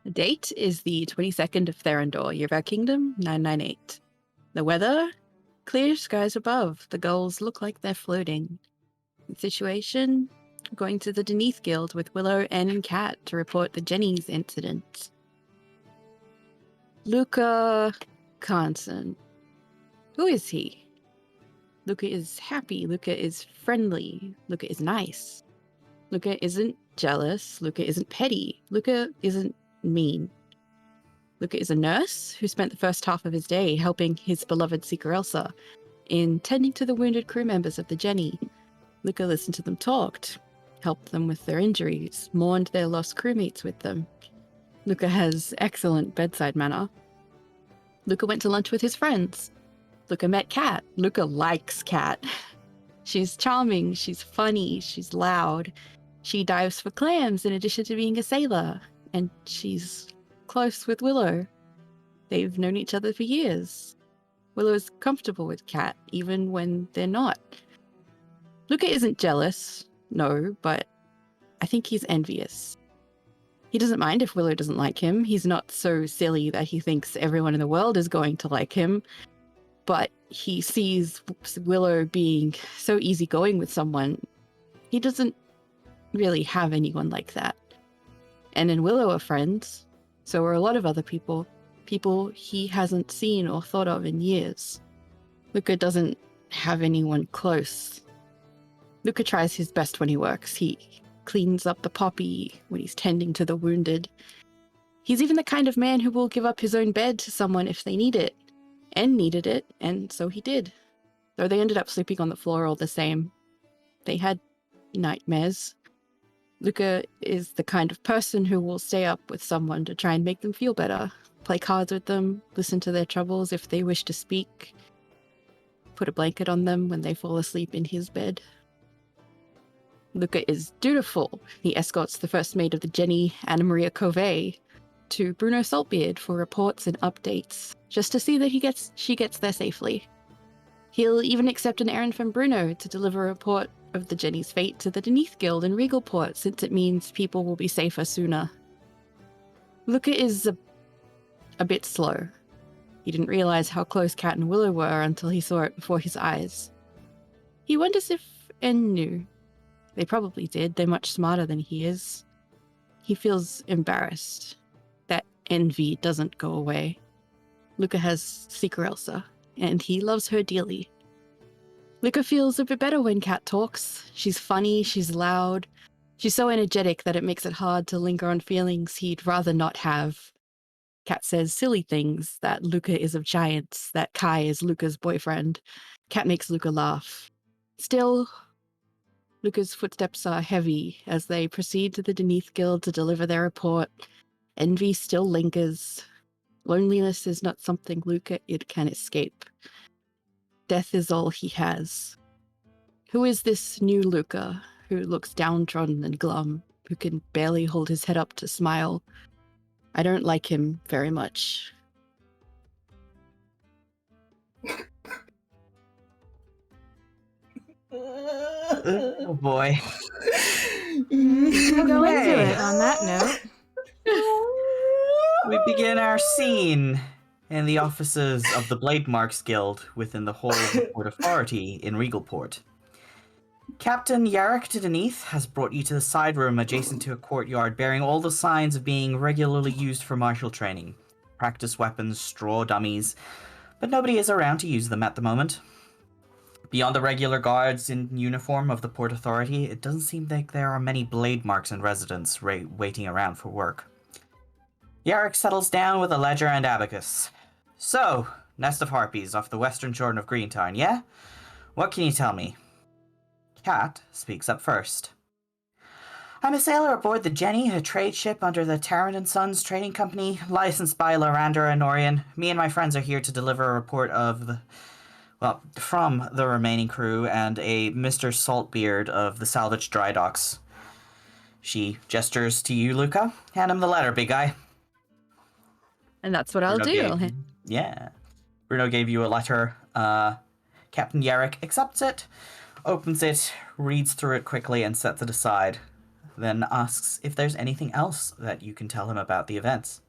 The date is the 22nd of Therendor, year of our kingdom, 998. The weather? Clear skies above. The gulls look like they're floating. The situation? Going to the Deneath Guild with Willow, Anne, and Kat to report the Jenny's incident. Luca Carnson. Who is he? Luca is happy. Luca is friendly. Luca is nice. Luca isn't jealous. Luca isn't petty. Luca isn't mean. Luca is a nurse who spent the first half of his day helping his beloved Seeker Elsa in tending to the wounded crew members of the Jenny. Luca listened to them talk, helped them with their injuries, mourned their lost crewmates with them. Luca has excellent bedside manner. Luca went to lunch with his friends. Luca met Kat. Luca likes Kat. She's charming, she's funny, she's loud. She dives for clams in addition to being a sailor. And she's close with Willow. They've known each other for years. Willow's comfortable with Kat, even when they're not. Luca isn't jealous, no, but I think he's envious. He doesn't mind if Willow doesn't like him. He's not so silly that he thinks everyone in the world is going to like him. But he sees Willow being so easygoing with someone. He doesn't really have anyone like that. And in Willow are friends. So are a lot of other people. People he hasn't seen or thought of in years. Luca doesn't have anyone close. Luca tries his best when he works. He cleans up the poppy when he's tending to the wounded. He's even the kind of man who will give up his own bed to someone if they need it. And needed it, and so he did. Though they ended up sleeping on the floor all the same. They had nightmares. Luca is the kind of person who will stay up with someone to try and make them feel better. Play cards with them, listen to their troubles if they wish to speak. Put a blanket on them when they fall asleep in his bed. Luca is dutiful. He escorts the first mate of the Jenny, Anna Maria Covey, to Bruno Saltbeard for reports and updates, just to see that she gets there safely. He'll even accept an errand from Bruno to deliver a report of the Jenny's fate to the Deneath Guild in Regalport, since it means people will be safer sooner. Luca is a bit slow. He didn't realize how close Kat and Willow were until he saw it before his eyes. He wonders if N knew. They probably did. They're much smarter than he is. He feels embarrassed. That envy doesn't go away. Luca has Seeker Elsa, and he loves her dearly. Luca feels a bit better when Kat talks. She's funny, she's loud. She's so energetic that it makes it hard to linger on feelings he'd rather not have. Kat says silly things, that Luca is of giants, that Kai is Luca's boyfriend. Kat makes Luca laugh. Still, Luca's footsteps are heavy as they proceed to the Deneath Guild to deliver their report. Envy still lingers. Loneliness is not something Luca can escape. Death is all he has. Who is this new Luca, who looks downtrodden and glum, who can barely hold his head up to smile? I don't like him very much. Oh boy. We'll go into it on that note. We begin our scene in the offices of the Blade Marks Guild within the whole of the Port Authority in Regalport. Captain Yarrick to Deneath has brought you to the side room adjacent to a courtyard bearing all the signs of being regularly used for martial training. Practice weapons, straw dummies, but nobody is around to use them at the moment. Beyond the regular guards in uniform of the Port Authority, it doesn't seem like there are many blade marks in residence waiting around for work. Yarrick settles down with a ledger and abacus. So, nest of harpies off the western shore of Greentown, yeah? What can you tell me? Kat speaks up first. I'm a sailor aboard the Jenny, a trade ship under the Tarrant & Sons Trading Company, licensed by Lorandra and Norian. Me and my friends are here to deliver a report from the remaining crew and a Mr. Saltbeard of the salvaged dry docks. She gestures to you, Luca. Hand him the letter, big guy. And that's what I'll do. Bruno gave you a letter. Captain Yarrick accepts it, opens it, reads through it quickly, and sets it aside. then asks if there's anything else that you can tell him about the events.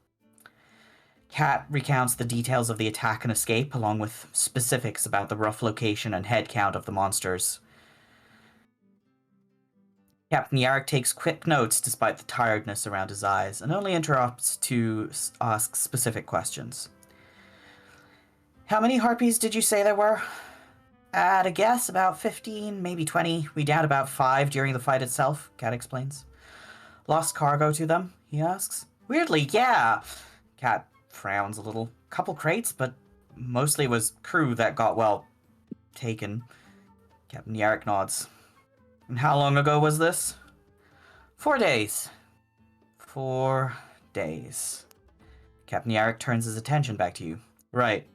Cat recounts the details of the attack and escape, along with specifics about the rough location and head count of the monsters. Captain Yarrick takes quick notes despite the tiredness around his eyes, and only interrupts to ask specific questions. How many harpies did you say there were? At a guess, about 15, maybe 20. We downed about 5 during the fight itself, Cat explains. Lost cargo to them? He asks. Weirdly, yeah. Cat frowns a little. Couple crates, but mostly was crew that got, well, taken. Captain Yarrick nods. And how long ago was this? 4 days. 4 days. Captain Yarrick turns his attention back to you. Right.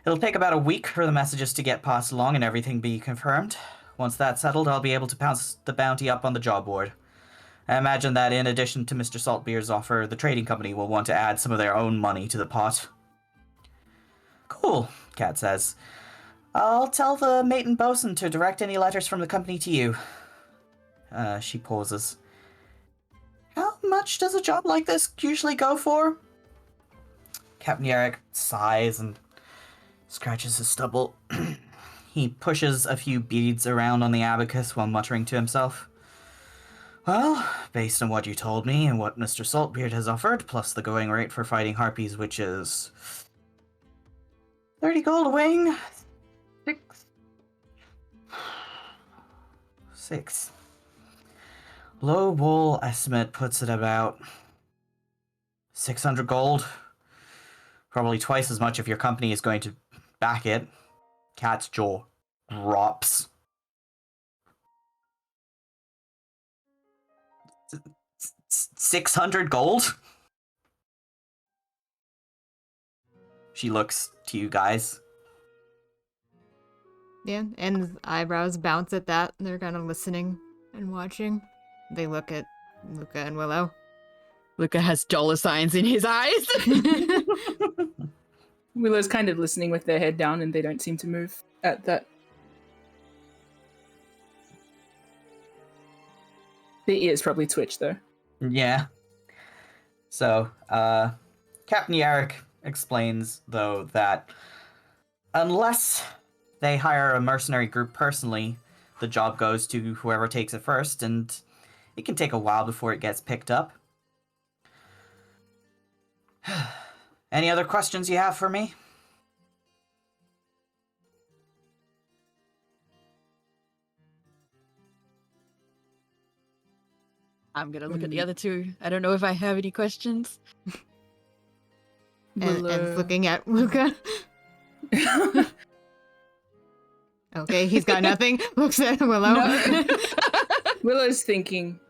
It'll take about a week for the messages to get passed along and everything be confirmed. Once that's settled, I'll be able to pounce the bounty up on the job board. I imagine that in addition to Mr. Saltbeer's offer, the trading company will want to add some of their own money to the pot. Cool, Cat says. I'll tell the mate and bosun to direct any letters from the company to you. She pauses. How much does a job like this usually go for? Captain Yarrick sighs and scratches his stubble. He pushes a few beads around on the abacus while muttering to himself. Well, based on what you told me and what Mr. Saltbeard has offered, plus the going rate for fighting harpies, which is 30 gold a wing. 6. Low ball estimate puts it about 600 gold. Probably twice as much if your company is going to back it. Cat's jaw drops. 600 gold? She looks to you guys. Yeah, and his eyebrows bounce at that. They're kind of listening and watching. They look at Luca and Willow. Luca has dollar signs in his eyes. Willow's kind of listening with their head down and they don't seem to move at that. The ears probably twitch though. Yeah. So, Captain Yarrick explains, though, that unless they hire a mercenary group personally, the job goes to whoever takes it first, and it can take a while before it gets picked up. Any other questions you have for me? I'm gonna look at the other two. I don't know if I have any questions. And looking at Luca. Okay, he's got nothing. Looks at Willow. No. Willow's thinking,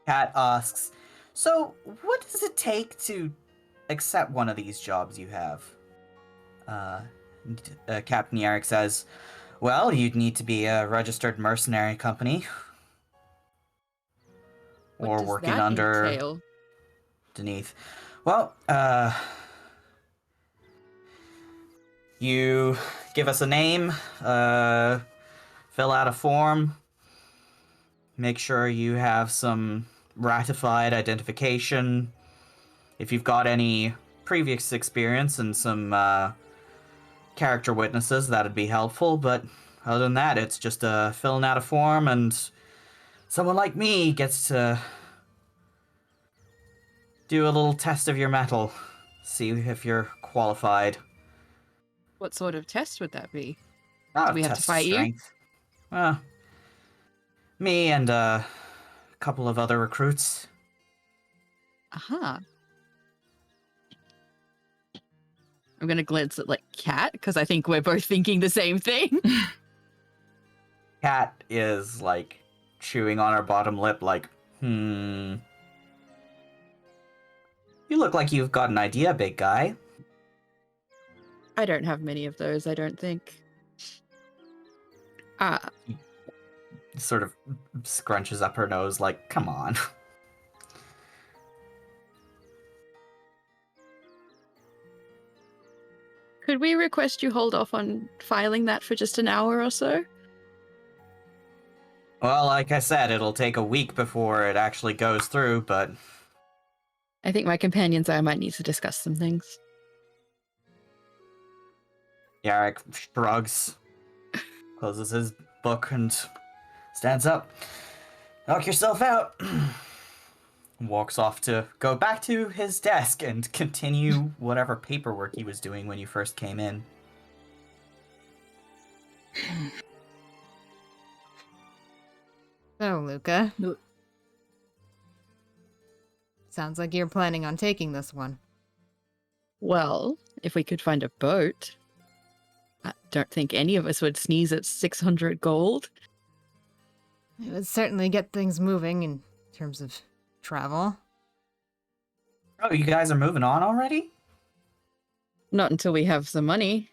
Cat asks, so what does it take to accept one of these jobs you have? Captain Yarrick says, well, you'd need to be a registered mercenary company. What Or does working that under entail? Deneath. Well, you give us a name, fill out a form, make sure you have some ratified identification. If you've got any previous experience and some character witnesses, that'd be helpful, but other than that, it's just filling out a form, and someone like me gets to do a little test of your mettle, see if you're qualified. What sort of test would that be? Not Do we have to test fight you? strength. Me and a couple of other recruits. Uh-huh. I'm gonna glance at, like, Cat, because I think we're both thinking the same thing. Cat is, like, chewing on her bottom lip, like, You look like you've got an idea, big guy. I don't have many of those, I don't think. Sort of scrunches up her nose, like, come on. Could we request you hold off on filing that for just an hour or so? Well, like I said, it'll take a week before it actually goes through, but I think my companions and I might need to discuss some things. Yarrick shrugs, closes his book, and stands up. Knock yourself out. Walks off to go back to his desk and continue whatever paperwork he was doing when you first came in. So, Luca. No- Sounds like you're planning on taking this one. Well, if we could find a boat, I don't think any of us would sneeze at 600 gold. It would certainly get things moving in terms of travel. Oh, you guys are moving on already? Not until we have the money.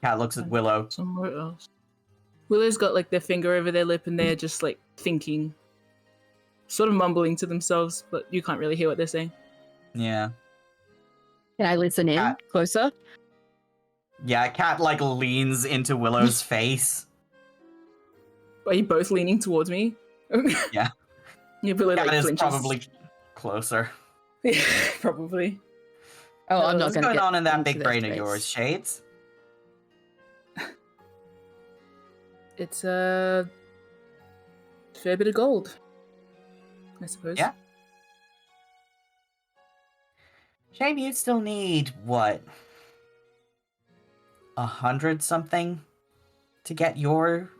Cat looks at Willow. Somewhere else. Willow's got like their finger over their lip and they're just like thinking, sort of mumbling to themselves, but you can't really hear what they're saying. Yeah. Can I listen in Cat. closer? Yeah, Cat like leans into Willow's face. Are you both leaning towards me? Yeah. Yeah, Willow Cat like is flinches. probably closer. Yeah, probably. Oh, I'm not What's going to going get on in that into big their brain of space. yours, Shades? It's a fair bit of gold, I suppose. Yeah. Shane, you still need, what, 100 something to get your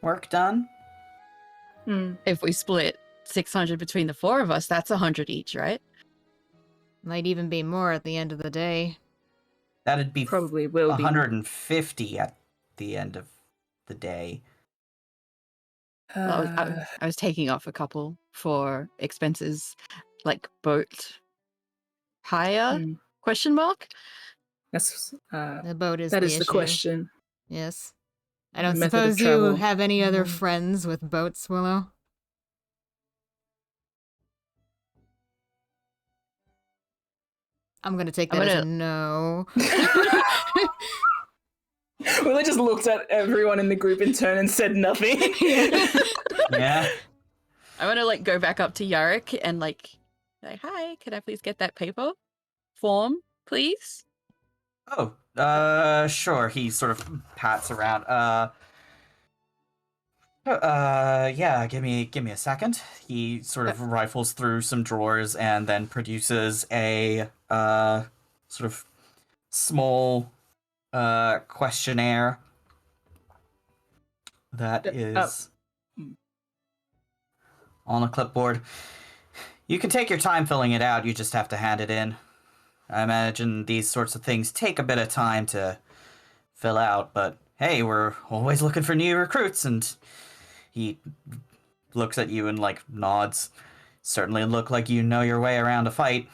work done? Hmm. If we split 600 between the four of us, that's 100 each, right? Might even be more at the end of the day. That'd be Probably will be. 150 at the end of the day. Well, I was taking off a couple for expenses, like boat hire? Hmm. Question mark? That's The boat is that the is the issue. question. Yes. I The don't method of suppose you travel. have any other Mhm. friends with boats, Willow? I'm gonna take I'm that as a gonna- no. Willow just looked at everyone in the group in turn and said nothing. Yeah. I want to like go back up to Yarrick and like, hi, can I please get that paper form, please? Oh, sure. He sort of pats around. Yeah, give me a second. He sort of rifles through some drawers and then produces a, sort of small, questionnaire that is on a clipboard. You can take your time filling it out, you just have to hand it in. I imagine these sorts of things take a bit of time to fill out, but hey, we're always looking for new recruits, and he looks at you and, like, nods. Certainly look like you know your way around a fight.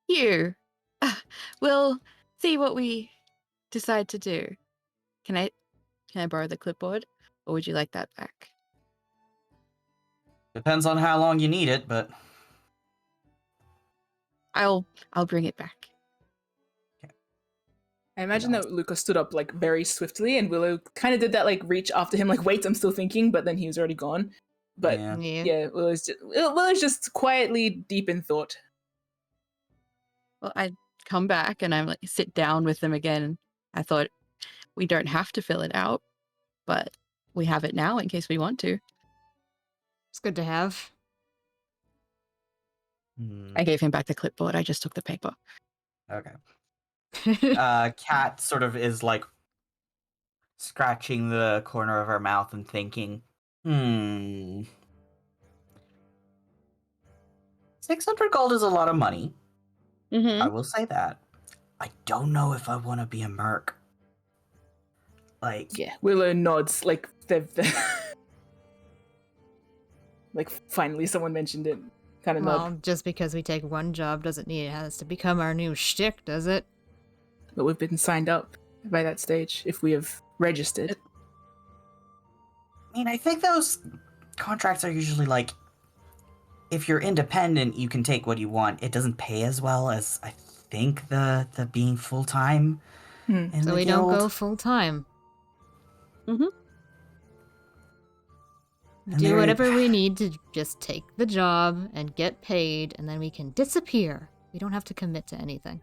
Here. We'll see what we decide to do. Can I borrow the clipboard? Or would you like that back? Depends on how long you need it, but I'll bring it back. I imagine that Luca stood up like very swiftly, and Willow kind of did that like reach after him, like wait, I'm still thinking, but then he was already gone. But yeah. yeah, Willow's just quietly deep in thought. Well, I come back and I'm like sit down with them again. I thought we don't have to fill it out, but we have it now in case we want to. It's good to have. I gave him back the clipboard. I just took the paper. Okay. Cat sort of is like scratching the corner of her mouth and thinking, 600 gold is a lot of money. Mm-hmm. I will say that. I don't know if I want to be a merc. Like, Yeah, Willow nods like they've like finally someone mentioned it. Kind of nod. Well, just because we take one job doesn't mean it has to become our new shtick, does it? But we've been signed up by that stage if we have registered. I mean, I think those contracts are usually like if you're independent, you can take what you want. It doesn't pay as well as I think the being full time in So the we don't guild. go full time. Mm-hmm. And Do there- whatever we need to just take the job and get paid, and then we can disappear. We don't have to commit to anything.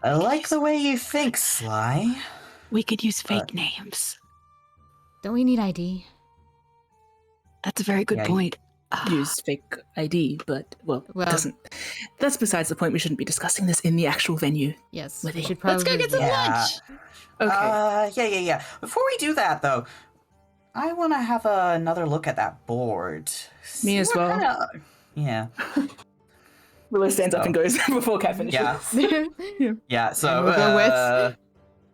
I like the way you think, Sly. We could use fake names. Don't we need ID? That's a very good Yeah, point. Use fake ID, but Well- doesn't. That's besides the point. We shouldn't be discussing this in the actual venue. Yes, With we you. should probably. Let's go get some Yeah. lunch. Okay. Yeah. Before we do that, though, I want to have another look at that board. Me See as what well. kinda- Yeah. Willow stands up So- and goes before Cat finishes. Yeah. Yeah. So And we'll go with.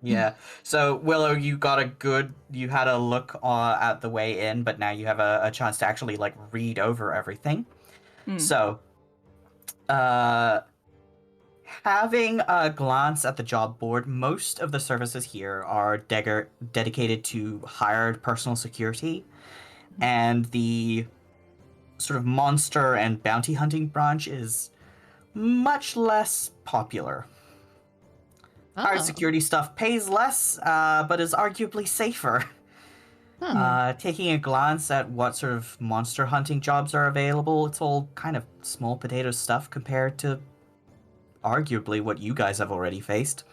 yeah. So Willow, you had a look at the way in, but now you have a chance to actually like read over everything. Mm. So, having a glance at the job board, most of the services here are dedicated to hired personal security, and the sort of monster and bounty hunting branch is much less popular. Hired security stuff pays less, but is arguably safer. Taking a glance at what sort of monster hunting jobs are available, it's all kind of small potato stuff compared to arguably what you guys have already faced.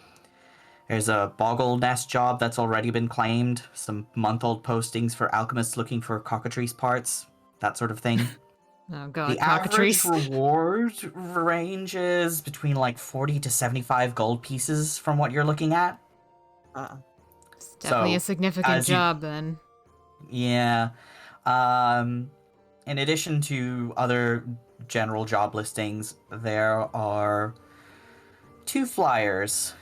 There's a boggle nest job that's already been claimed, some month-old postings for alchemists looking for cockatrice parts, that sort of thing. Oh god, The average cockatrice. reward ranges between like 40 to 75 gold pieces from what you're looking at. It's definitely So, a significant as you- job then. Yeah. In addition to other general job listings, there are 2 flyers.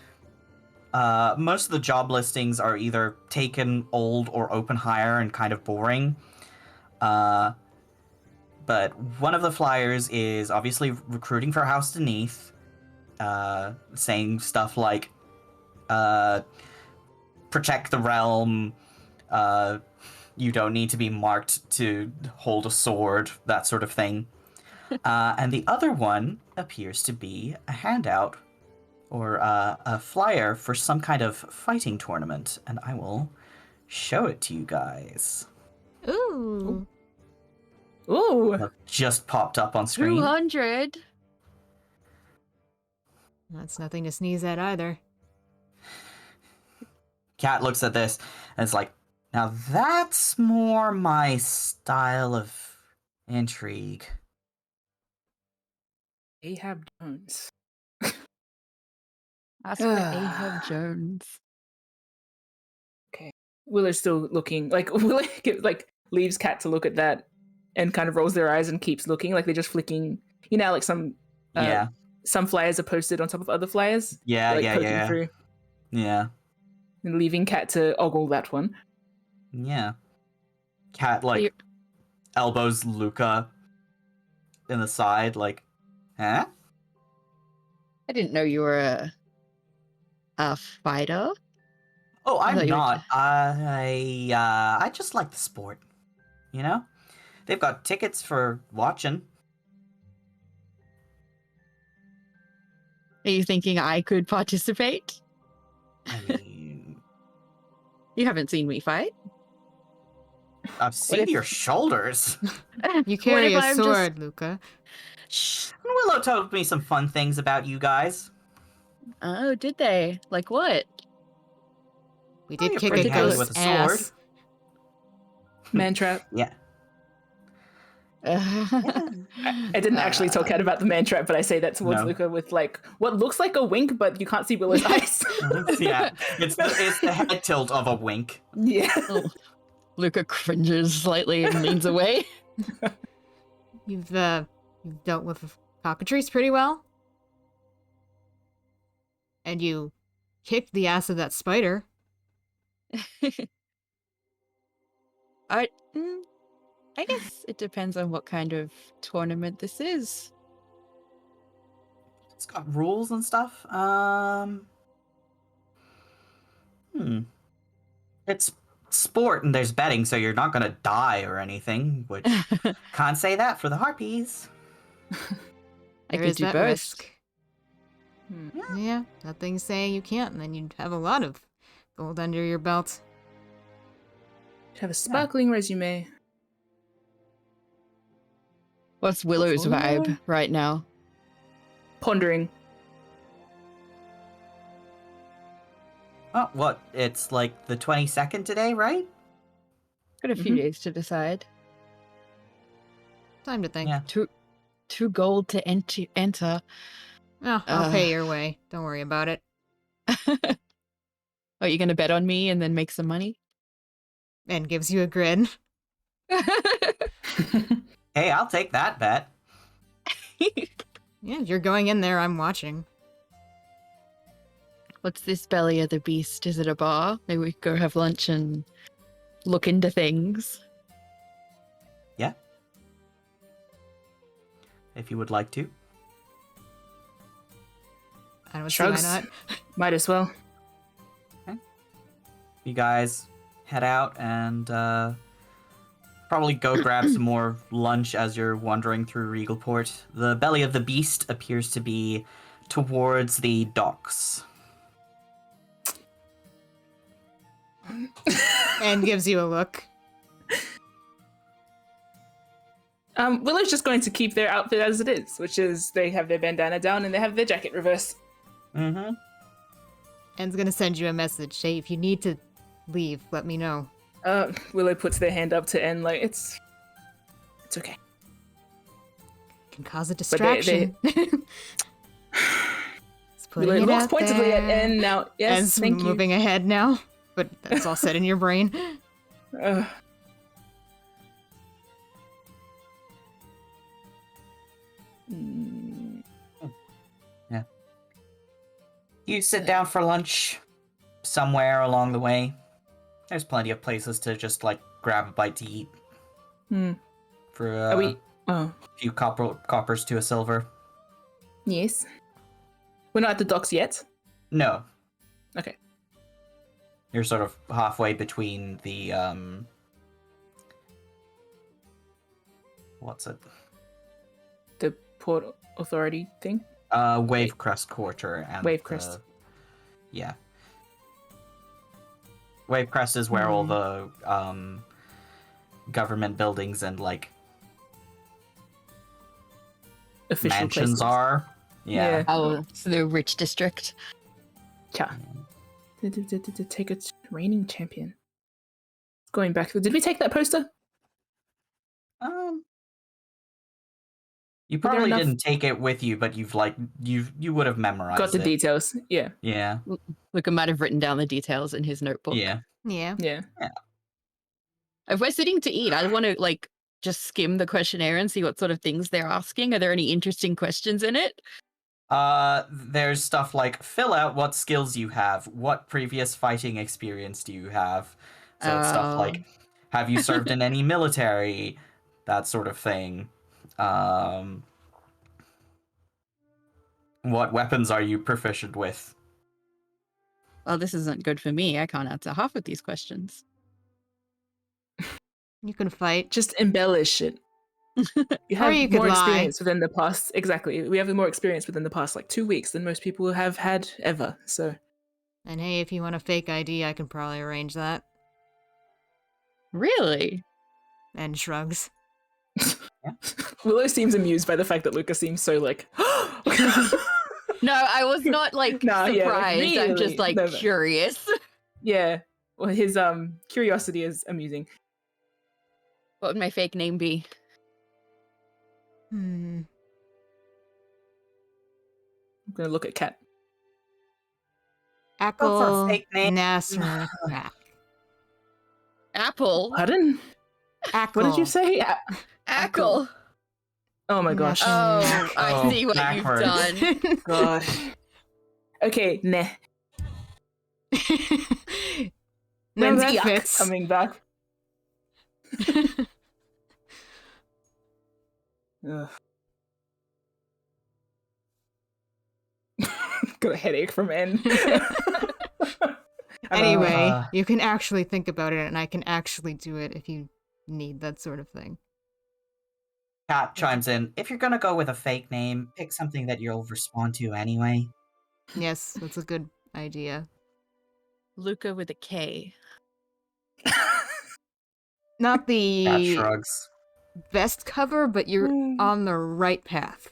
Most of the job listings are either taken old or open hire and kind of boring. But one of the flyers is obviously recruiting for House Beneath, saying stuff like, protect the realm, you don't need to be marked to hold a sword, that sort of thing. And the other one appears to be a handout or a flyer for some kind of fighting tournament, and I will show it to you guys. Ooh. Ooh. It just popped up on screen. 200. That's nothing to sneeze at either. Kat looks at this and it's like, now that's more my style of intrigue. Ahab Jones. Ask for Ahab Jones. Willow's still looking. Like Willow leaves Cat to look at that, and kind of rolls their eyes and keeps looking. Like they're just flicking. You know, like some flyers are posted on top of other flyers. Yeah, Like poking yeah. through Yeah. and leaving Cat to ogle that one. Yeah. Cat, like, You're- elbows Luca in the side, like, huh? I didn't know you were a fighter. Oh, I I'm thought you were not. I just like the sport. You know? They've got tickets for watching. Are you thinking I could participate? I mean, You haven't seen me fight. I've seen if- your shoulders. You What carry if a I'm sword, Luca. Shh. Willow told me some fun things about you guys. Oh, did they? Like what? We Oh, did you're kick a pretty handy ghost's with a sword. ass. Man trap. Yeah. I didn't actually tell Cat about the man trap, but I say that towards No. Luca with like what looks like a wink, but you can't see Willow's eyes. Yeah. It's the head tilt of a wink. Yeah. Oh. Luca cringes slightly and leans away. You've dealt with cockatrice pretty well. And you kicked the ass of that spider. I guess it depends on what kind of tournament this is. It's got rules and stuff. It's sport and there's betting, so you're not gonna die or anything, which can't say that for the harpies. I There could is do that both. risk. Yeah, nothing's saying you can't, and then you'd have a lot of gold under your belt. You have a sparkling resume. What's Willow's Portfolio? vibe right now? Pondering. Oh, what? It's like the 22nd today, right? Got a few Mhm. days to decide. Time to think. Yeah. Two gold to enter. Oh, I'll pay your way. Don't worry about it. Oh, you're gonna bet on me and then make some money? And gives you a grin. Hey, I'll take that bet. Yeah, you're going in there. I'm watching. What's this belly of the beast? Is it a bar? Maybe we could go have lunch and look into things. Yeah. If you would like to. I don't see Shrugs. why not. Might as well. You guys head out and probably go grab some more lunch as you're wandering through Regalport. The belly of the beast appears to be towards the docks. And gives you a look. Willow's just going to keep their outfit as it is, which is they have their bandana down and they have their jacket reversed. Mm-hmm. En's gonna send you a message. Hey, if you need to leave, let me know. Willow puts their hand up to N like it's okay. Can cause a they- distraction. Just putting Willow it looks out pointedly there. at N now. Yes, En's thank you. moving ahead now, but that's all set in your brain. Uh, mm, You sit down for lunch somewhere along the way. There's plenty of places to just like grab a bite to eat hmm. for Are we? Oh, a few coppers to a silver. yes. We're not at the docks yet. No, Okay. you're sort of halfway between the what's it? The Port Authority thing. Wavecrest Quarter and Wavecrest. Yeah. Wavecrest is where all the government buildings and like Official mansions places. are. Yeah. Oh, so the rich district. Yeah. Take a reigning champion. Going back. Did we take that poster? You Were there probably enough- didn't take it with you, but you've like you would have memorized Got the it. details. Yeah. Yeah. Luca might have written down the details in his notebook. Yeah. Yeah. Yeah. If we're sitting to eat, I want to like just skim the questionnaire and see what sort of things they're asking. Are there any interesting questions in it? There's stuff like fill out what skills you have, what previous fighting experience do you have. So it's stuff like have you served in any military, that sort of thing. What weapons are you proficient with? Well, this isn't good for me. I can't answer half of these questions. You can fight. Just embellish it. You have you could more lie. experience within the past. Exactly. We have more experience within the past like 2 weeks than most people have had ever. So And hey, if you want a fake ID, I can probably arrange that. Really? And shrugs. Willow seems amused by the fact that Luca seems so like. No, I was not like Nah, surprised. yeah, like, I'm just really? like No. curious. Yeah. Well, his curiosity is amusing. What would my fake name be? Hmm. I'm gonna look at Kat. Go for a Ackle fake name. Nasser. Apple. Pardon? Ackle. What did you say? Ackle. Oh my gosh. Oh, I Oh, see what backwards. you've done. Gosh. Okay, nah. No, When's that Yuck fits. coming back? Ugh. Got a headache from N. Anyway, Uh, you can actually think about it, and I can actually do it if you need that sort of thing. Kat chimes in. If you're gonna go with a fake name, pick something that you'll respond to anyway. Yes, that's a good idea. Luca with a K. Not Kat the shrugs. best cover, but you're on the right path.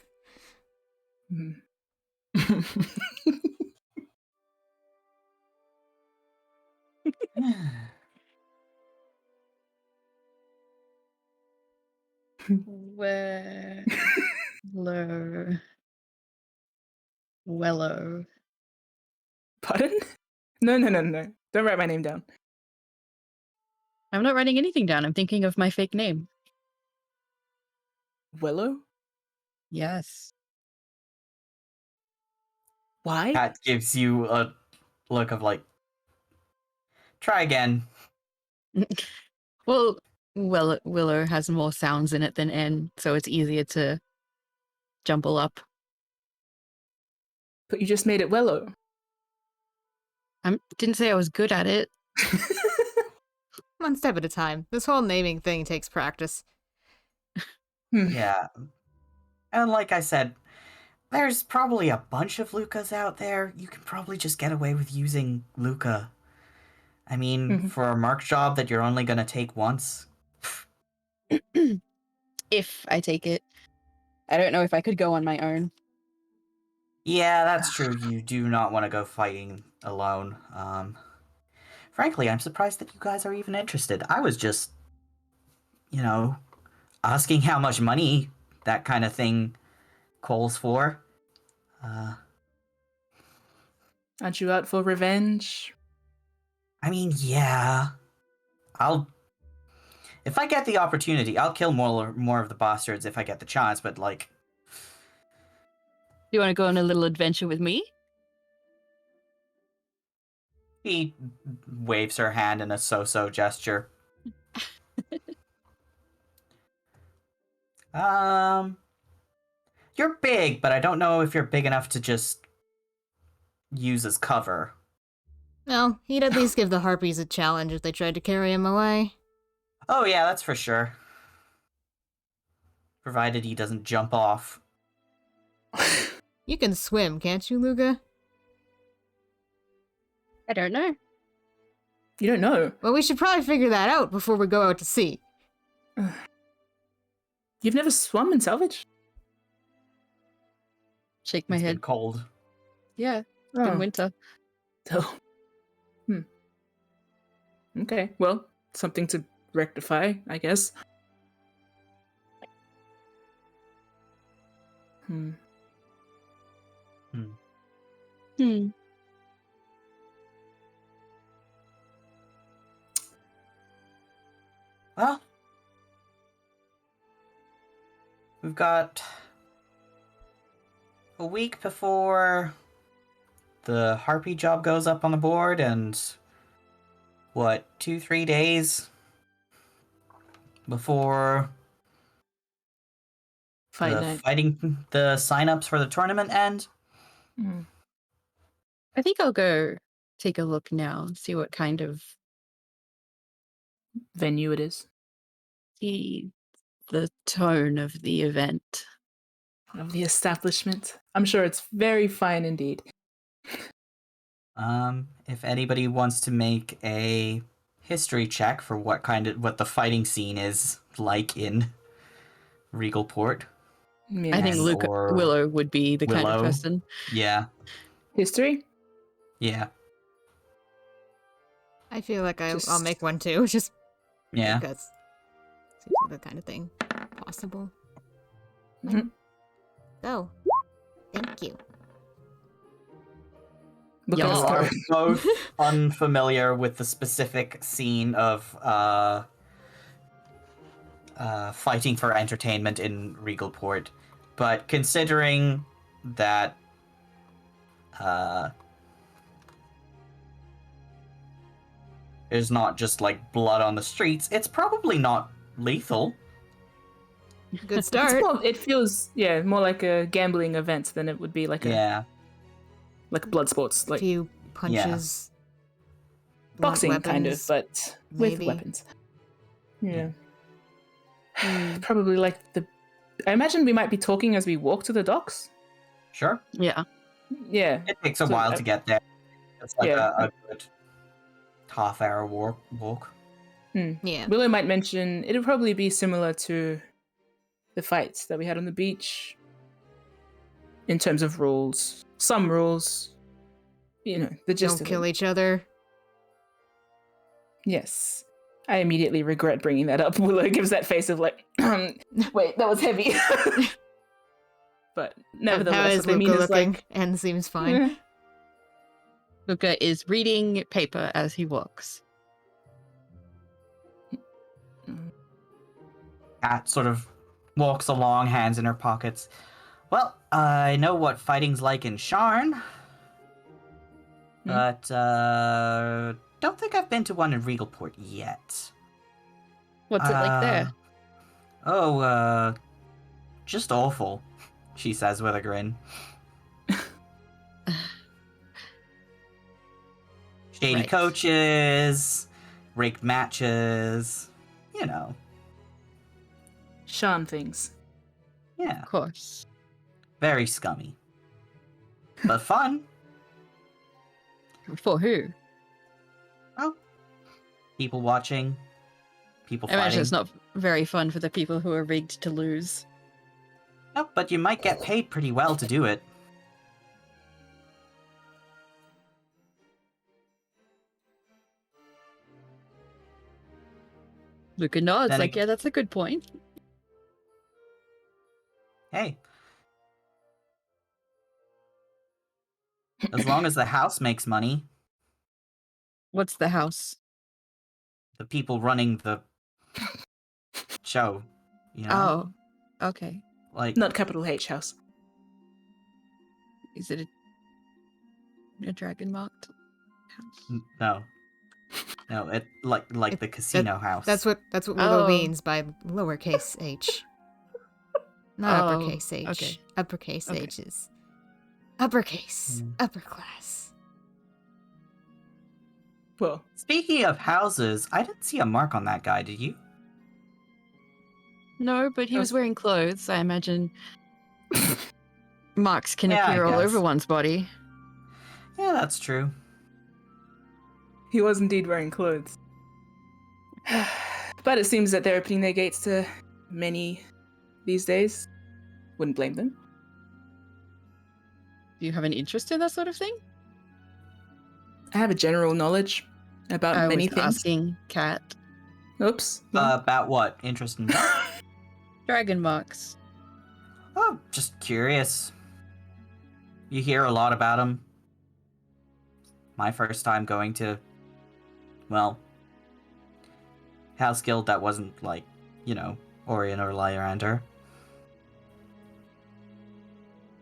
Weller. Pardon? No. Don't write my name down. I'm not writing anything down. I'm thinking of my fake name. Wello? Yes. Why? Kat gives you a look of like, try again. Well, Willer has more sounds in it than N, so it's easier to jumble up. But you just made it Wello. I didn't say I was good at it. One step at a time. This whole naming thing takes practice. Yeah. And like I said, there's probably a bunch of Lucas out there. You can probably just get away with using Luca. I mean, for a mark job that you're only gonna take once. If I take it. I don't know if I could go on my own. Yeah, that's true. You do not want to go fighting alone. Frankly, I'm surprised that you guys are even interested. I was just, asking how much money that kind of thing calls for. Aren't you out for revenge? I mean, yeah. If I get the opportunity, I'll kill more of the bastards if I get the chance, but like... You want to go on a little adventure with me? He waves her hand in a so-so gesture. You're big, but I don't know if you're big enough to just use as cover. No, he'd at least give the harpies a challenge if they tried to carry him away. Oh yeah, that's for sure. Provided he doesn't jump off. You can swim, can't you, Luca? I don't know. You don't know. Well, we should probably figure that out before we go out to sea. You've never swum in Salvage? Shake my It's head. been cold. Yeah, it's been winter. Oh. Okay, well, something to rectify, I guess. Hmm. Well, we've got a week before the harpy job goes up on the board, and 2-3 days before Fight the night. the sign-ups for the tournament end. I think I'll go take a look now, see what kind of Venue it is. see the tone of the event. Of the establishment. I'm sure it's very fine indeed. If anybody wants to make a history check for what the fighting scene is like in Regalport. Yes. I think Willow would be the kind of Willow. person. Yeah. History? Yeah. I feel like I'll make one too, just Yeah. because seems like the kind of thing possible. Mhm. So, thank you. Look Y'all at us are go. both unfamiliar with the specific scene of fighting for entertainment in Regalport, but considering that there's not just like blood on the streets, it's probably not lethal. Good start. It feels more like a gambling event than it would be like Yeah. like blood sports. A Like few punches. boxing kind of, weapons, but maybe. with weapons. Yeah. Mm, Probably like I imagine we might be talking as we walk to the docks. Sure. yeah. Yeah. It takes a So, while to get there. It's like yeah. a good half-hour walk. Yeah. Willow might mention it'll probably be similar to the fights that we had on the beach in terms of rules. Some rules, the gist Don't of kill it. each other. Yes. I immediately regret bringing that up. Willow gives that face of like, wait, that was heavy. But How nevertheless, is what they mean Luca is looking? like, And seems fine. eh, Luca is reading paper as he walks. Kat sort of walks along, hands in her pockets. Well, I know what fighting's like in Sharn, but don't think I've been to one in Regalport yet. What's it like there? Just awful, she says with a grin. Shady Right. coaches, rigged matches, you know. Sean things. Yeah, Of course. very scummy. But fun. For who? Oh, people watching, people I imagine fighting. it's not very fun for the people who are rigged to lose. No, but you might get paid pretty well to do it. Luca nods, Then like, it- yeah, that's a good point. Hey. As long as the house makes money, What's the house? the people running the show, you know? Oh, okay. Like, Not capital H house. Is it a dragon marked house? no. No, it like the casino house. That's what Willow Oh. means by lowercase h. Not Oh, uppercase h. okay. Uppercase Okay. h is uppercase, upper class. Well, Speaking of houses, I didn't see a mark on that guy, did you? No, but he was wearing clothes. I imagine marks can Yeah, I appear all guess. over one's body. Yeah, that's true. he was indeed wearing clothes. But it seems that they're opening their gates to many these days. Wouldn't blame them. Do you have an interest in that sort of thing? I have a general knowledge about I many was things. asking Kat. Oops. About what? Interest in what? Dragon marks. Oh, just curious. You hear a lot about them. My first time going to, well, House Guild that wasn't like, Orion or Lyrander.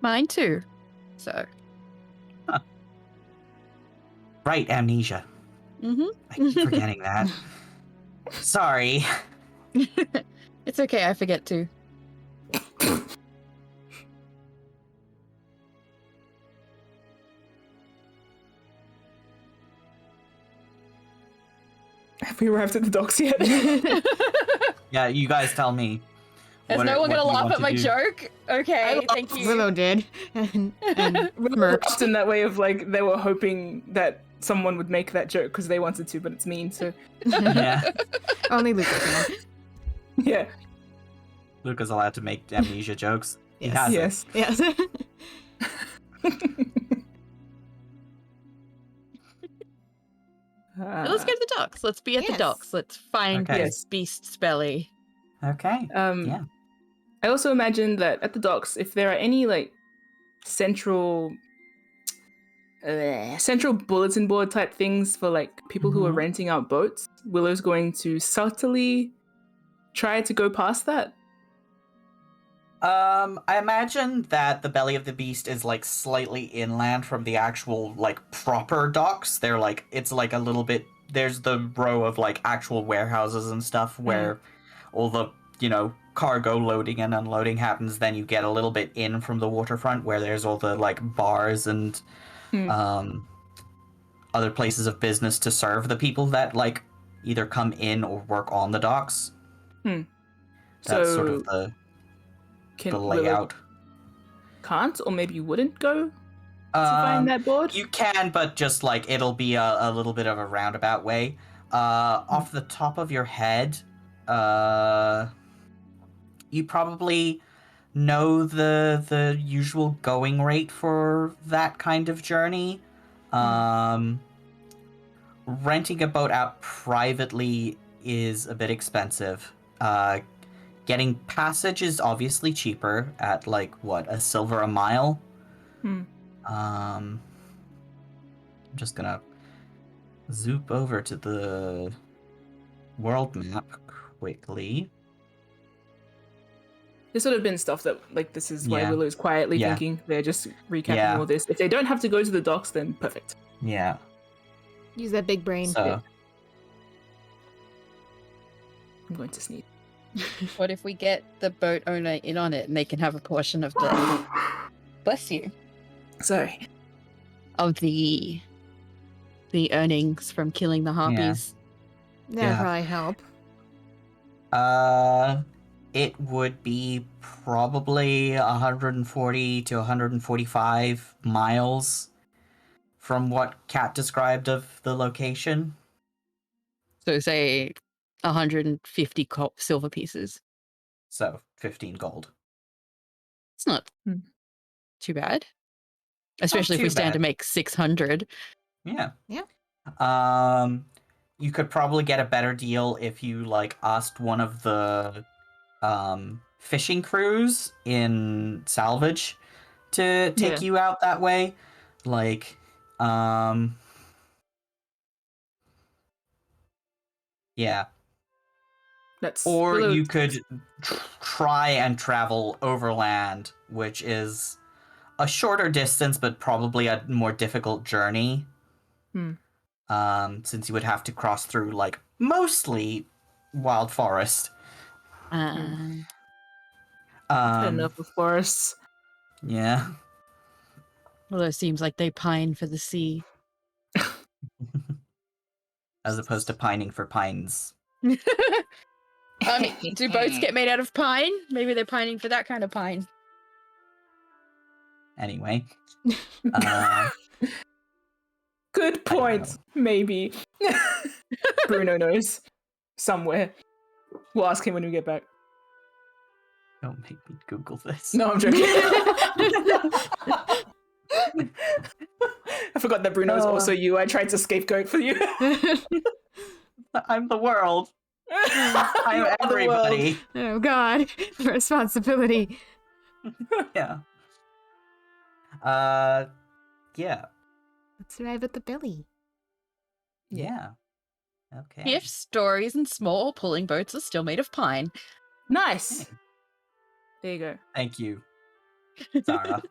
Mine too. So. Right, amnesia. Mm-hmm. I keep forgetting that. Sorry. It's okay, I forget too. Have we arrived at the docks yet? Yeah, you guys tell me. Is what- no one what gonna you laugh want at to my do. joke? Okay, thank you. Willow did, and smirked. Laughed in that way of like they were hoping that someone would make that joke because they wanted to, but it's mean. So Yeah, Only Luca can. yeah, Luca's allowed to make amnesia jokes. He has it. yes. Yes. Let's go to the docks. Let's be at the Yes. docks. Let's find Okay. this beast's belly. Okay. Yeah. I also imagine that at the docks, if there are any like central bulletin board type things for like people who are Mhm. renting out boats, Willow's going to subtly try to go past that. I imagine that the belly of the beast is like slightly inland from the actual like proper docks. They're like it's like a little bit. There's the row of like actual warehouses and stuff where all the cargo loading and unloading happens. Then you get a little bit in from the waterfront where there's all the like bars and Hmm. other places of business to serve the people that like either come in or work on the docks. Hmm. That's So sort of the Willow layout. can't, or maybe wouldn't go to find that board? You can, but just like it'll be a little bit of a roundabout way. Off the top of your head, you probably know the usual going rate for that kind of journey. Renting a boat out privately is a bit expensive. Getting passage is obviously cheaper at like what, a silver a mile. I'm just gonna zoop over to the world map quickly. There's sort of been stuff that, like, this is why Yeah. Willow's quietly Yeah. thinking. They're just recapping Yeah. all this. If they don't have to go to the docks, then perfect. Yeah. Use that big brain. So I'm going to sneeze. What if we get the boat owner in on it and they can have a portion of the bless you Sorry. of the earnings from killing the harpies? That'd Yeah. probably help. it would be probably 140 to 145 miles from what Kat described of the location. So say 150 silver pieces. So 15 gold. It's not Hmm. too bad, especially if too we stand bad. to make 600. Yeah. Yeah. You could probably get a better deal if you like asked one of the fishing crews in salvage to take Yeah. you out that way. Like, yeah. That's Or Willow. you could try and travel overland, which is a shorter distance, but probably a more difficult journey. Since you would have to cross through like mostly wild forest. Enough of forests. Yeah. Although it seems like they pine for the sea. As opposed to pining for pines. I mean, do boats get made out of pine? Maybe they're pining for that kind of pine. Anyway. Good point. Maybe. Bruno knows. Somewhere. We'll ask him when we get back. Don't make me Google this. No, I'm joking. I forgot that Bruno is also you. I tried to scapegoat for you. I'm the world. I'm everybody. Oh god, the responsibility. Yeah. Yeah. Let's arrive at the belly. Yeah. Okay. If stories and small pulling boats are still made of pine. Nice. There you go. Thank you, Zara.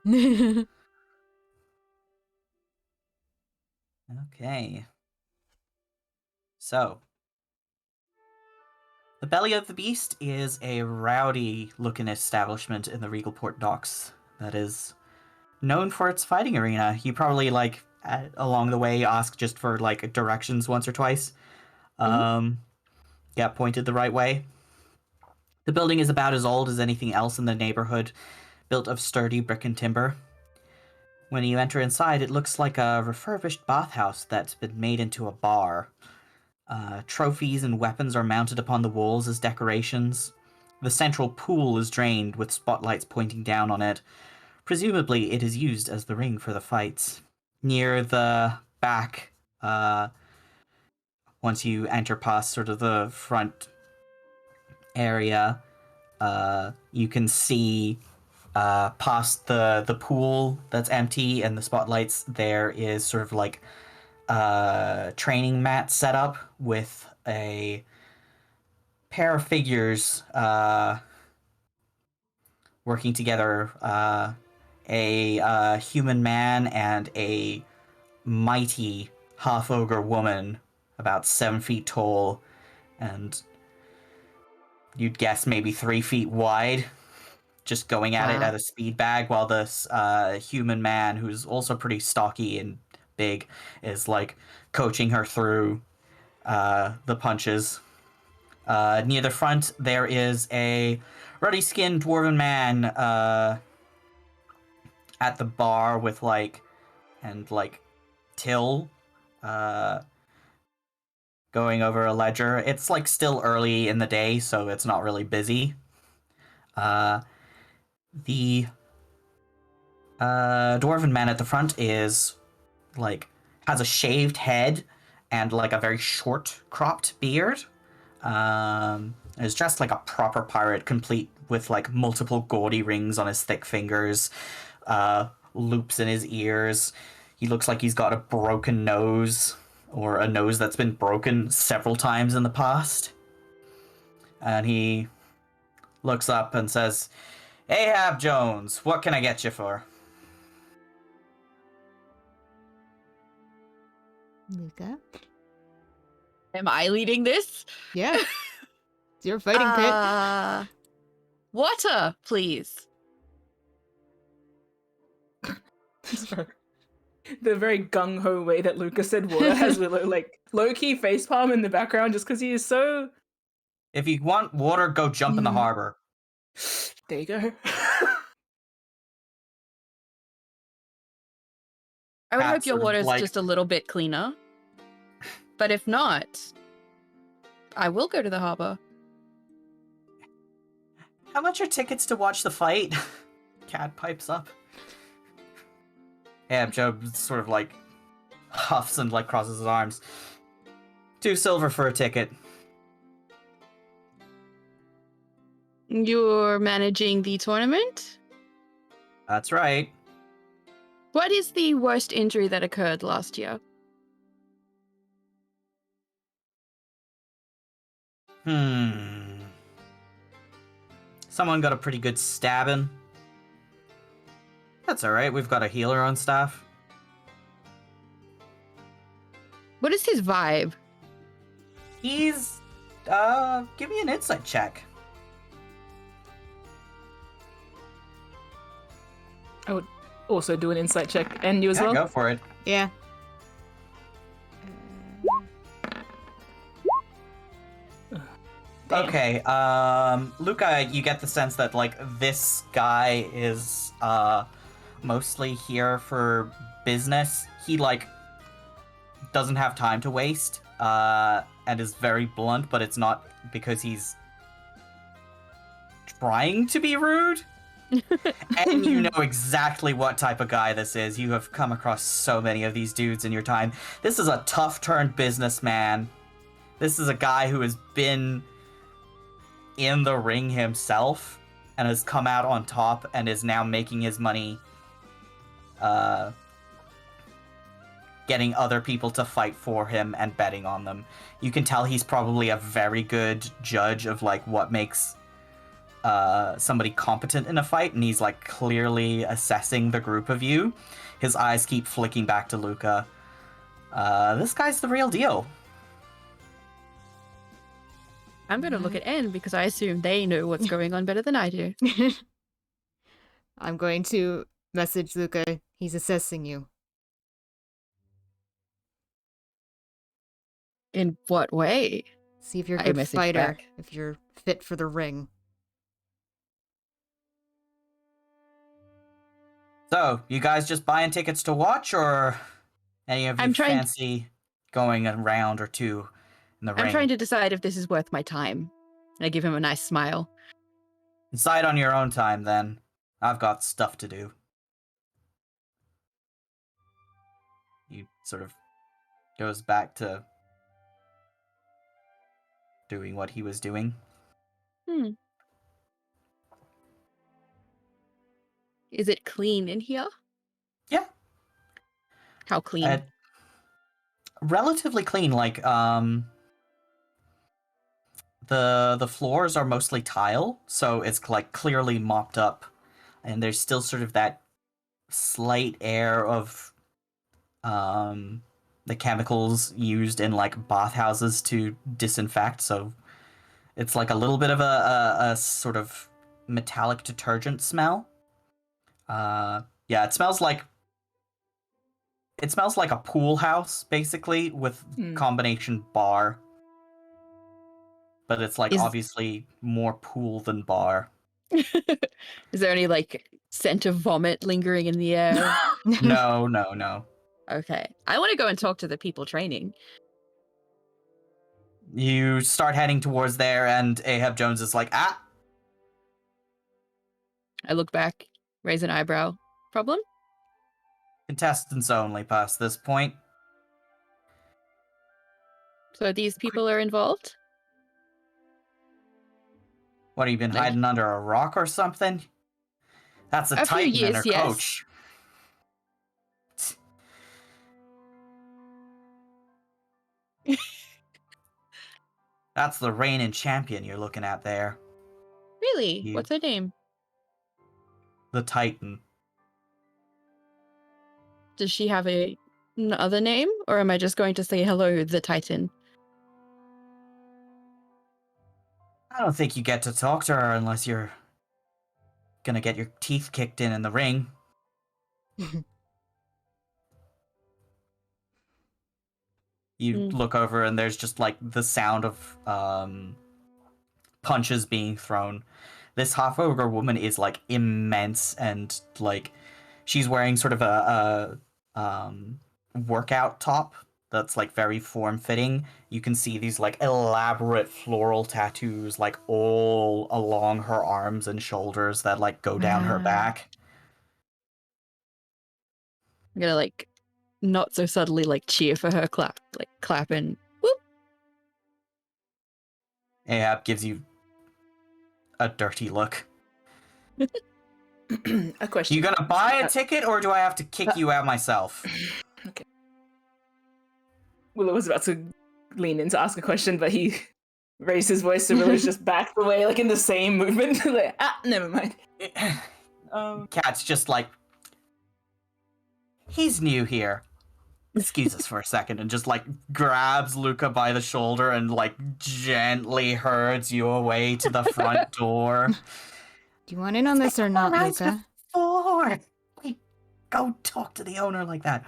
Okay. So, the Belly of the Beast is a rowdy-looking establishment in the Regalport docks that is known for its fighting arena. You probably, like, along the way, ask just for, like, directions once or twice. Yeah, pointed the right way. The building is about as old as anything else in the neighborhood, built of sturdy brick and timber. When you enter inside, it looks like a refurbished bathhouse that's been made into a bar. Trophies and weapons are mounted upon the walls as decorations. The central pool is drained with spotlights pointing down on it. Presumably, it is used as the ring for the fights. Near the back, once you enter past sort of the front area, you can see past the pool that's empty and the spotlights, there is sort of like training mat set up with a pair of figures working together, a human man and a mighty half-ogre woman about 7 feet tall and you'd guess maybe 3 feet wide, just going at it Wow. at a speed bag, while this human man, who's also pretty stocky and big, is like coaching her through the punches. Near the front, there is a ruddy-skinned dwarven man at the bar with Till going over a ledger. It's like still early in the day, so it's not really busy. The dwarven man at the front is has a shaved head and like a very short cropped beard. Is dressed like a proper pirate, complete with like multiple gaudy rings on his thick fingers, loops in his ears. He looks like he's got a broken nose, or a nose that's been broken several times in the past. And he looks up and says, "Ahab Jones, what can I get you for?" Luca? Am I leading this? Yeah. It's your fighting pit. Water, please. The very gung-ho way that Lucas said water has Willow like low-key facepalm in the background just because he is so... If you want water, go jump in the harbor. There you go. I would hope That's your sort of water's like- just a little bit cleaner. But if not, I will go to the harbor. How much are tickets to watch the fight? Cad pipes up. Yeah, Joe sort of like huffs and like crosses his arms. 2 silver for a ticket. You're managing the tournament? That's right. What is the worst injury that occurred last year? Someone got a pretty good stabbing. That's alright, we've got a healer on staff. What is his vibe? He's... give me an insight check. I would also do an insight check. And you as Yeah, well? go for it. Yeah. Damn. Okay, Luca, you get the sense that, like, this guy is, mostly here for business. He, like, doesn't have time to waste, and is very blunt, but it's not because he's trying to be rude. And you know exactly what type of guy this is. You have come across so many of these dudes in your time. This is a tough-turned businessman. This is a guy who has been in the ring himself and has come out on top and is now making his money getting other people to fight for him and betting on them. You can tell he's probably a very good judge of like what makes somebody competent in a fight, and he's like clearly assessing the group of you. His eyes keep flicking back to Luca. This guy's the real deal. I'm going to look at N because I assume they know what's going on better than I do. I'm going to message Luca. He's assessing you. In what way? See if you're a I good message fighter. back. If you're fit for the ring. So, you guys just buying tickets to watch, or any of you I'm trying- fancy going a round or two in the ring? I'm trying to decide if this is worth my time. I give him a nice smile. Decide on your own time, then. I've got stuff to do. He sort of goes back to doing what he was doing. Is it clean in here? Yeah. How clean? Relatively clean, like, the floors are mostly tile, so it's like clearly mopped up, and there's still sort of that slight air of the chemicals used in like bathhouses to disinfect, so it's like a little bit of a sort of metallic detergent smell. Yeah, it smells like It smells like a pool house, basically, with combination bar. But it's like Is- obviously more pool than bar. Is there any like scent of vomit lingering in the air? No. Okay. I want to go and talk to the people training. You start heading towards there, and Ahab Jones is like, ah! I look back, raise an eyebrow. Problem? Contestants only past this point. So these people are involved? What, have you been Like- hiding under a rock or something? That's a A few Titan and her years, yes. coach. That's the reigning champion you're looking at there. Really? You- What's her name? The Titan. Does she have another name? Or am I just going to say hello, the Titan? I don't think you get to talk to her unless you're gonna get your teeth kicked in the ring. You look over and there's just like the sound of punches being thrown. This half ogre woman is like immense and like she's wearing sort of a workout top that's like very form fitting. You can see these like elaborate floral tattoos like all along her arms and shoulders that like go down her Wow. back. I'm gonna like not so subtly like cheer for her, clap and whoop. Ahab gives you a dirty look. A question. You gonna buy a ticket or do I have to kick you out myself? Okay. Willow was about to lean in to ask a question, but he raised his voice, so Willow's just backed away, like in the same movement. Like, never mind. Cat's just like, he's new here. Excuse us for a second, and just like grabs Luca by the shoulder and like gently herds you away to the front door. Do you want in on this or not, Rise Luca? before. Wait, go talk to the owner like that.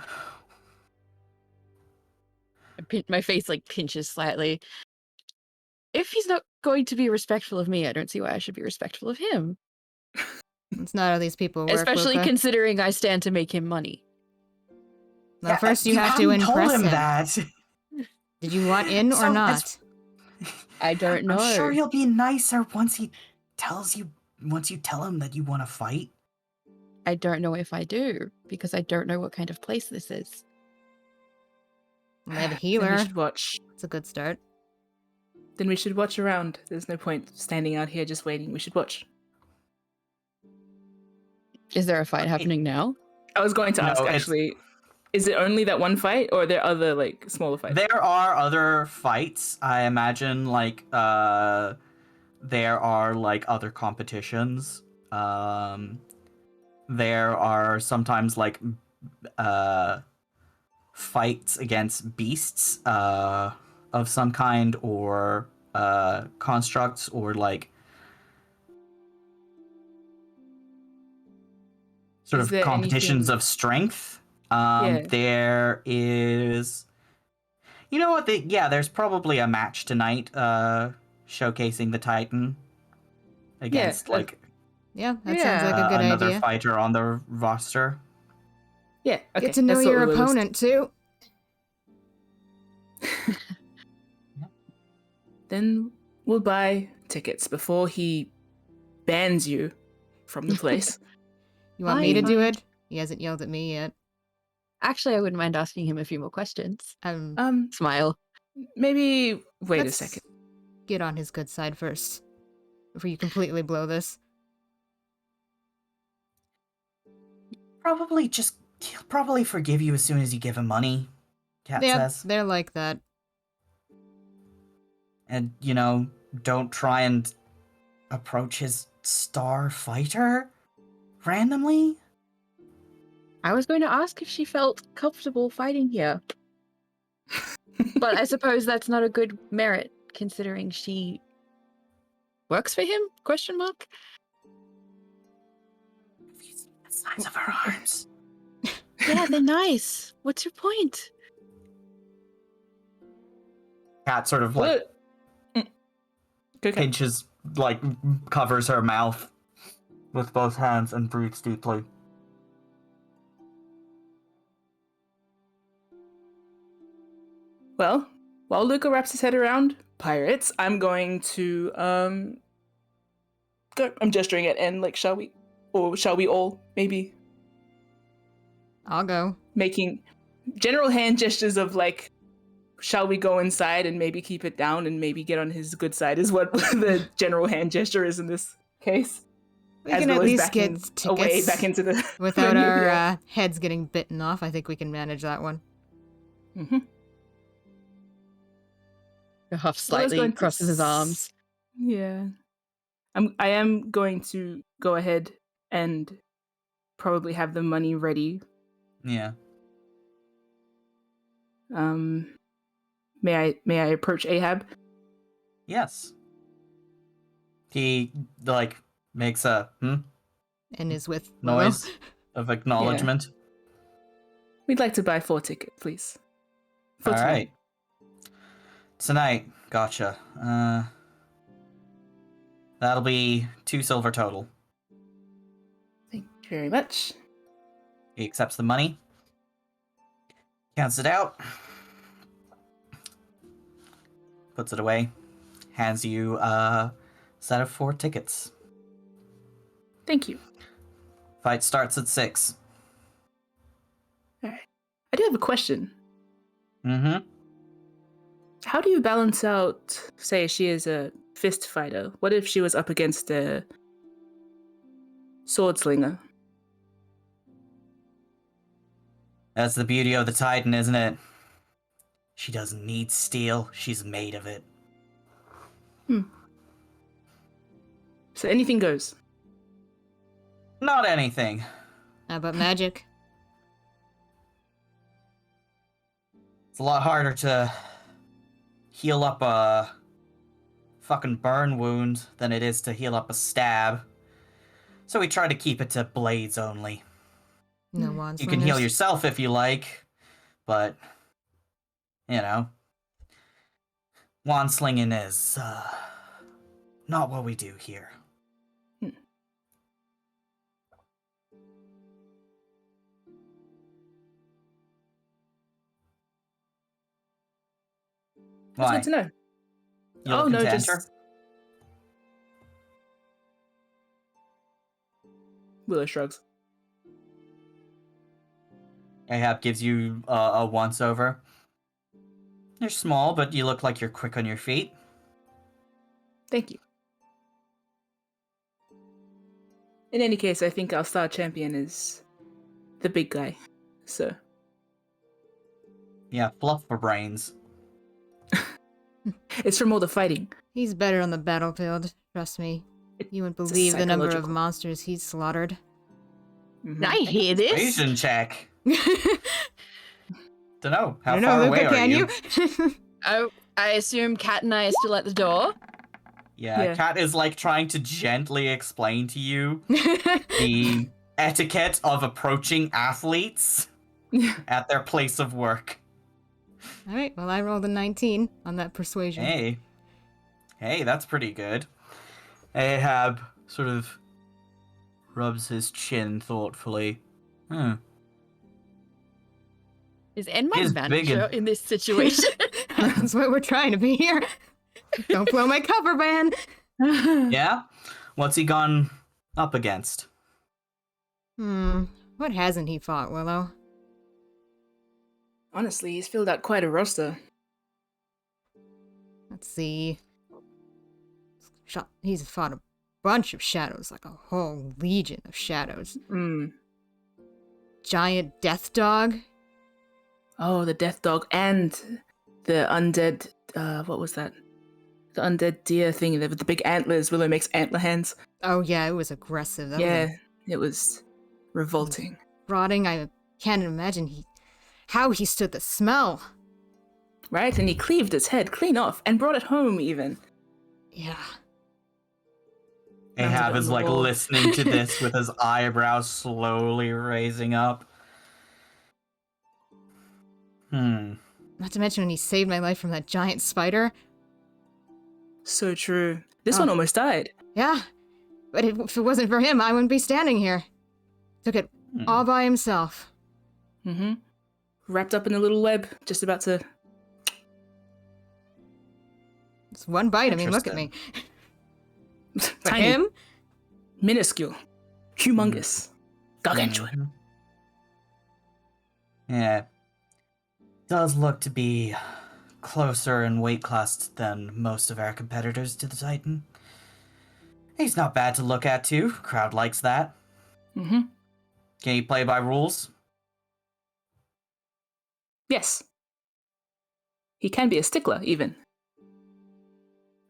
My face like pinches slightly. If he's not going to be respectful of me, I don't see why I should be respectful of him. It's not how these people work, Especially Luca. considering I stand to make him money. Well, first you have to haven't told impress him him. that. Did you want in or So, not? I don't know. I'm sure he'll be nicer once you tell him that you want to fight. I don't know if I do, because I don't know what kind of place this is. Well, they have a Then healer. we should watch. It's a good start. Then we should watch around. There's no point standing out here just waiting. We should watch. Is there a fight happening now? I was going to ask, No, it's- actually, is it only that one fight, or are there other, like, smaller fights? There are other fights. I imagine, like, there are, like, other competitions. There are sometimes, like, fights against beasts, of some kind, or, constructs, or, like, sort Is of there competitions anything- of strength. Yeah. There is... You know what? There's probably a match tonight, showcasing the Titan against Yeah, like Yeah, that sounds like a good another idea. fighter on the roster. Yeah, okay. Get to know that's what your Willow was- opponent, too. Then we'll buy tickets before he bans you from the place. You want me to do Fine. it? He hasn't yelled at me yet. Actually, I wouldn't mind asking him a few more questions. Smile. Maybe wait a Let's second. Get on his good side first. Before you completely blow this. He'll probably forgive you as soon as you give him money, Cat Yeah, says. they're like that. And, don't try and approach his star fighter randomly. I was going to ask if she felt comfortable fighting here. But I suppose that's not a good merit, considering she works for him? Question mark? Have you seen the size of her arms? Yeah, they're nice. What's your point? Cat sort of like What? Go, Cat. pinches, like covers her mouth with both hands and breathes deeply. Well, while Luca wraps his head around pirates, I'm going to go. I'm gesturing at N, like, shall we? Or shall we all, maybe? I'll go. Making general hand gestures of, like, shall we go inside and maybe keep it down and maybe get on his good side is what the general hand gesture is in this case. We As can well at as least backing get tickets away back into the without venue, our yeah. heads getting bitten off. I think we can manage that one. Mm-hmm. Huff slightly, crosses his arms. Yeah. I am going to go ahead and probably have the money ready. Yeah. May I approach Ahab? Yes. He like makes a And is with Willow. noise of acknowledgement. We'd like to buy 4 tickets, please. For All tonight. right. Tonight, gotcha. That'll be 2 silver total. Thank you very much. He accepts the money, counts it out, puts it away, hands you a set of 4 tickets. Thank you. Fight starts at 6. All right. I do have a question. Mm-hmm. How do you balance out, say, she is a fist fighter? What if she was up against a sword slinger? That's the beauty of the Titan, isn't it? She doesn't need steel. She's made of it. So anything goes. Not anything. How about magic? It's a lot harder to heal up a fucking burn wound than it is to heal up a stab. So we try to keep it to blades only. No wand You can heal slingers. yourself if you like, but, you know, wand slinging is not what we do here. That's Why? good to know. You looking to enter? Willow shrugs. Ahab gives you a once-over. You're small, but you look like you're quick on your feet. Thank you. In any case, I think our star champion is the big guy. So, Yeah, fluff for brains. it's from all the fighting. He's better on the battlefield. Trust me. You wouldn't believe the number of psychological. monsters he's slaughtered. Mhm. I hear this. Persuasion check. Dunno. How I don't far know, away Luca, are can you? Oh, I assume Kat and I are still at the door. Yeah, Kat is like trying to gently explain to you the etiquette of approaching athletes at their place of work. Alright, well I rolled a 19 on that persuasion. Hey, that's pretty good. Ahab sort of rubs his chin thoughtfully. Is N my He's big manager and- in this situation? That's what we're trying to be here. Don't blow my cover, man. Yeah? What's he gone up against? What hasn't he fought, Willow? Honestly, he's filled out quite a roster. Let's see. He's fought a bunch of shadows, like a whole legion of shadows. Giant death dog. Oh, the death dog and the undead. What was that? The undead deer thing with the big antlers. Willow makes antler hands. Oh yeah, it was aggressive. That Yeah, was it was revolting. rotting. I can't imagine how he stood the smell. Right? And he cleaved its head clean off and brought it home even. Yeah. Ahab is like wall. listening to this with his eyebrows slowly raising up. Not to mention when he saved my life from that giant spider. So true. This Oh. one almost died. Yeah, but if it wasn't for him, I wouldn't be standing here. Took it all by himself. Mm-hmm. Wrapped up in a little web, just about to... It's one bite, I mean, look at me. But Tiny. him? Minuscule. Humongous. Gargantuan. Yeah. Does look to be closer in weight class than most of our competitors to the Titan. He's not bad to look at, too. Crowd likes that. Mm-hmm. Can he play by rules? Yes. He can be a stickler, even.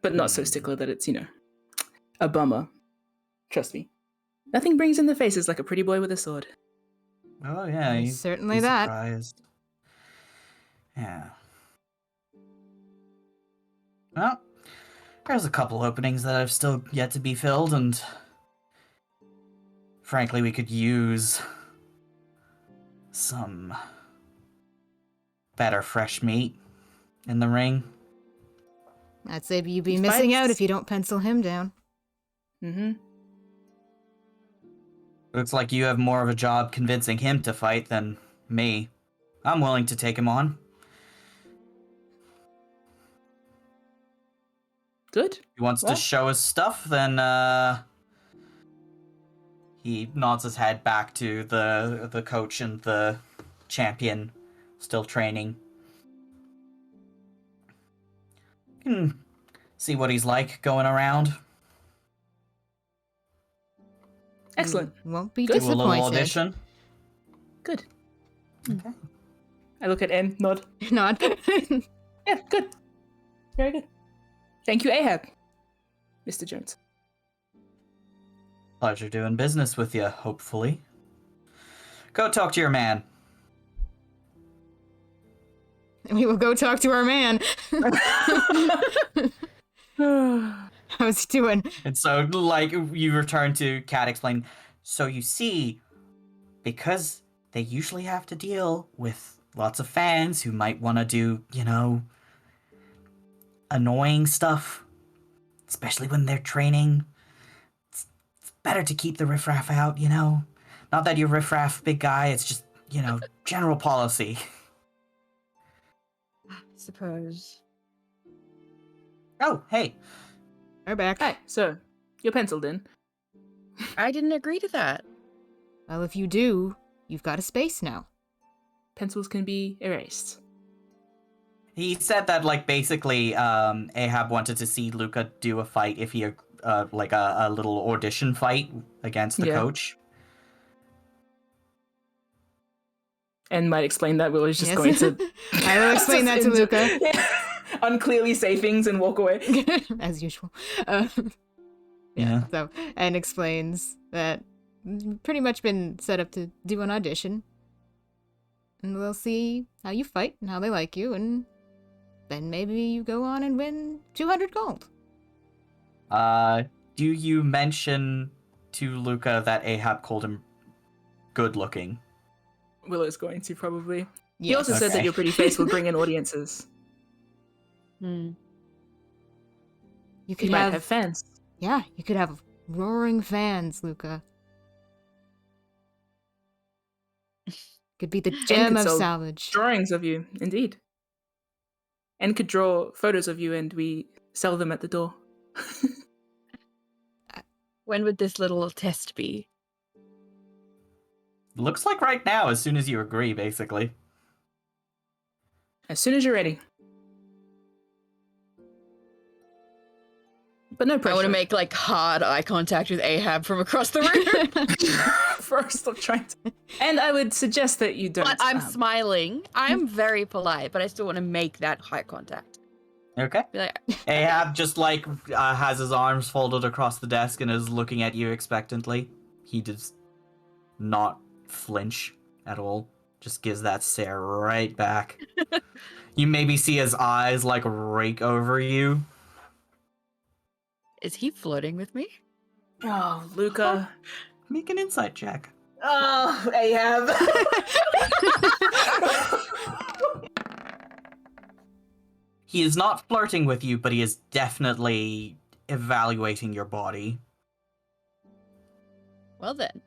But not so stickler that it's, a bummer. Trust me. Nothing brings in the faces like a pretty boy with a sword. Oh, yeah. He's certainly that. Surprised. Yeah. Well, there's a couple openings that have still yet to be filled, and frankly, we could use some better fresh meat in the ring. I'd say you'd be He missing out fights. if you don't pencil him down. Mm-hmm. Looks like you have more of a job convincing him to fight than me. I'm willing to take him on. Good. If he wants Well. to show his stuff, then he nods his head back to the coach and the champion still training. Can see what he's like going around. Excellent. Won't be Good. Do a little disappointed. audition. Good. Okay. I look at N, nod. Not. Yeah, good. Very good. Thank you, Ahab. Mr. Jones. Pleasure doing business with you, hopefully. Go talk to your man. We will go talk to our man. How's he doing? And so, like, you return to Kat explaining. So you see, because they usually have to deal with lots of fans who might want to do, annoying stuff, especially when they're training. It's better to keep the riffraff out, Not that you're riffraff, big guy, it's just, general policy. I suppose. Oh, hey. We're back. Hi, so, you're penciled in. I didn't agree to that. Well, if you do, you've got a space now. Pencils can be erased. He said that, like, basically, Ahab wanted to see Luca do a fight if he, like, a little audition fight against the coach. And might explain that Will is just Yes. going to... I will explain that to Luca. Unclearly say things and walk away. As usual. Yeah. So, and explains that pretty much been set up to do an audition. And we'll see how you fight and how they like you, and then maybe you go on and win 200 gold. Do you mention to Luca that Ahab called him good looking? Willow's going to, probably. He Yes. also said Okay. that your pretty face will bring in audiences. Hmm. You You could might have fans. Yeah, you could have roaring fans, Luca. Could be the gem could of sell salvage. Drawings of you, indeed. And could draw photos of you and we sell them at the door. When would this little test be? Looks like right now, as soon as you agree, basically. As soon as you're ready. But no I pressure. want to make like hard eye contact with Ahab from across the room. First, I'm trying to... And I would suggest that you don't... But I'm smiling. I'm very polite, but I still want to make that eye contact. Okay. Be like, Ahab just, like, has his arms folded across the desk and is looking at you expectantly. He does not flinch at all. Just gives that stare right back. You maybe see his eyes, like, rake over you. is he flirting with me? Oh, Luca. Make an insight check. Oh, Ahab. He is not flirting with you, but he is definitely evaluating your body. Well then.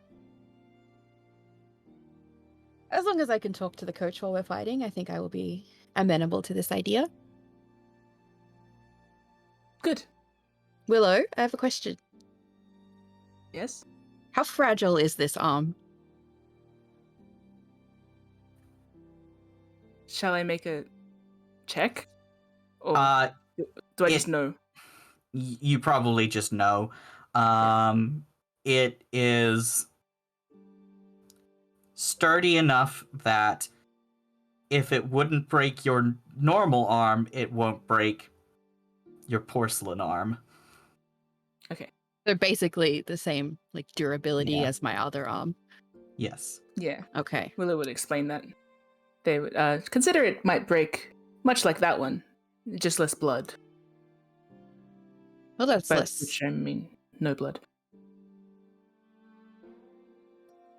As long as I can talk to the coach while we're fighting, I think I will be amenable to this idea. Good. Willow, I have a question. Yes? How fragile is this arm? Shall I make a check? Or do I it- just know? You probably just know. It is sturdy enough that if it wouldn't break your normal arm, it won't break your porcelain arm. Okay. They're basically the same like durability Yeah. as my other arm. Yeah. Yes. Okay. Willow would explain that. They would consider it might break, much like that one, just less blood. Well, that's But less. which I mean, no blood.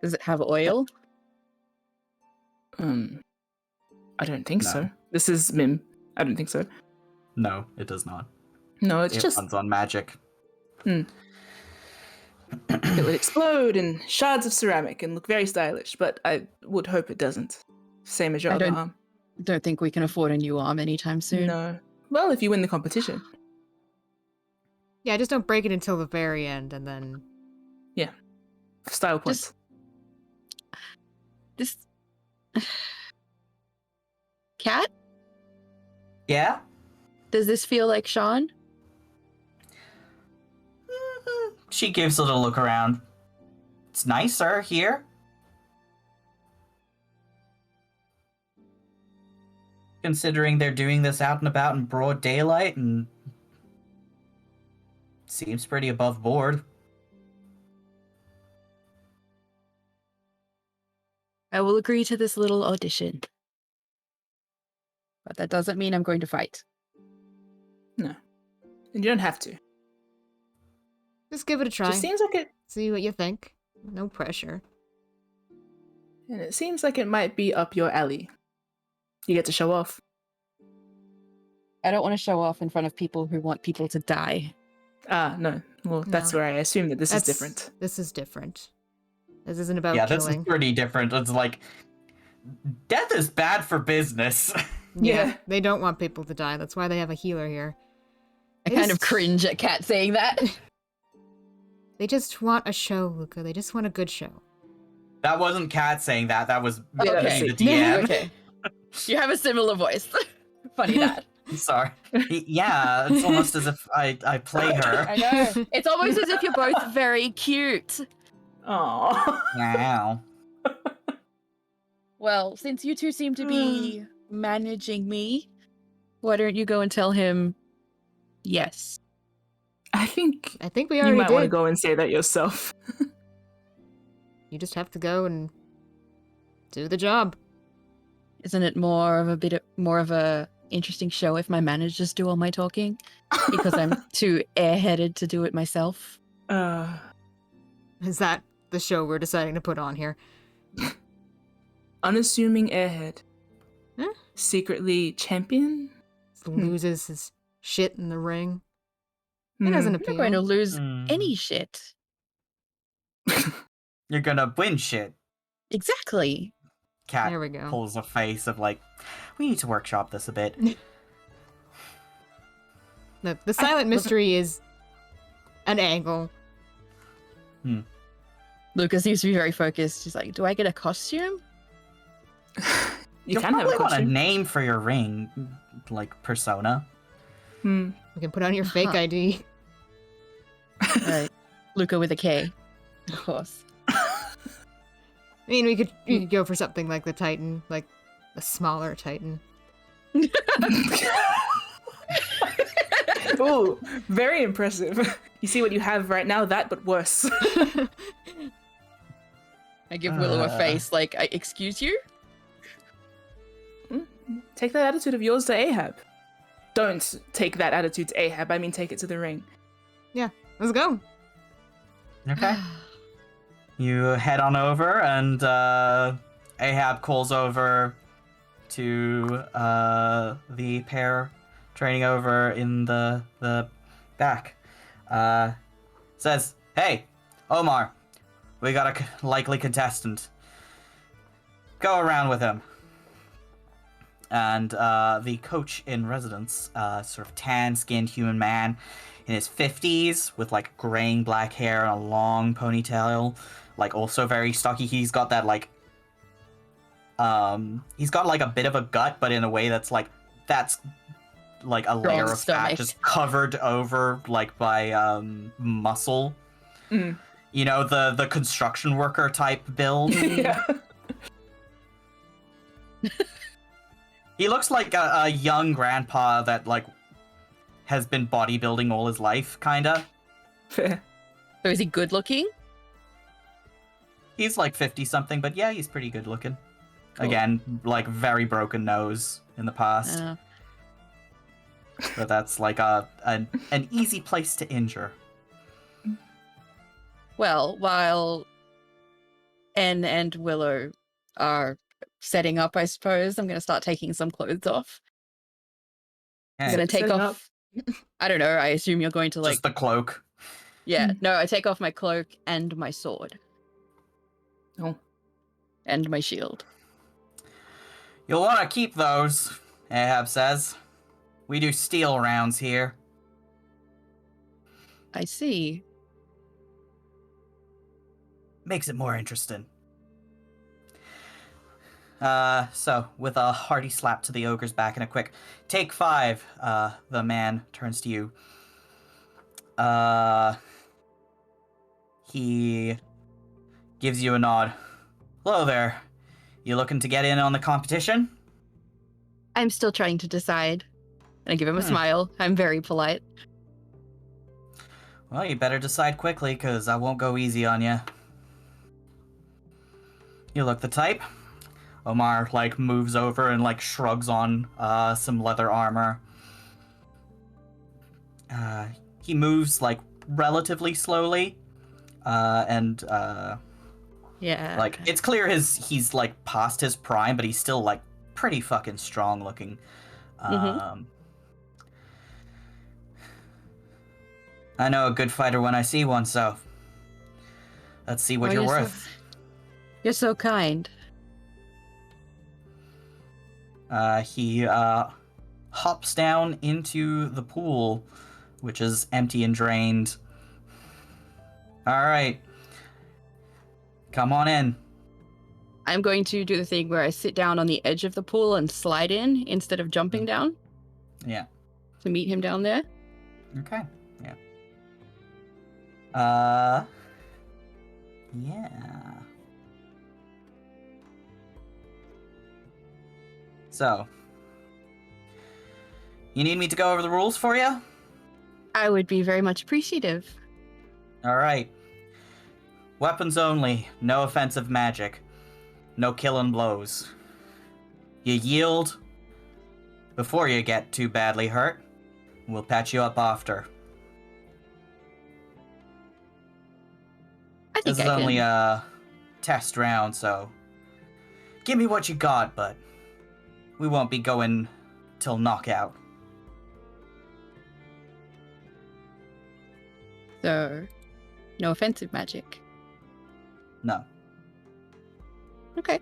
Does it have oil? I don't think No. so. This is Mim. I don't think so. No, it does not. No, it's It just runs on magic. it would explode in shards of ceramic and look very stylish, but I would hope it doesn't. Same as your I other don't- arm. Don't think we can afford a new arm anytime soon. No. Well, if you win the competition. Yeah, just don't break it until the very end, and then Style points. This Cat? Yeah? Does this feel like Sean? She gives a little look around. It's nicer here. Considering they're doing this out and about in broad daylight, and seems pretty above board. I will agree to this little audition. But that doesn't mean I'm going to fight. No. And you don't have to. just give it a try. Just seems like it See what you think. No pressure. and it seems like it might be up your alley. You get to show off. I don't want to show off in front of people who want people to die. Ah, no. Well, that's No. where I assume that this is different. This is different. This isn't about Yeah, this is killing. pretty different. It's like, death is bad for business. Yeah. They don't want people to die. That's why they have a healer here. I They kind of just- cringe at Kat saying that. They just want a show, Luca. They just want a good show. That wasn't Kat saying that. That was Okay. me, the DM. Okay. You have a similar voice. Funny that. I'm sorry. Yeah, it's almost as if I play her. I know. It's almost as if you're both very cute. Aww. Wow. Well, since you two seem to be managing me, why don't you go and tell him yes? I think I think we you already might want to did. go and say that yourself. You just have to go and do the job. Isn't it more of a interesting show if my managers do all my talking? Because I'm too airheaded to do it myself. Is that the show we're deciding to put on here? Unassuming airhead. Huh? Secretly champion? Loses his shit in the ring. It doesn't I'm appeal. not going to lose Hmm. any shit. You're gonna win shit. Exactly. Cat There we go. pulls a face of like, we need to workshop this a bit. The silent mystery is an angle. Lucas seems to be very focused. She's like, do I get a costume? You can have probably a want a costume. name for your ring, like persona. You can put on your fake Uh-huh. ID. Right. Luca with a K. Of course. I mean, we could go for something like the Titan, like a smaller Titan. Ooh, very impressive. You see what you have right now, that but worse. I give Willow a face like, excuse you? Take that attitude of yours to Ahab. Don't take that attitude to Ahab, I mean take it to the ring. Let's go. Okay. You head on over, and Ahab calls over to the pair training over in the back, says, "Hey, Omar, we got a likely contestant. Go around with him." And the coach in residence, sort of tan-skinned human man in his 50s with like graying black hair and a long ponytail, like also very stocky. He's got that like he's got like a bit of a gut, but in a way that's like a layer of fat stomach. just covered over like by muscle. Mm. You know, the construction worker type build. Yeah. He looks like a young grandpa that like has been bodybuilding all his life, kinda. Fair. So is he good looking? He's like 50 something, but yeah, he's pretty good looking. Cool. Again, like very broken nose in the past. But that's like an easy place to injure. Well, while Anne and Willow are setting up, I suppose, I'm going to start taking some clothes off. I'm Okay. going to take Setting off... I don't know, I assume you're going to like... Just the cloak. Yeah, no, I take off my cloak and my sword. Oh. And my shield. You'll want to keep those, Ahab says. We do steel rounds here. I see. Makes it more interesting. So, with a hearty slap to the ogre's back and a quick take 5, the man turns to you. He gives you a nod. Hello there. You looking to get in on the competition? I'm still trying to decide. And I give him a smile. I'm very polite. Well, you better decide quickly, because I won't go easy on you. You look the type. Omar, like, moves over and, like, shrugs on some leather armor. He moves, like, relatively slowly. Yeah. Like, it's clear he's, like, past his prime, but he's still, like, pretty fucking strong looking. I know a good fighter when I see one, so let's see what you're worth. You're so kind. He hops down into the pool, which is empty and drained. All right. Come on in. I'm going to do the thing where I sit down on the edge of the pool and slide in instead of jumping down. Yeah. To meet him down there. Okay. Yeah. Yeah. So, you need me to go over the rules for you? I would be very much appreciative. All right. Weapons only, no offensive magic, no killing blows. You yield before you get too badly hurt. We'll patch you up after. I think This is only a test round, so give me what you got, but we won't be going till knockout. So, no offensive magic. No. Okay.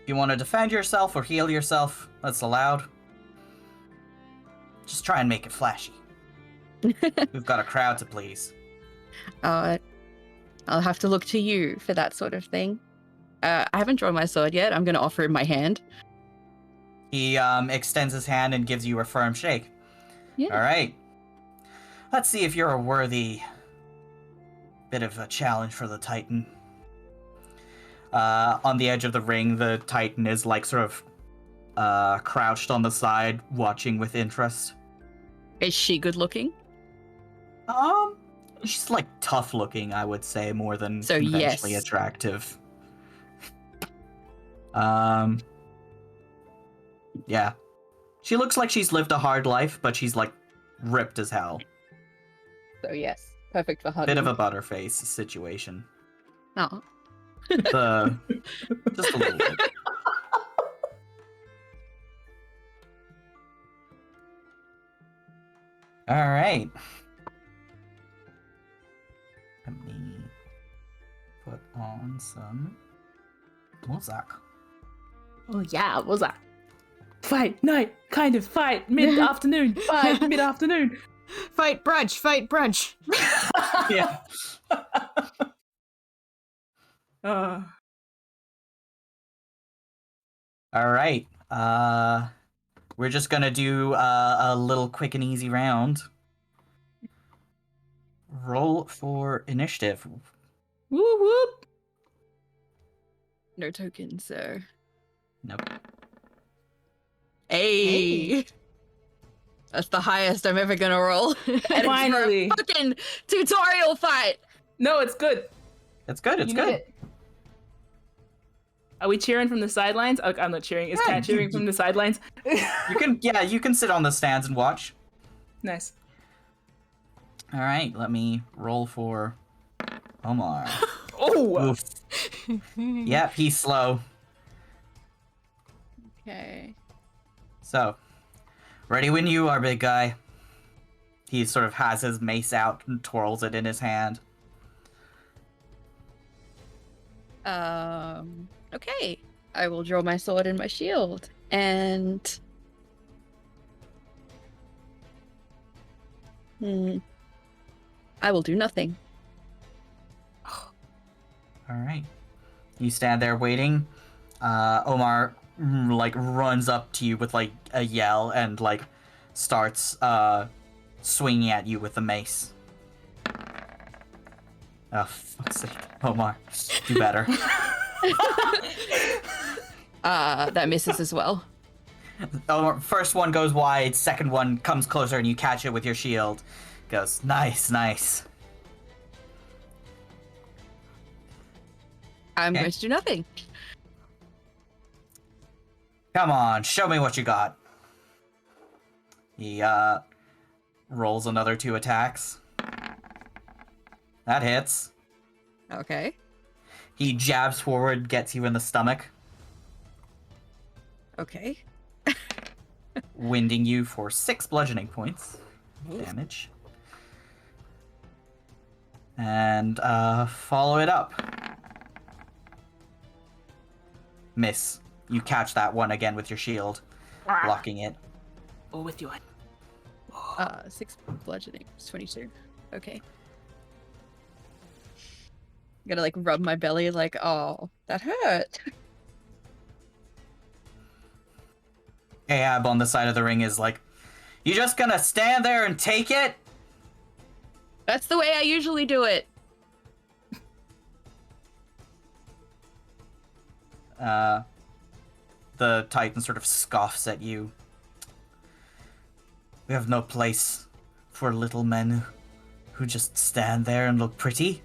If you want to defend yourself or heal yourself, that's allowed. Just try and make it flashy. We've got a crowd to please. I'll have to look to you for that sort of thing. I haven't drawn my sword yet. I'm going to offer him my hand. He extends his hand and gives you a firm shake. Yeah. All right. Let's see if you're a worthy bit of a challenge for the Titan. On the edge of the ring, the Titan is like sort of crouched on the side, watching with interest. Is she good looking? She's like tough looking, I would say, more than So, conventionally yes. attractive. Yeah. She looks like she's lived a hard life, but she's like ripped as hell. So yes, perfect for hugging. Bit of a butterface situation. Oh. Just a little bit. right. Let me put on some music. Oh yeah, what's that? Fight night, kind of fight mid-afternoon, fight mid-afternoon. Fight brunch, fight brunch. Yeah. Uh, All right. We're just gonna do a little quick and easy round. Roll for initiative. whoop whoop. No tokens, so. Nope. Hey! That's the highest I'm ever gonna roll. And Finally. it's for a fucking tutorial fight! No, it's good. It's good. It's You need good. it. Are we cheering from the sidelines? Oh, I'm not cheering. Is Yeah, Kat cheering from the sidelines? You can sit on the stands and watch. Nice. All right. Let me roll for Omar. Oh! Oof. Yep, he's slow. Okay. So, ready when you are, big guy. He sort of has his mace out and twirls it in his hand. Okay. I will draw my sword and my shield. And... I will do nothing. All right. You stand there waiting. Omar like runs up to you with like a yell and like starts swinging at you with the mace. Oh, fuck's sake, Omar, do better. That misses as well. Omar, first one goes wide, second one comes closer, and you catch it with your shield. Goes nice, nice. I'm Okay. going to do nothing. Come on, show me what you got. He rolls another 2 attacks. That hits. Okay. He jabs forward, gets you in the stomach, Okay. winding you for 6 bludgeoning points damage. And follow it up. Miss. You catch that one again with your shield, blocking it. Oh, with you. 6 bludgeoning. It's 22. Okay. I'm gonna like rub my belly like, oh, that hurt. Ahab on the side of the ring is like, you just gonna stand there and take it? That's the way I usually do it. The Titan sort of scoffs at you. We have no place for little men who just stand there and look pretty.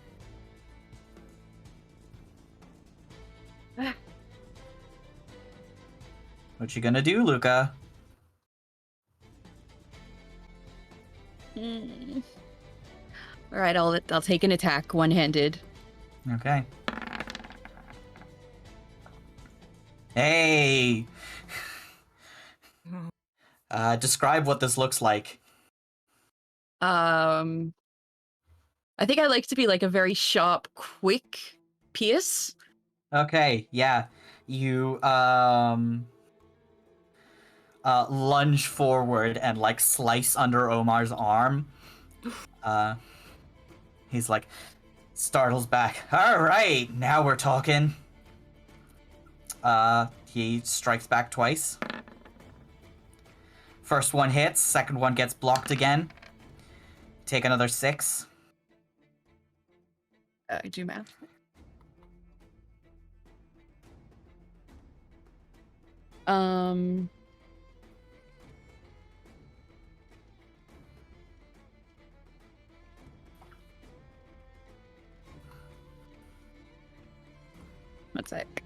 What you gonna do, Luca? All right, I'll take an attack one-handed. Okay. Hey! Describe what this looks like. I think I like to be like a very sharp, quick pierce. Okay, yeah. You, lunge forward and, like, slice under Omar's arm. He's like, startles back. All right, now we're talking. He strikes back twice. First one hits, second one gets blocked again. Take another 6. I do math. One sec.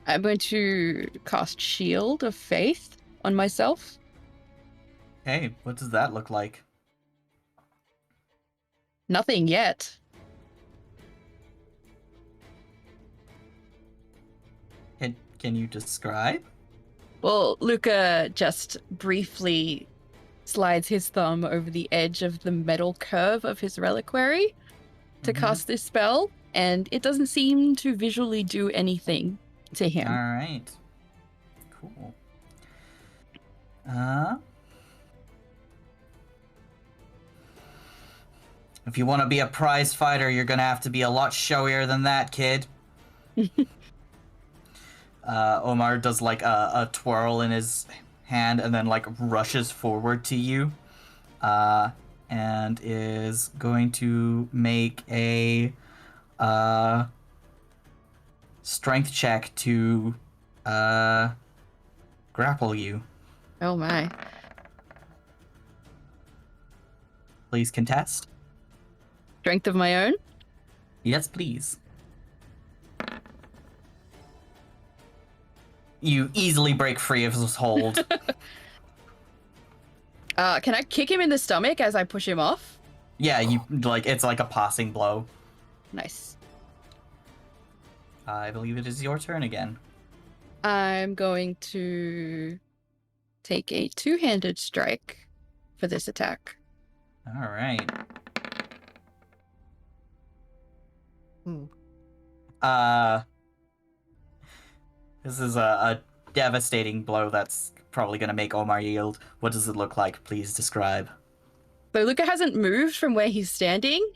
I'm going to cast Shield of Faith on myself. Hey, what does that look like? Nothing yet. Can you describe? Well, Luca just briefly slides his thumb over the edge of the metal curve of his reliquary to cast this spell, and it doesn't seem to visually do anything to him. All right. Cool. If you want to be a prize fighter, you're going to have to be a lot showier than that, kid. Omar does like a twirl in his hand and then like rushes forward to you and is going to make a strength check to grapple you. Oh my. Please contest. Strength of my own? Yes, please. You easily break free of his hold. Can I kick him in the stomach as I push him off? Yeah, you like it's like a passing blow. Nice. I believe it is your turn again. I'm going to take a two-handed strike for this attack. All right. This is a devastating blow that's probably going to make Omar yield. What does it look like? Please describe. So Luca hasn't moved from where he's standing.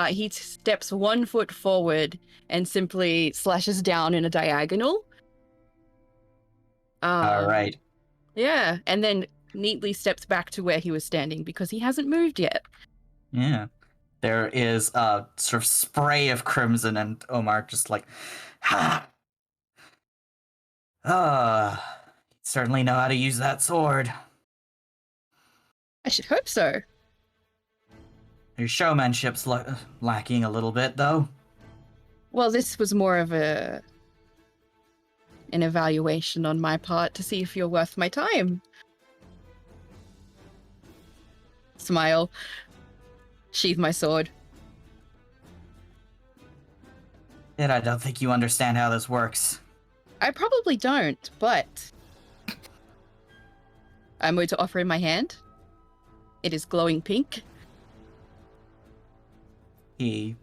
He steps 1 foot forward and simply slashes down in a diagonal. All right. Yeah, and then neatly steps back to where he was standing because he hasn't moved yet. Yeah. There is a sort of spray of crimson, and Omar just like, ha! Certainly know how to use that sword. I should hope so. Your showmanship's lacking a little bit, though. Well, this was more of an evaluation on my part to see if you're worth my time. Smile. Sheath my sword. Yet I don't think you understand how this works. I probably don't, but I'm going to offer him my hand. It is glowing pink. He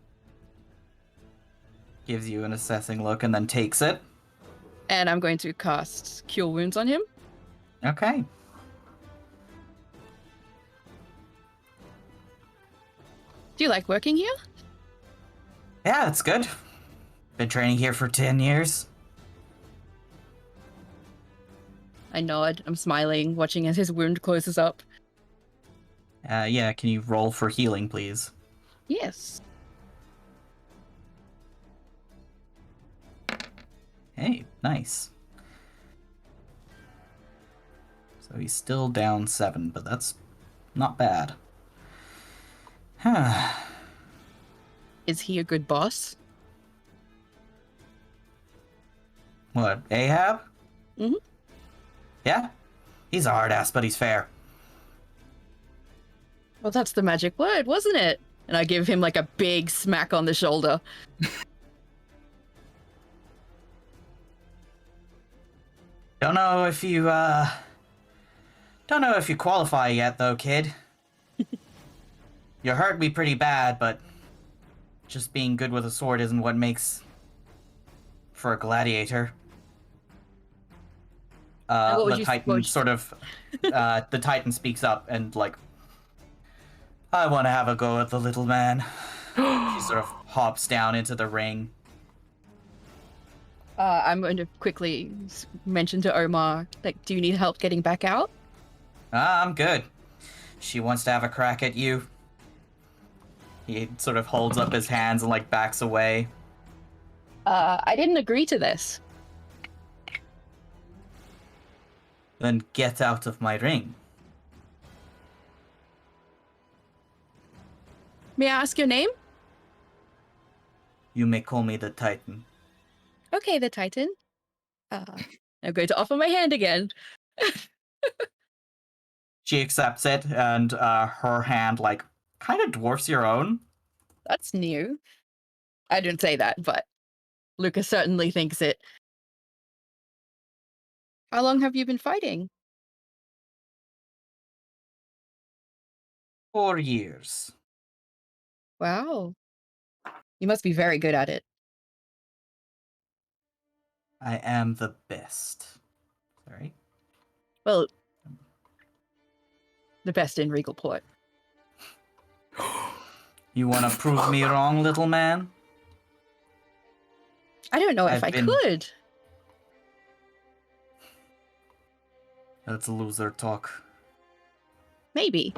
gives you an assessing look and then takes it. And I'm going to cast Cure Wounds on him. Okay. Do you like working here? Yeah, it's good. Been training here for 10 years. I nod. I'm smiling, watching as his wound closes up. Yeah, can you roll for healing, please? Yes. Hey, nice. So he's still down 7, but that's not bad. Is he a good boss? What, Ahab? Mm-hmm. Yeah? He's a hard ass, but he's fair. Well, that's the magic word, wasn't it? And I give him like a big smack on the shoulder. Don't know if you qualify yet, though, kid. You hurt me pretty bad, but just being good with a sword isn't what makes for a gladiator. The Titan speaks up and like, I want to have a go at the little man. She sort of hops down into the ring. I'm going to quickly mention to Omar, like, do you need help getting back out? I'm good. She wants to have a crack at you. He sort of holds up his hands and like backs away. I didn't agree to this. Then get out of my ring. May I ask your name? You may call me the Titan. Okay, the Titan. I'm going to offer my hand again. She accepts it, and her hand like kind of dwarfs your own. That's new. I didn't say that, but Lucas certainly thinks it. How long have you been fighting? 4 years. Wow. You must be very good at it. I am the best. Sorry. Well, the best in Regalport. You want to prove me wrong, little man? I don't know if I've I been- could. That's loser talk. Maybe.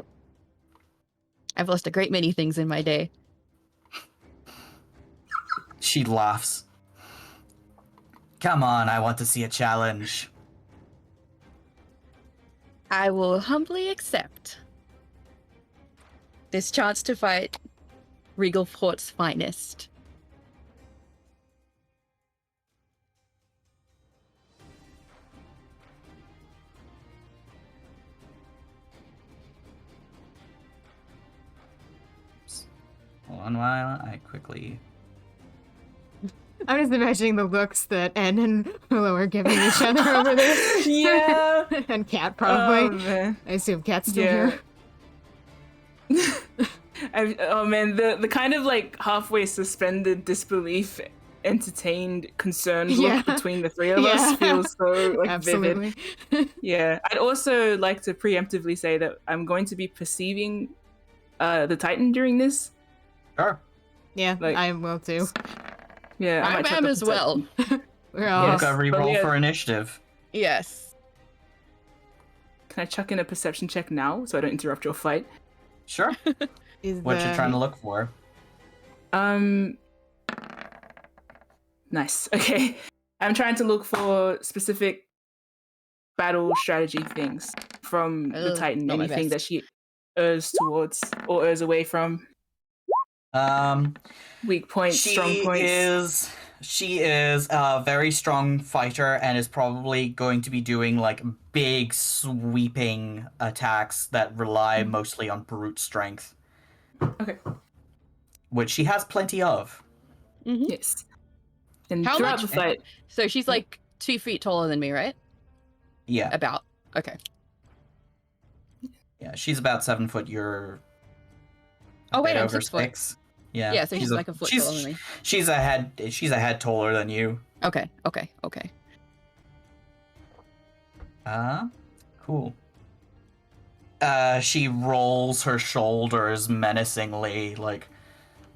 I've lost a great many things in my day. She laughs. Come on, I want to see a challenge. I will humbly accept this chance to fight Regalport's finest. Hold on while I quickly... I'm just imagining the looks that Ed and Willow are giving each other over this. Yeah. And Cat probably. Oh man. I assume Cat's still Yeah. here. Oh man, the kind of like halfway suspended disbelief, entertained, concerned Yeah. look between the three of Yeah. us feels so like Absolutely. vivid. Yeah, I'd also like to preemptively say that I'm going to be perceiving the Titan during this. Sure. Yeah, Like- I will too. Yeah, I might chuck am up as the well. Titan. We're all. Make Yes. a reroll but yeah. for initiative. Yes. Can I chuck in a perception check now so I don't interrupt your fight? Sure. Is What the... you trying to look for? Nice. Okay. I'm trying to look for specific battle strategy things from the Ugh, Titan. not my Anything best. that she errs towards or errs away from. Weak points, strong points. She is a very strong fighter and is probably going to be doing like big sweeping attacks that rely mostly on brute strength, Okay. which she has plenty of. Mm-hmm. Yes. And How throughout much- the fight, So she's like 2 feet taller than me, right? Yeah, About. Okay. yeah, she's about 7 foot. You're a Oh, wait, bit I'm over 6 foot. 6. Yeah, Yeah, so she's like a foot taller than me. She's a head taller than you. Okay. Cool. She rolls her shoulders menacingly, like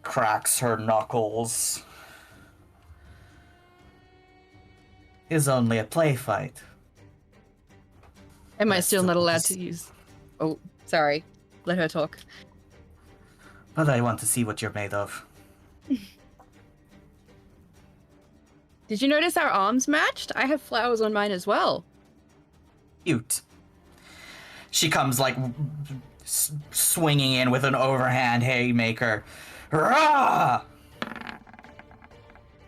cracks her knuckles. Is only a play fight. Am I That's still the not allowed best. to use... Oh, sorry. Let her talk. But I want to see what you're made of. Did you notice our arms matched? I have flowers on mine as well. Cute. She comes like swinging in with an overhand haymaker. Rah!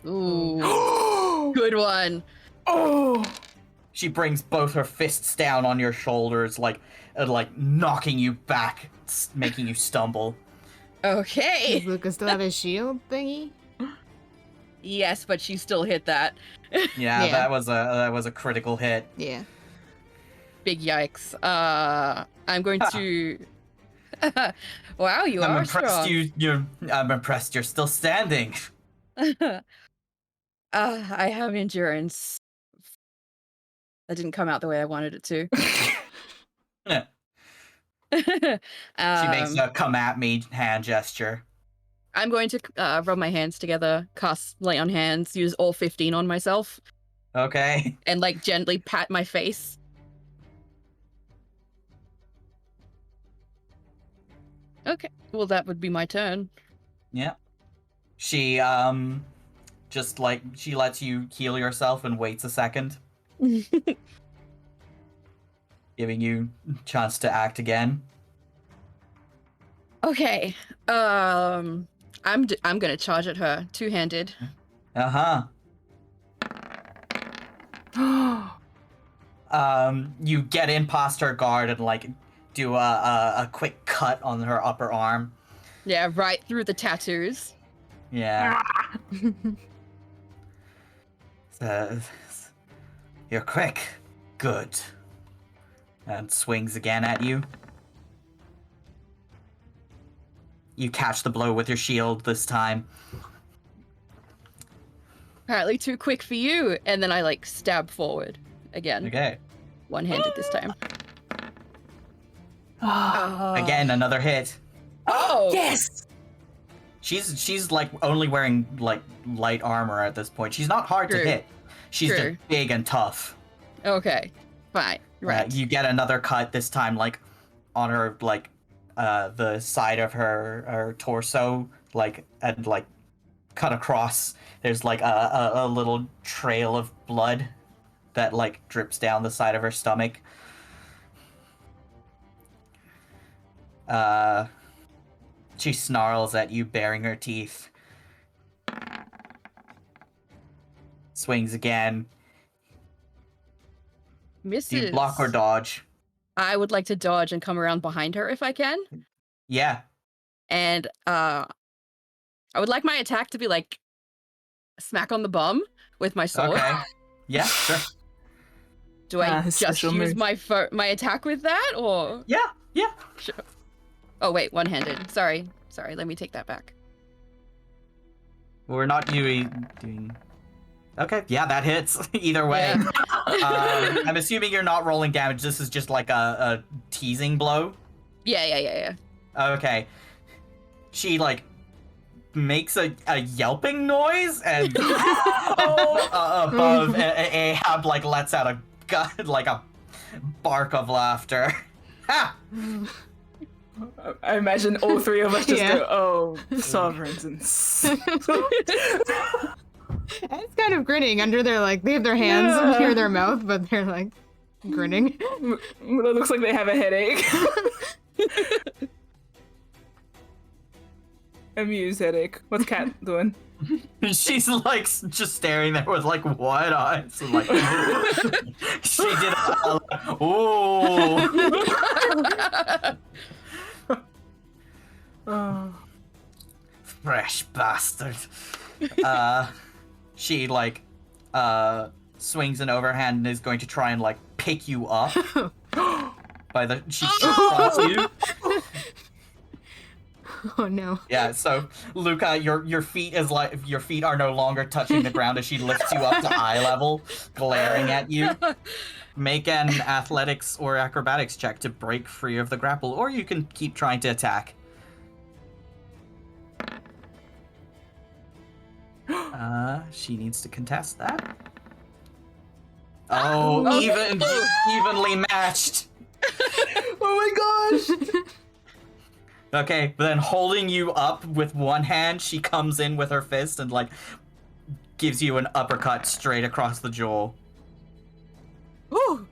Ooh. Good one. oh, She brings both her fists down on your shoulders, like knocking you back, making you stumble. Okay. Does Lucas still have his shield thingy? Yes, but she still hit that. Yeah, Yeah. that was a critical hit. Yeah. Big yikes. I'm going to... Wow, you I'm are impressed. strong. I'm impressed. You're still standing. I have endurance. That didn't come out the way I wanted it to. Yeah. She makes a come at me hand gesture. I'm going to rub my hands together, cast Lay on Hands, use all 15 on myself, Okay. and like gently pat my face. Okay, well that would be my turn. Yeah. She just like she lets you heal yourself and waits a second, giving you chance to act again. Okay, I'm gonna charge at her, two-handed. Uh-huh. You get in past her guard and like do a quick cut on her upper arm. Yeah, right through the tattoos. Yeah. You're quick. Good. And swings again at you. You catch the blow with your shield this time. Apparently too quick for you. And then I like stab forward again. Okay. One-handed this time. Again, another hit. Oh! Yes! She's like only wearing like light armor at this point. She's not hard to True. hit. She's True. just big and tough. Okay. Fine. Right. You get another cut this time, like on her like the side of her torso, like and like cut across. There's like a little trail of blood that like drips down the side of her stomach. She snarls at you, baring her teeth. Swings again. Misses. Do you block or dodge? I would like to dodge and come around behind her if I can. Yeah. And I would like my attack to be like smack on the bum with my sword. Okay. Yeah, sure. Do I his just special use move. my attack with that, or? Yeah. Sure. Oh wait, one-handed. Sorry, let me take that back. We're not doing... Okay, yeah, that hits. Either way. Yeah. I'm assuming you're not rolling damage. This is just like a teasing blow. Yeah. Okay. She, like, makes a yelping noise, and above, Ahab, like, lets out a bark of laughter. Ha! I imagine all three of us just Yeah. go, oh, sovereigns and... It's kind of grinning under their, like, they have their hands Yeah. near their mouth, but they're, like, grinning. It looks like they have a headache. Amused headache. What's Cat doing? She's like just staring there with like wide eyes. And, like, she did. Ooh. Oh. Fresh bastard. She like swings an overhand and is going to try and like pick you up. She across you. Oh no. Yeah, so Luca, your feet are no longer touching the ground as she lifts you up to eye level, glaring at you. Make an athletics or acrobatics check to break free of the grapple, or you can keep trying to attack. She needs to contest that. Oh, evenly matched. Oh my gosh! Okay, but then holding you up with one hand, she comes in with her fist and like gives you an uppercut straight across the jaw. Ooh.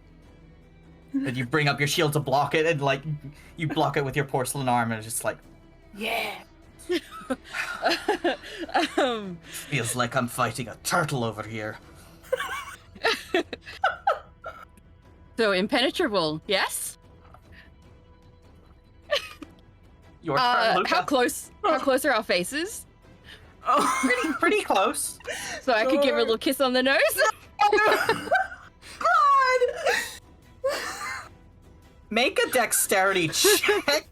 And you bring up your shield to block it, and like you block it with your porcelain arm, and it's just like, Yeah. feels like I'm fighting a turtle over here. So impenetrable, yes? Your turn, Luca. How close are our faces? Oh, Pretty close. So I could give her a little kiss on the nose? God! Make a dexterity check.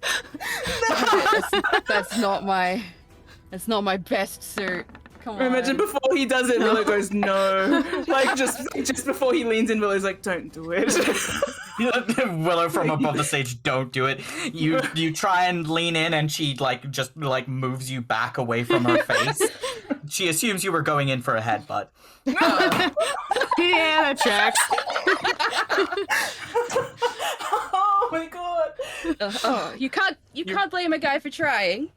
That's not my best suit. Come on. Imagine before he does it, Willow goes, no. Like, just before he leans in, Willow's like, don't do it. Willow from above the stage, don't do it. You try and lean in, and she like just like moves you back away from her face. She assumes you were going in for a headbutt. Yeah, that tracks. Oh my god. You can't blame a guy for trying.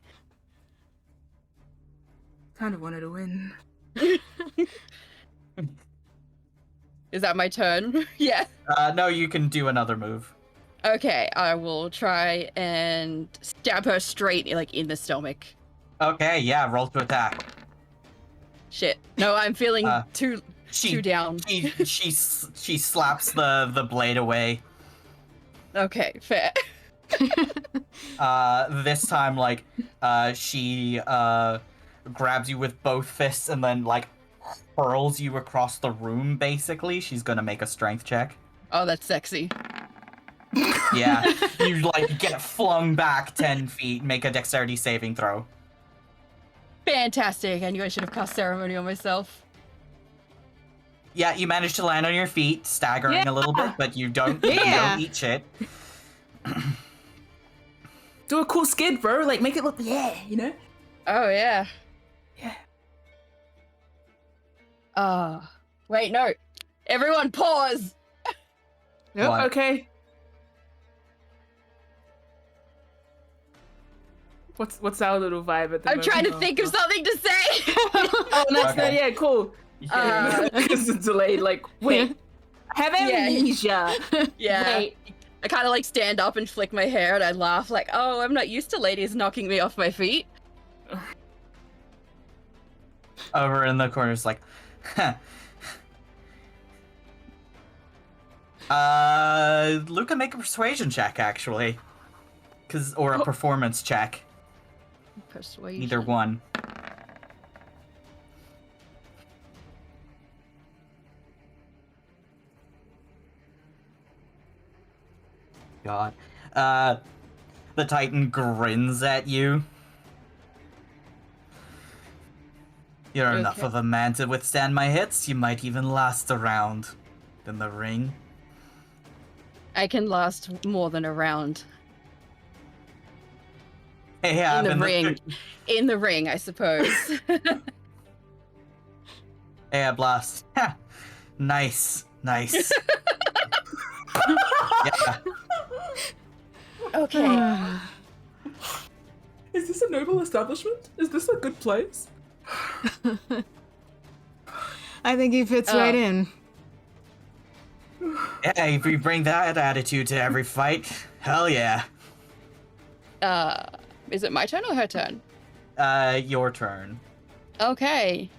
Kind of wanted to win. Is that my turn? Yeah. No, you can do another move. Okay, I will try and stab her straight like in the stomach. Okay, yeah, roll to attack. Shit. No, I'm feeling too She down. she slaps the blade away. Okay, fair. This time, like, she grabs you with both fists and then like hurls you across the room. Basically, she's gonna make a strength check. Oh, that's sexy. Yeah, you like get flung back 10 feet, make a dexterity saving throw. Fantastic. I knew I should have cast ceremony on myself. Yeah, you manage to land on your feet, staggering a little bit, but you don't eat shit. Do a cool skid, bro. Like, make it look, you know? Oh, yeah. Yeah. Wait, no. Everyone pause. Nope. What? Okay. What's our little vibe at the I'm moment? trying to think of something to say. Oh, nice. Okay. Yeah, cool. Because it's delayed. Like, wait. I have amnesia. Yeah. Wait. I kind of like stand up and flick my hair and I laugh like, oh, I'm not used to ladies knocking me off my feet. Over in the corner, it's like, huh. Luca, make a persuasion check, actually. Or a performance check. Persuasion. Either one. God. The Titan grins at you. You're enough of a man to withstand my hits. You might even last a round in the ring. I can last more than a round. Yeah, In the ring. In the ring, I suppose. Yeah, blast. Ha. Nice. Yeah. Okay. Is this a noble establishment? Is this a good place? I think he fits right in. Yeah, if we bring that attitude to every fight, hell yeah. Is it my turn or her turn? Your turn. Okay.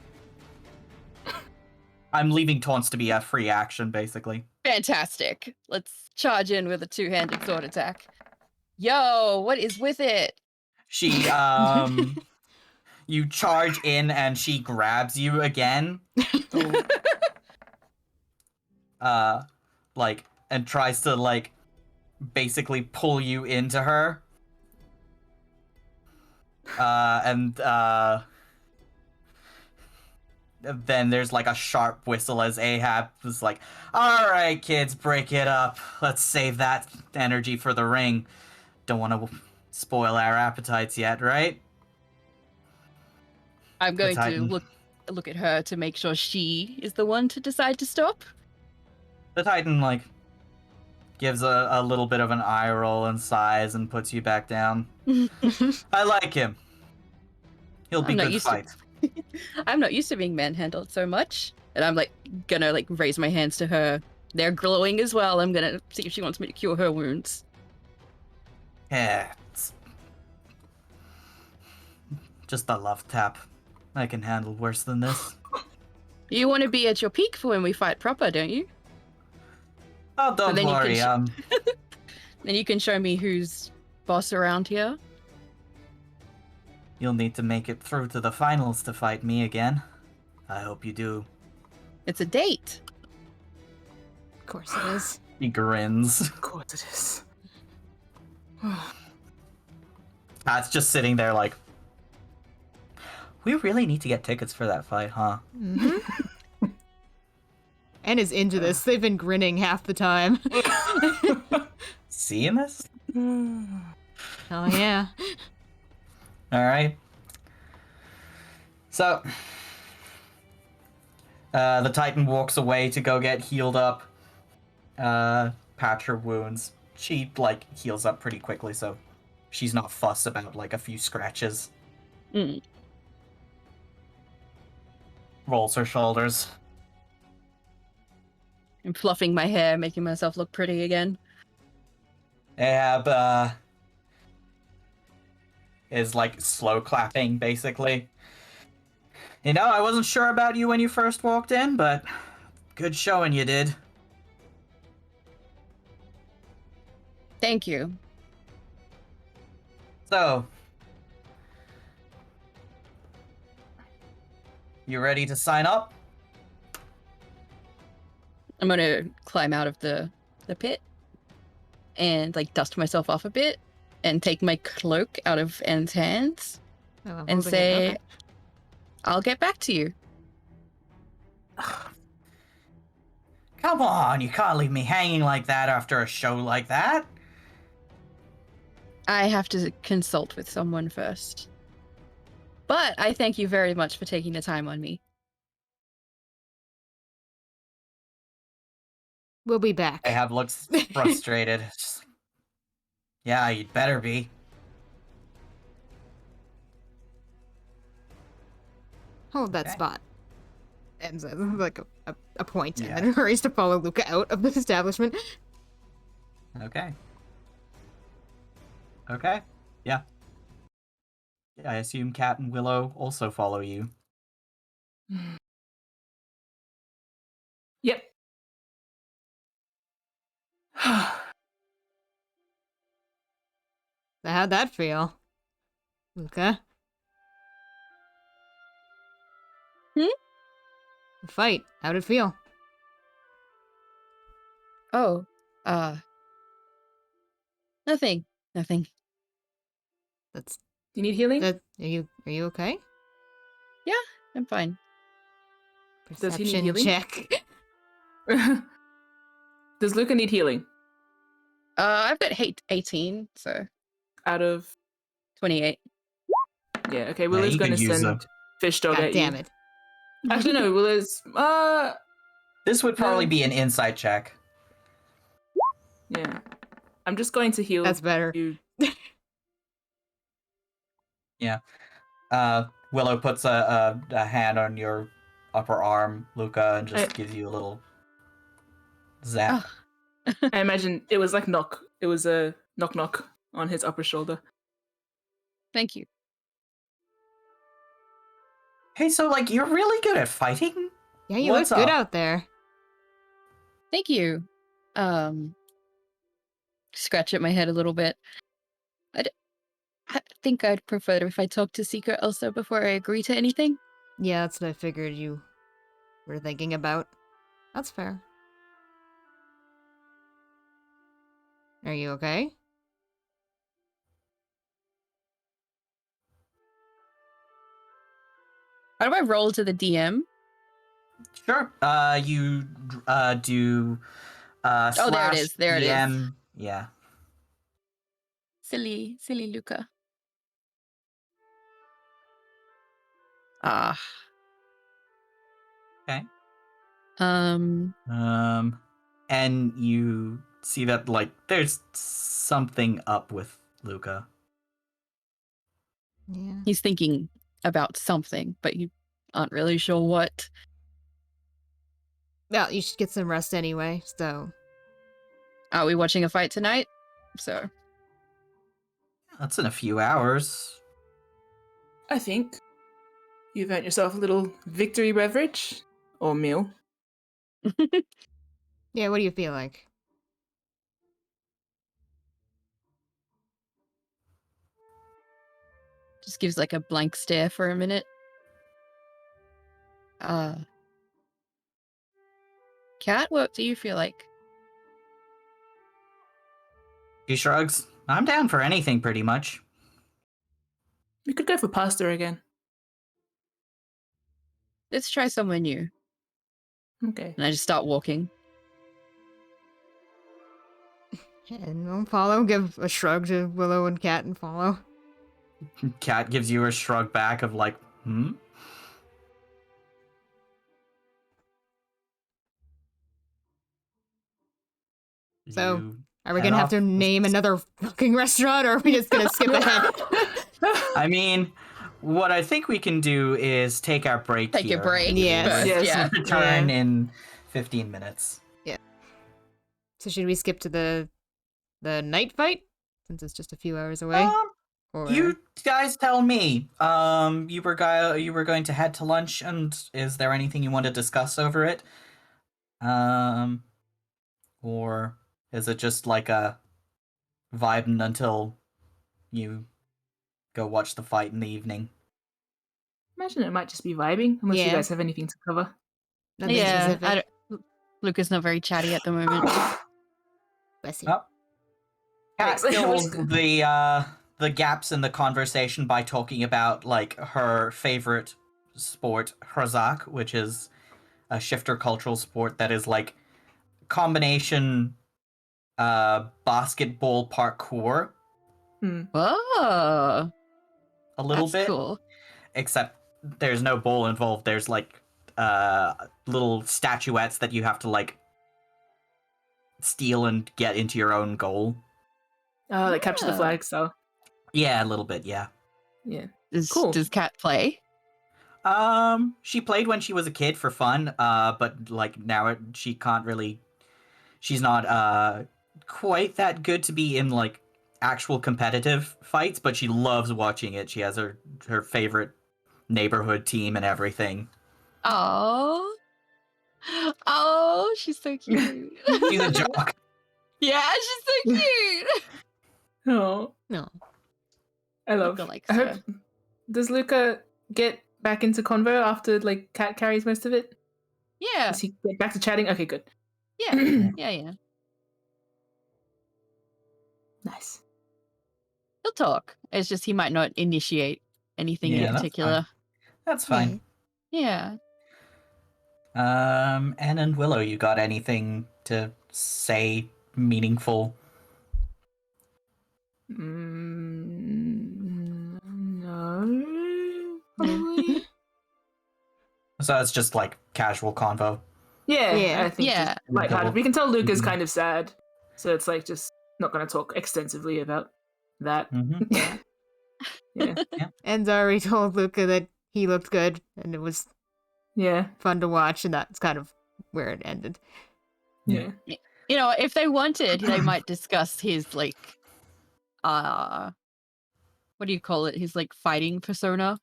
I'm leaving taunts to be a free action, basically. Fantastic. Let's charge in with a two-handed sword attack. Yo, what is with it? She, you charge in and she grabs you again. And tries to, basically pull you into her. Then there's a sharp whistle as Ahab is like, alright kids, break it up. Let's save that energy for the ring. Don't want to spoil our appetites yet, right? I'm going to look at her to make sure she is the one to decide to stop. The Titan, gives a little bit of an eye roll and sighs and puts you back down. I like him. He'll be good to fight. I'm not used to being manhandled so much. And I'm gonna raise my hands to her. They're glowing as well. I'm gonna see if she wants me to cure her wounds. Yeah. Just a love tap. I can handle worse than this. You want to be at your peak for when we fight proper, don't you? Oh, don't worry. Then you can show me who's boss around here. You'll need to make it through to the finals to fight me again. I hope you do. It's a date. Of course it is. He grins. Of course it is. Pat's just sitting there we really need to get tickets for that fight, huh? Mm-hmm. And is into this. They've been grinning half the time. Seeing this? Oh, yeah. Alright. So, the Titan walks away to go get healed up. Patch her wounds. She, heals up pretty quickly, so she's not fussed about, a few scratches. Rolls her shoulders. I'm fluffing my hair, making myself look pretty again. Ahab, is, slow clapping, basically. You know, I wasn't sure about you when you first walked in, but good showing you did. Thank you. So, you ready to sign up? I'm gonna climb out of the the pit and like dust myself off a bit and take my cloak out of Anne's hands Oh, I'm and holding it. say, Okay. I'll get back to you. Come on, you can't leave me hanging like that after a show like that. I have to consult with someone first. But I thank you very much for taking the time on me. We'll be back. Ahab looks frustrated. Just, yeah, you'd better be. Hold that Okay. spot. And like a point, Yeah. and then hurries to follow Luca out of the establishment. Okay. Okay. Yeah. Yeah, I assume Cat and Willow also follow you. Yep. How'd that feel? Luca? Hmm? The fight. How'd it feel? Oh, nothing. Nothing. That's Do you need healing? that. Are you okay? Yeah, I'm fine. Does he need Perception healing? check. Does Luca need healing? I've got 18, so Out of 28. yeah, okay. Yeah, Willow's he gonna could use send Fish Dog God at damn you. it. Actually, no. Willow's This would probably No. be an insight check. yeah. I'm just going to heal. That's better. You. Willow puts a hand on your upper arm, Luca, and just gives you a little zap. Oh. I imagine it was like knock. It was a knock on his upper shoulder. Thank you. Hey, so like you're really good at fighting? Yeah, you What's look good up? out there. Thank you. Scratch at my head a little bit. I think I'd prefer if I talk to Secret Elsa before I agree to anything. Yeah, that's what I figured you were thinking about. That's fair. Are you okay? How do I roll to the DM? Sure. You do Oh, there it slash is. There it is. DM. Yeah. Silly Luca. Ah. Okay. Um. And you see that like there's something up with Luca. Yeah. He's thinking about something, but you aren't really sure what. Well, you should get some rest anyway, so. Are we watching a fight tonight? So. That's in a few hours. I think you've earned yourself a little victory beverage or meal. Yeah, what do you feel like? Just gives like a blank stare for a minute. Kat, what do you feel like? He shrugs. I'm down for anything pretty much. We could go for pasta again. Let's try somewhere new. Okay. And I just start walking. And we'll follow. Give a shrug to Willow and Cat and follow. Cat gives you a shrug back of like, hmm? So, You Are we head gonna have to off. name another fucking restaurant, or are we just gonna skip ahead? I mean, what I think we can do is take our break Take here. your break. Yes. First, Yes. Yeah. Return in 15 minutes. So should we skip to the night fight, since it's just a few hours away? Or You guys tell me. You were going to head to lunch, and is there anything you want to discuss over it? Or is it just like a vibing until you go watch the fight in the evening? Imagine it might just be vibing, unless you Yeah. guys have anything to cover. nothing Yeah. specific? Luca's not very chatty at the moment. Bless you. Oh. Kat Wait, fills what's- the gaps in the conversation by talking about like her favorite sport, Hrazak, which is a shifter cultural sport that is like combination basketball parkour Oh, a little that's bit, cool. except there's no ball involved. There's like little statuettes that you have to like steal and get into your own goal. Like capture the Yeah. flag, so Yeah, a little bit, yeah. yeah. Does, Cool. does Kat play? She played when she was a kid for fun, but like now she can't really. She's not quite that good to be in like actual competitive fights, but she loves watching it. She has her favorite neighborhood team and everything. Oh, oh, she's so cute. She's a jock. Yeah, she's so cute. Oh, No. I love. Luca likes I hope. her. Does Luca get back into convo after like Cat carries most of it? Yeah, Does he get back to chatting? Okay, good. yeah, yeah. Nice. He'll talk. It's just he might not initiate anything Yeah, in that's particular. That's fine. Yeah. Anne and Willow, you got anything to say meaningful? No. Probably. So it's just like casual convo. Yeah, Yeah. I think Yeah. just lighthearted. We can tell Luca's Mhm. kind of sad, so it's like just not going to talk extensively about that. Mm-hmm. Yeah, And Zari told Luca that he looked good and it was yeah, fun to watch, and that's kind of where it ended. yeah. You know, if they wanted, they might discuss his like what do you call it? His like fighting persona.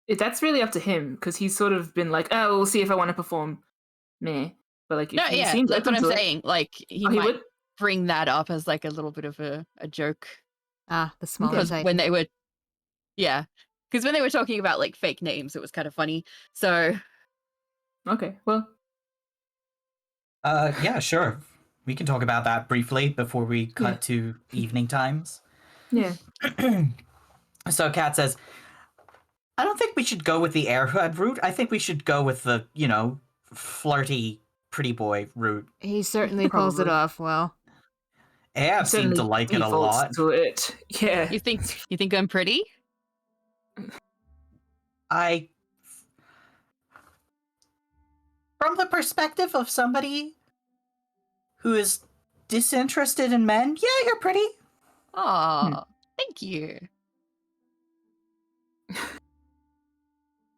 That's really up to him because he's sort of been like, "Oh, we'll see if I want to perform." Meh. But like, if No, he yeah, seems that's what open I'm to it- saying. Like he Oh, he might would. bring that up as like a little bit of a joke. Ah, the smaller Because Titan. when they were because when they were talking about like fake names, it was kind of funny. So Okay, well, Yeah, sure. We can talk about that briefly before we cut to evening times. yeah. So Kat says, I don't think we should go with the airhead route. I think we should go with the, flirty pretty boy route. He certainly pulls it Probably. off well. Ab seemed to Certainly like it a defaults lot. to it. Yeah. you think I'm pretty? From the perspective of somebody who is disinterested in men, yeah, you're pretty. Oh, thank you.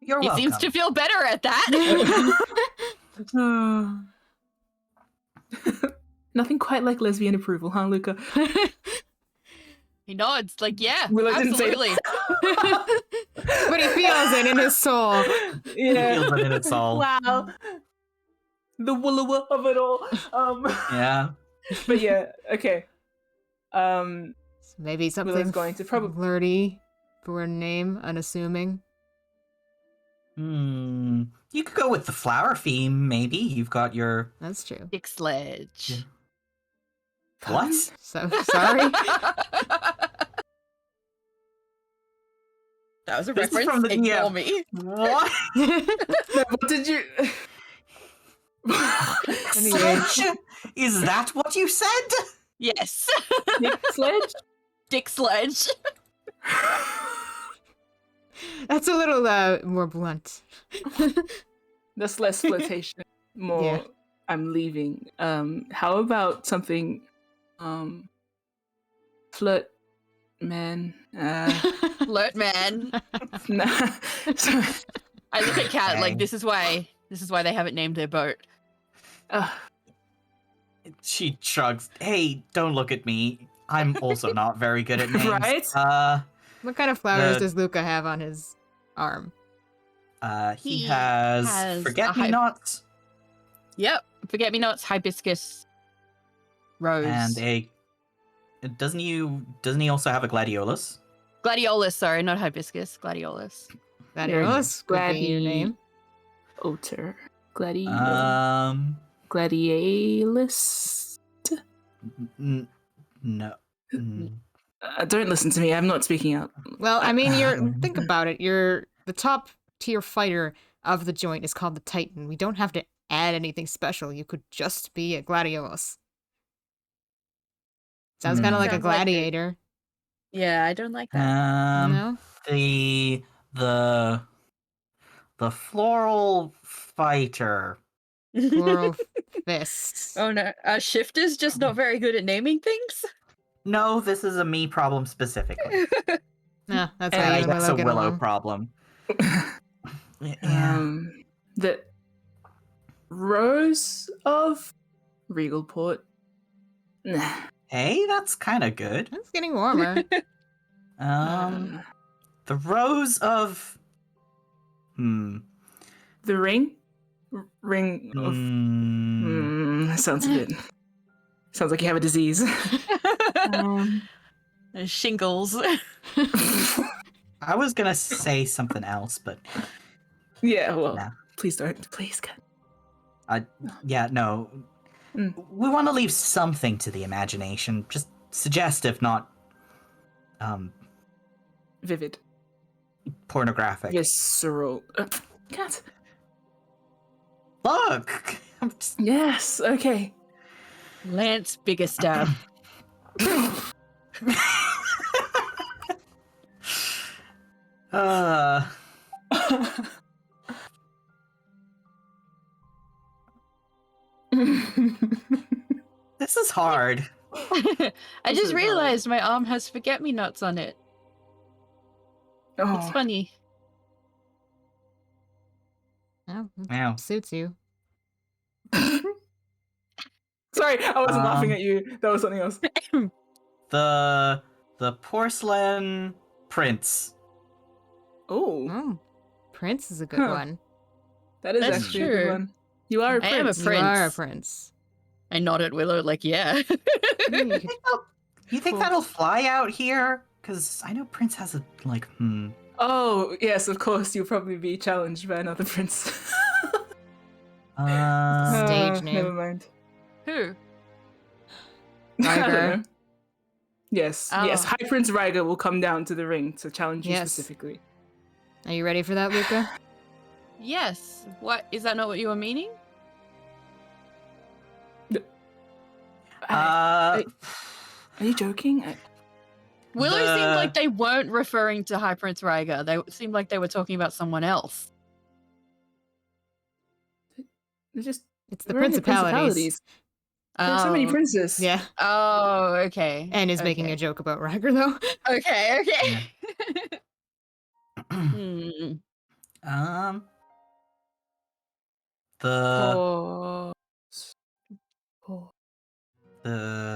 You're He welcome. seems to feel better at that. Nothing quite like lesbian approval, huh, Luca? He nods like, yeah, Willow didn't say absolutely. But he feels it in his soul. He feels it in its soul. Wow. The woola of it all. Yeah. But yeah, okay. Maybe something Willow's going to probably. flirty for a name, unassuming. You could go with the flower theme, maybe. You've got your... That's true. Dick Sledge. What? So sorry. That was a This is reference. from the- Ignore yeah. me. What? What did you. Anyway. Sledge? Is that what you said? Yes. Nick Sledge? Dick Sledge. That's a little more blunt. That's less flirtation. More, Yeah. I'm leaving. How about something. Flirt man. Flirt man. Nah. I look at Kat like Dang. this is why they haven't named their boat. She shrugs. Hey, don't look at me. I'm also not very good at names. Right? What kind of flowers The- does Luca have on his arm? He He has has a forget-me-nots Yep. Forget me nots, hibiscus, rose. and a... Doesn't he also have a gladiolus? Gladiolus, sorry, not hibiscus. Gladiolus. Gladiolus could be your name. Otter. Um... Gladiolus. No. Mm. Don't listen to me. I'm not speaking out. Well, I mean, think about it. You're the top tier fighter of the joint is called the Titan. We don't have to add anything special. You could just be a gladiolus. Sounds kind of like a Sounds like it. gladiator. Yeah, I don't like that. No? The floral fighter. Floral fists. Oh no, Shifter's just not very good at naming things. No, this is a me problem specifically. Nah, that's And how you and That's Willow a get Willow along. problem. Yeah. The Rose of Regalport. Nah. Hey, that's kind of good. It's getting warmer. The rose of. The ring? Ring of. Sounds a bit. Sounds like you have a disease. Shingles. I was gonna say something else, but Yeah, well, No. please don't. Please, God. yeah, no. We want to leave something to the imagination, just suggestive, not Vivid. pornographic. Visceral. God. Look, I'm just- Yes, okay. Lance Biggerstab. uh, this is hard. I This just is realized my arm has forget-me-nots on it. It's Oh. funny. Oh, it Wow. suits you. Sorry, I wasn't laughing at you. That was something else. The porcelain prince. Oh, Oh, Prince is a good Huh. one. that is That's actually a true. good one. You are a I am a prince. You are a Prince. prince. I nod at Willow like, yeah. You could- You think Cool. that'll fly out here? Because I know Prince has a Oh, yes, of course, you'll probably be challenged by another prince. Stage name. Never mind. Who? I don't Ryger. know. Yes, Oh. yes. High Prince Ryger will come down to the ring to challenge you Yes. specifically. Are you ready for that, Luca? Yes. What? Is that not what you were meaning? Are you joking? Willow seemed The- like they weren't referring to High Prince Ryger. They seemed like they were talking about someone else. They're just It's the we're in principalities. There's so many Oh. princes. Yeah. Oh, okay. And is making a joke about Ryger, though. Okay, okay. the Oh. the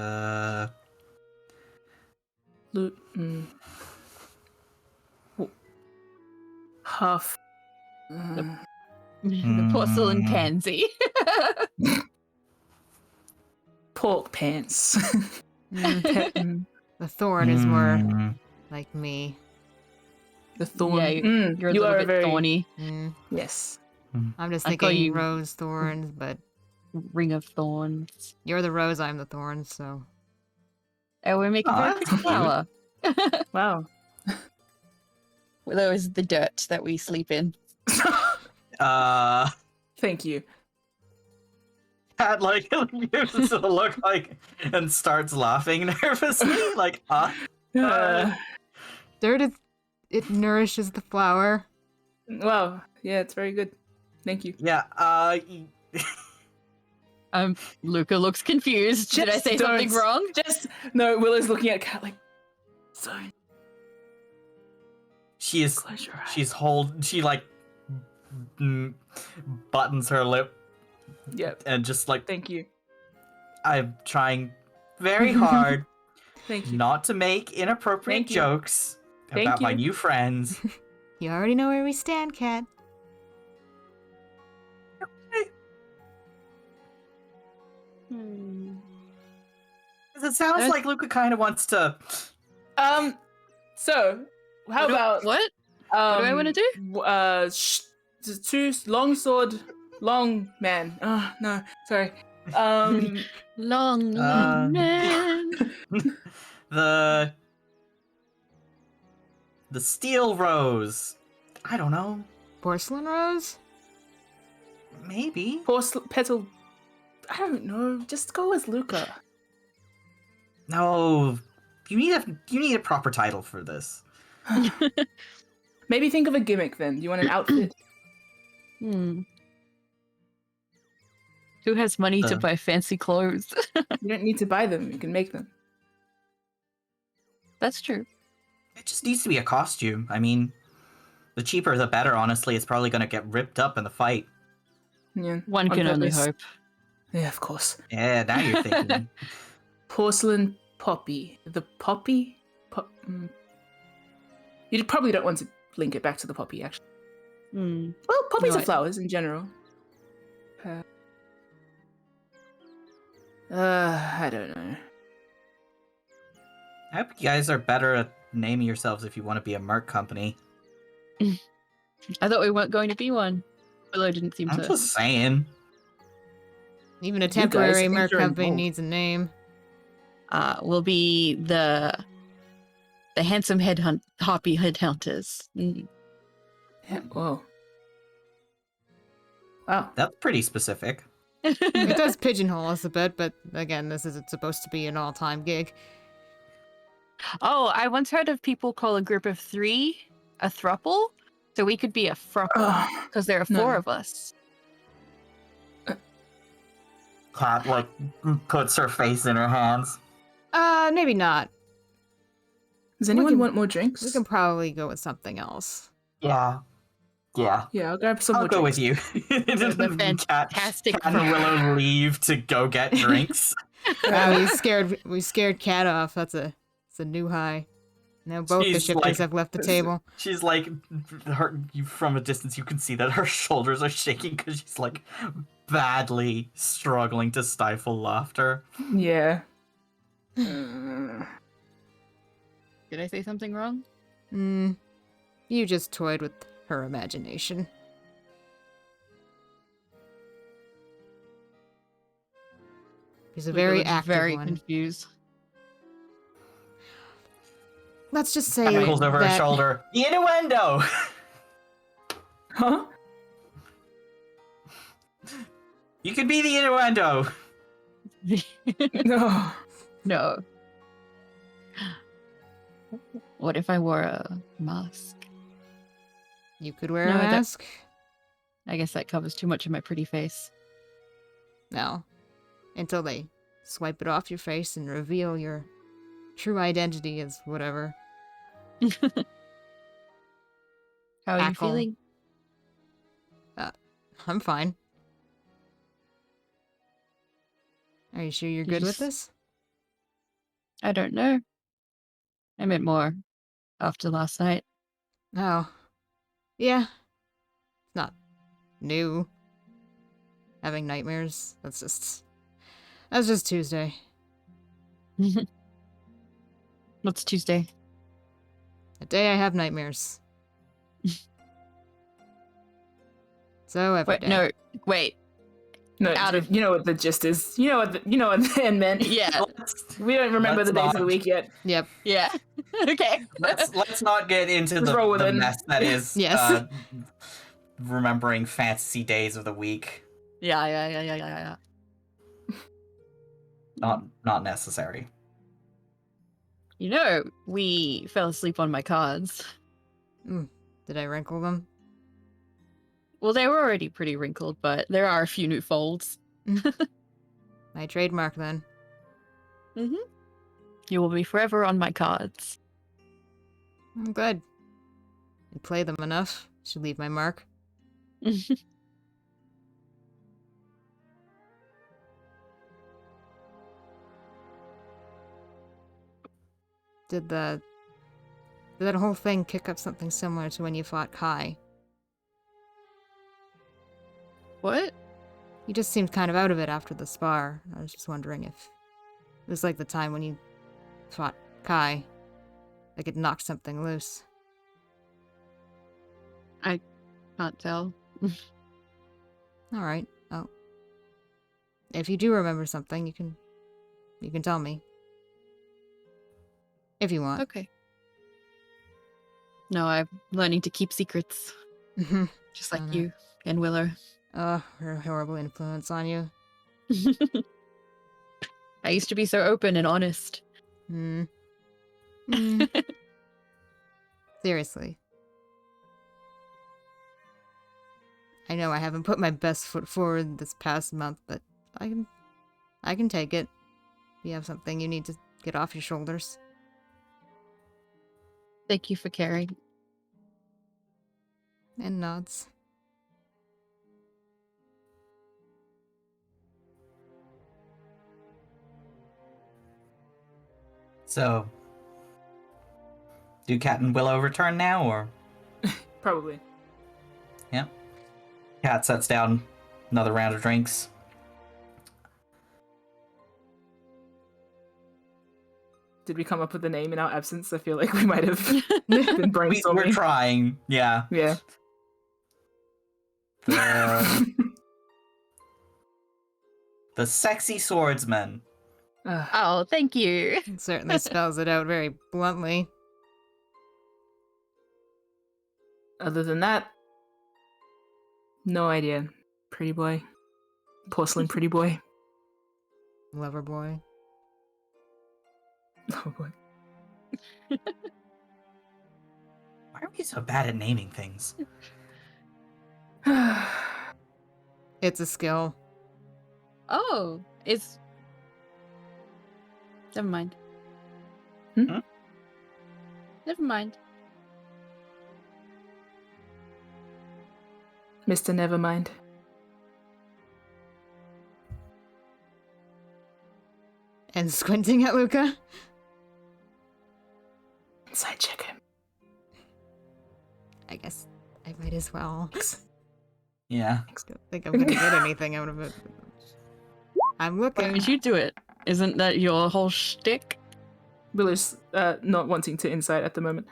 Half. The porcelain pansy. Pork pants. The thorn is more Mm. like me. The thorn. Yeah, you're a you little are bit very thorny. Yes. I'm just I call thinking you- rose thorns, but Ring of Thorns. you're the rose, I'm the thorn, so. Oh, we're making Oh, very that's pretty flower. Wow. Willow is the dirt that we sleep in. Thank you. Pat like gives a look like and starts laughing nervously, like Dirt is. It nourishes the flower. Wow. Yeah, it's very good. Thank you. yeah. Luca looks confused. Did I Just say something don't- wrong? Just no. Willow's looking at Kat like. So She is. close your eyes. She like buttons her lip Yep. and just like Thank you. I'm trying very hard Thank you. not to make inappropriate Thank you. jokes Thank about my you. new friends. You already know where we stand, Cat. It sounds like Luca kind of wants to. So how about what? do I wanna do? Two long sword, long man. Oh no, sorry. Long, Uh, long man. the steel rose. I don't know. Porcelain rose? Maybe. Petal. I don't know. Just go as Luca. No. You need a proper title for this. Maybe think of a gimmick then. Do you want an outfit? Hmm. Who has money to buy fancy clothes? You don't need to buy them. You can make them. That's true. It just needs to be a costume. I mean, the cheaper the better, honestly. It's probably going to get ripped up in the fight. Yeah. One on can only purpose. hope. Yeah, of course. Yeah, now you're thinking. Porcelain poppy. The poppy? You probably don't want to link it back to the poppy, actually. Hmm. Well, poppies No, are flowers in general. I don't know. I hope you guys are better at naming yourselves if you want to be a merc company. I thought we weren't going to be one. Willow didn't seem I'm to. just saying. Even a You guys, I temporary think merc you're company involved. needs a name. Will be the handsome hoppy headhunters. Mm. Yeah, whoa. Wow. That's pretty specific. It does pigeonhole us a bit, but again, this isn't supposed to be an all-time gig. Oh, I once heard of people call a group of 3 a thruple, so we could be a fruple because there are 4 of us. Cat, like, puts her face in her hands. Maybe not. Does anyone can- want more drinks? We can probably go with something else. Yeah. Yeah. Yeah, I'll grab some I'll more go drinks. with you. The fantastic Cat and Willow leave to go get drinks. We scared Cat off. That's a new high. Now both the She's shifters like- have left the table. She's like, from a distance, you can see that her shoulders are shaking because she's like badly struggling to stifle laughter. Yeah. Did I say something wrong? You just toyed with her imagination. She's a very Willow's active very one. confused. Let's just say Cat pulls over her that shoulder. The innuendo! Huh? You could be the innuendo! No. No. What if I wore a mask? you could wear No, a that- mask. I guess that covers too much of my pretty face. No. Until they swipe it off your face and reveal your true identity as whatever. How are you Cackle. feeling? I'm fine. Are you sure you're good with just- this? I don't know. I meant more after last night. Oh. Yeah. It's not new. Having nightmares. That's just Tuesday. What's Tuesday? A day I have nightmares. So every Wait, day. no, wait. No, Out of- you know what the gist is. You know what Ben meant. Yeah, We don't remember Let's the days of not- the week yet. Yep. yeah. Okay. Let's not get into Let's roll with the it. mess that is Yes. remembering fantasy days of the week. Yeah. Not necessary. You know, we fell asleep on my cards. Did I wrinkle them? Well, they were already pretty wrinkled, but there are a few new folds. My trademark then. You will be forever on my cards. I'm good. I play them enough. Should leave my mark. Did that whole thing kick up something similar to when you fought Kai? What? You just seemed kind of out of it after the spar. I was just wondering if it was like the time when you fought Kai. Like it knocked something loose. Can't tell. Alright. Oh. If you do remember something, you can tell me. If you want. Okay. No, I'm learning to keep secrets, just like Oh, no. you and Willow. Oh, her horrible influence on you. I used to be so open and honest. Hmm. Seriously. I know I haven't put my best foot forward this past month, but I can take it. If you have something you need to get off your shoulders. Thank you for caring. And nods. So, do Cat and Willow return now, or? Probably. Yeah. Cat sets down another round of drinks. Did we come up with a name in our absence? I feel like we might have been We're brainstorming. trying, yeah. Yeah. The sexy swordsman. Oh, thank you. It certainly spells it out very bluntly. Other than that, no idea. Pretty boy. Porcelain pretty boy. Lover boy. Oh boy. Why are we so bad at naming things? It's a skill. Oh, it's... Never mind. Hmm? Never mind. Mr. Nevermind. And squinting at Luca. Inside check him. I guess I might as well. Yeah. I don't think I'm gonna get anything out of it. I'm Why looking. would you do it? Isn't that your whole shtick? Willow's not wanting to insight at the moment.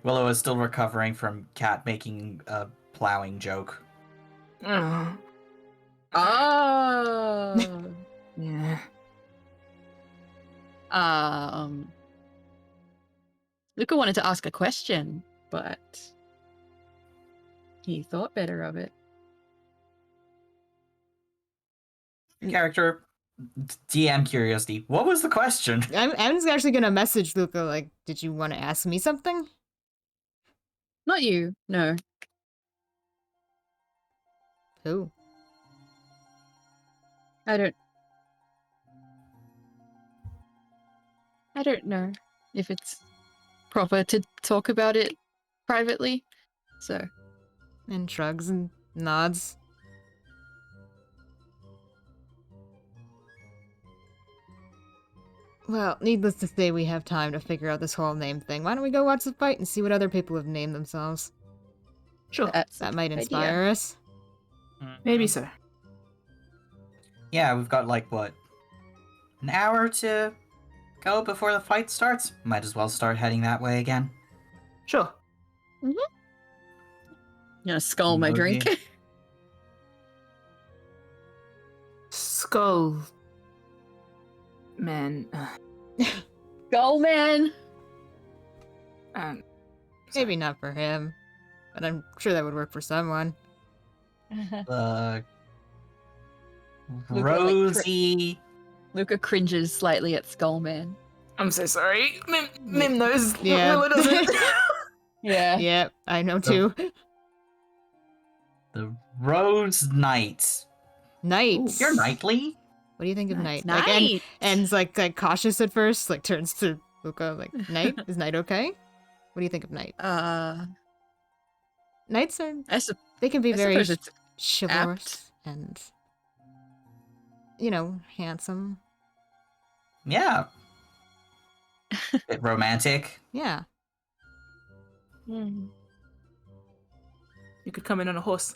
Willow is still recovering from Cat making a plowing joke. Oh. Oh. Yeah. Luca wanted to ask a question, but he thought better of it. Character, DM curiosity. What was the question? I'm actually gonna message Luca, like, did you want to ask me something? Not you, no. Who? I don't know if it's proper to talk about it privately. So, And shrugs and nods. Well, needless to say, we have time to figure out this whole name thing. Why don't we go watch the fight and see what other people have named themselves? Sure. that's That a might good inspire idea. us. Maybe so. Yeah, we've got like what? An hour to go before the fight starts? Might as well start heading that way again. Sure. I'm gonna skull my drink. Okay. Skull. Man. Skull man! Um, Maybe not for him, but I'm sure that would work for someone. The Look at, like, Rosie. Luca cringes slightly at Skullman. I'm so sorry. Mim knows. Yeah. Willow doesn't. Yeah. Yeah, I know too. The Rose Knight. Knight. You're knightly? What do you think of Nice. Knight? Like, Night! and's like cautious at first, like turns to Luca, like, Knight? Is Knight okay? What do you think of Knight? Knights are, they can be very suppose it's chivalrous and, you know, handsome. Yeah. Bit romantic. Yeah. Hmm. You could come in on a horse.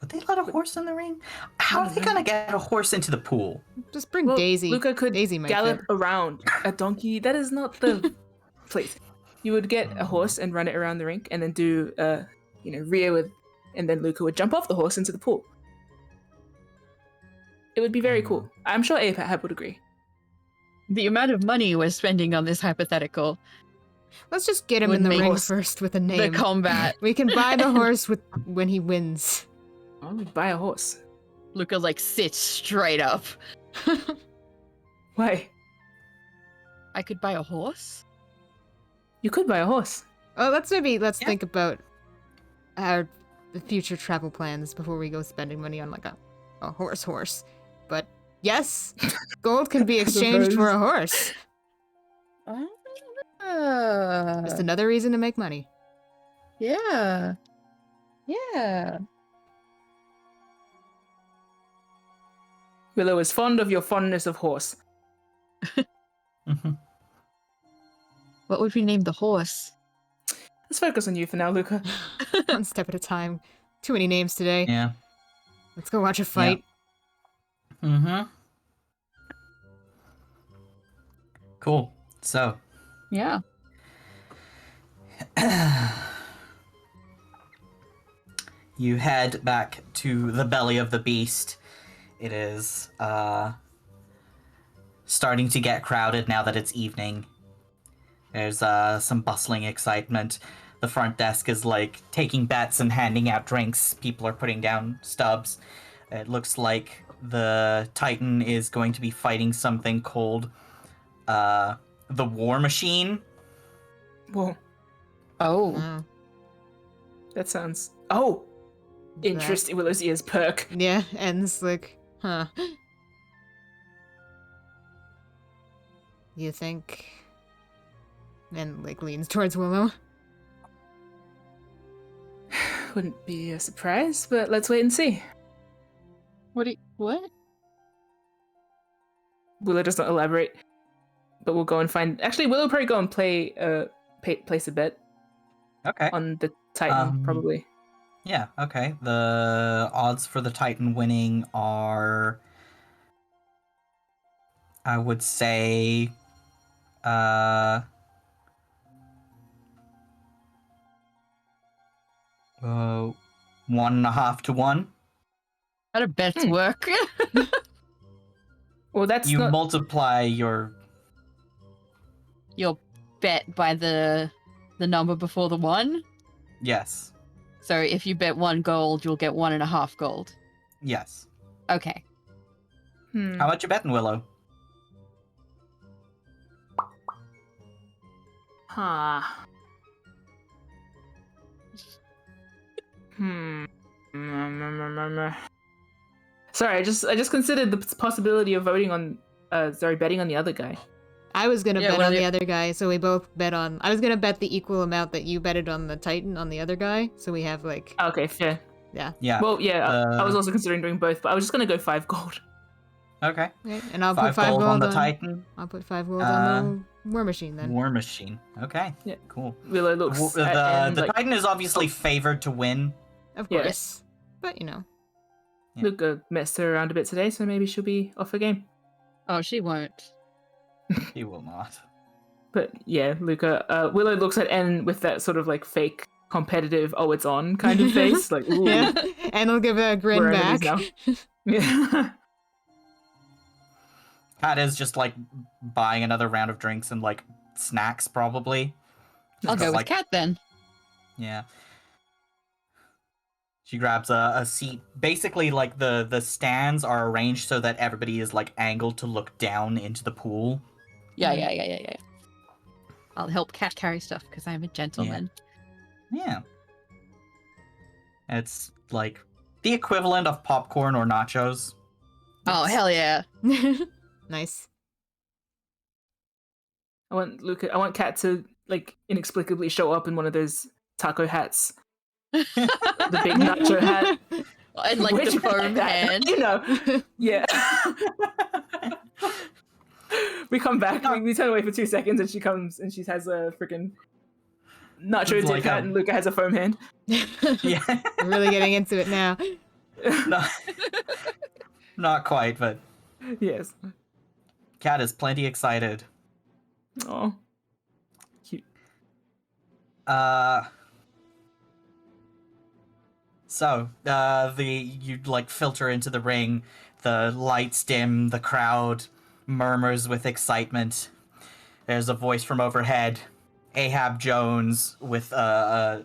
Would they let a horse in the ring? How are they gonna get a horse into the pool? Just bring Well, Daisy. Luca could Daisy might gallop fit. around a donkey. That is not the place. You would get a horse and run it around the rink, and then do, rear with and then Luca would jump off the horse into the pool. It would be very cool. I'm sure Ahab would agree. The amount of money we're spending on this hypothetical, Let's just get him Would in the make ring horse- first with a the name. combat. We can buy the horse when he wins. I would buy a horse. Luca like sits straight up. Why? I could buy a horse? You could buy a horse. Oh, let's Yeah. think about the future travel plans before we go spending money on like a horse. But yes, gold can be exchanged for a horse. Just another reason to make money. Yeah. Yeah. Willow is fond of your fondness of horse. Mhm. What would we name the horse? Let's focus on you for now, Luca. One step at a time. Too many names today. Yeah. Let's go watch a fight. Mm-hmm. Cool. So, Yeah. you head back to the belly of the beast. It is starting to get crowded now that it's evening. There's some bustling excitement. The front desk is like taking bets and handing out drinks. People are putting down stubs. It looks like the Titan is going to be fighting something called the War Machine. Whoa, Oh. Oh, that sounds... Oh! Interesting. Willow's ears perk. yeah, ends like, huh. You think? And like leans towards Willow. Wouldn't be a surprise, but let's wait and see. What? Willow does not elaborate, but we'll go and find... Actually, Willow will probably go and place a bet Okay. on the Titan, probably. Yeah, okay. The odds for the Titan winning are, I would say, 1.5 to 1. How do bets work? Well, that's You not... multiply your... You'll bet by the number before the one. Yes. So if you bet 1 gold, you'll get 1.5 gold. Yes. Okay. How much you betting, Willow? Huh. Sorry, I just considered the possibility of betting on the other guy. I was gonna Yeah, bet one on of the the- other guy, so we both bet on. I was gonna bet the equal amount that you betted on the Titan on the other guy, so we have like, Okay, fair. yeah. Yeah. Well, yeah, I was Uh, also considering doing both, but I was just gonna go 5 gold. Okay. Okay, and I'll 5 put 5 gold gold on the Titan. I'll put 5 gold on the War Machine then. War Machine. Okay. Yeah. Cool. Willow looks The at him like, Titan is obviously favored to win. Of Yeah. course, but you know. Yeah. Luca messed her around a bit today, so maybe she'll be off her game. Oh, she won't. He will not. But yeah, Luca, Willow looks at N with that sort of like fake competitive, oh, it's on kind of face. Like, ooh, Yeah, and I'll give a grin we're back. enemies now. Yeah. Kat is just like buying another round of drinks and like snacks, probably. I'll Just go with like- Cat then. Yeah. She grabs a seat. Basically, like the stands are arranged so that everybody is like angled to look down into the pool. Yeah. I'll help Cat carry stuff because I'm a gentleman. Yeah. It's like the equivalent of popcorn or nachos. Oh, hell yeah. Nice. I want Kat to like inexplicably show up in one of those taco hats. The big nacho hat. And like Which the foam that? hand. You know. Yeah. We come back, we turn away for 2 seconds, and she comes and she has a freaking nacho It's dip like hat, a- and Luca has a foam hand. Yeah. I'm really getting into it now. not, not quite, but Yes. Kat is plenty excited. Oh. Cute. So, you like filter into the ring, the lights dim, the crowd murmurs with excitement. There's a voice from overhead, Ahab Jones with a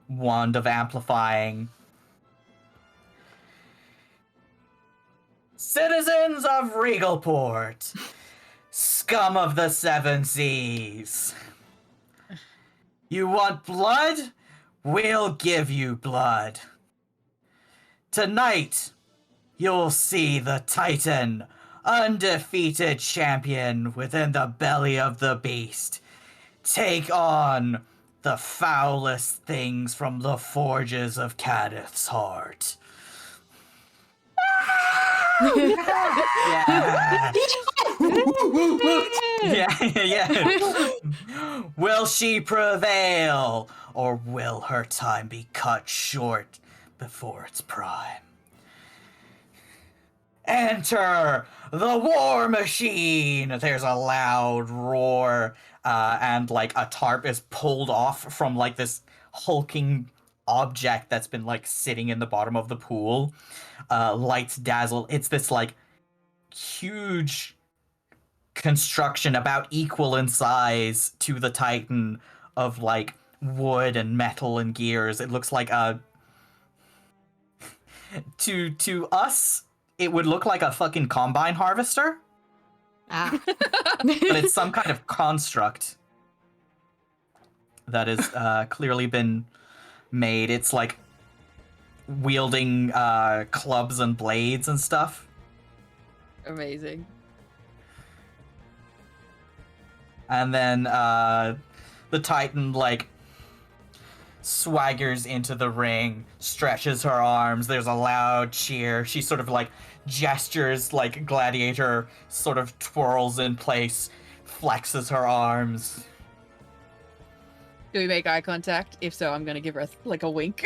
wand of amplifying. Citizens of Regalport, scum of the Seven Seas. You want blood? We'll give you blood. Tonight, you'll see the Titan, undefeated champion within the belly of the beast, take on the foulest things from the forges of Kadith's heart. Yeah. Yeah. Will she prevail, or will her time be cut short before its prime? Enter the war machine! There's a loud roar, and like a tarp is pulled off from like this hulking object that's been like sitting in the bottom of the pool. Lights dazzle. It's this like huge construction about equal in size to the Titan of like wood and metal and gears. It looks like a to us it would look like a fucking combine harvester, Ah. but it's some kind of construct that has clearly been made. It's like wielding clubs and blades and stuff. Amazing. And then the Titan like swaggers into the ring, stretches her arms. There's a loud cheer. She sort of like gestures like gladiator, sort of twirls in place, flexes her arms. Do we make eye contact? If so, I'm gonna give her like a wink.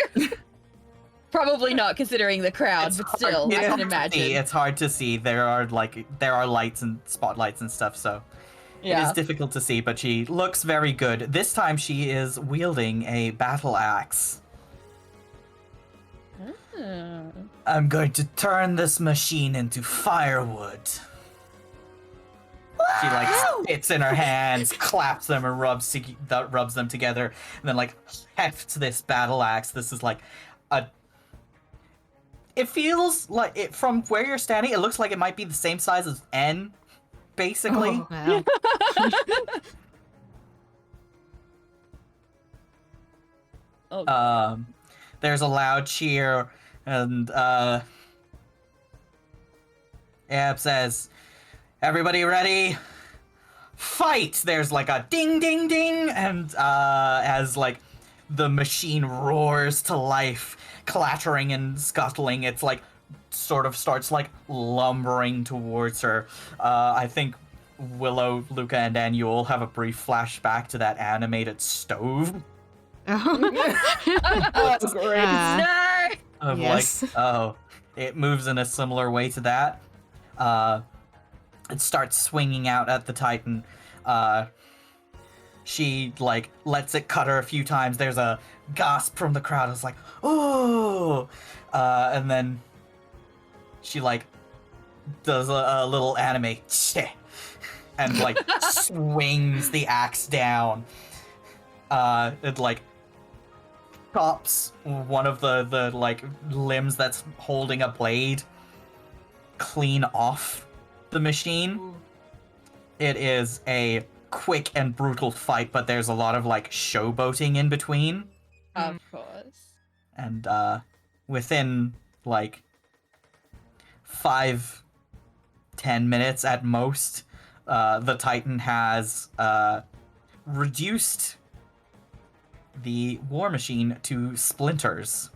Probably not, considering the crowd, It's but hard- still, it's I can hard to imagine. see. It's hard to see. There are lights and spotlights and stuff, so it Yeah. is difficult to see, but she looks very good. This time she is wielding a battle axe. Ah. I'm going to turn this machine into firewood. She like spits in her hands, claps them, and rubs them together, and then like hefts this battle axe. This is like a. It feels like it from where you're standing. It looks like it might be the same size as N, basically. Oh, wow. Oh, There's a loud cheer, and Ab says, "Everybody ready? Fight!" There's like a ding, ding, ding, and as like the machine roars to life, clattering and scuttling, it's like sort of starts like lumbering towards her. I think Willow, Luca, and Daniel have a brief flashback to that animated stove. oh great. Ah. no! Of Yes. like, oh, it moves in a similar way to that. It starts swinging out at the Titan. She like lets it cut her a few times. There's a gasp from the crowd. It's like, oh, and then she like does a little anime, and like swings the axe down. It like chops one of the like limbs that's holding a blade clean off the machine. It is a quick and brutal fight, but there's a lot of like showboating in between. Of course. And within like 5-10 minutes at most, the Titan has reduced the war machine to splinters.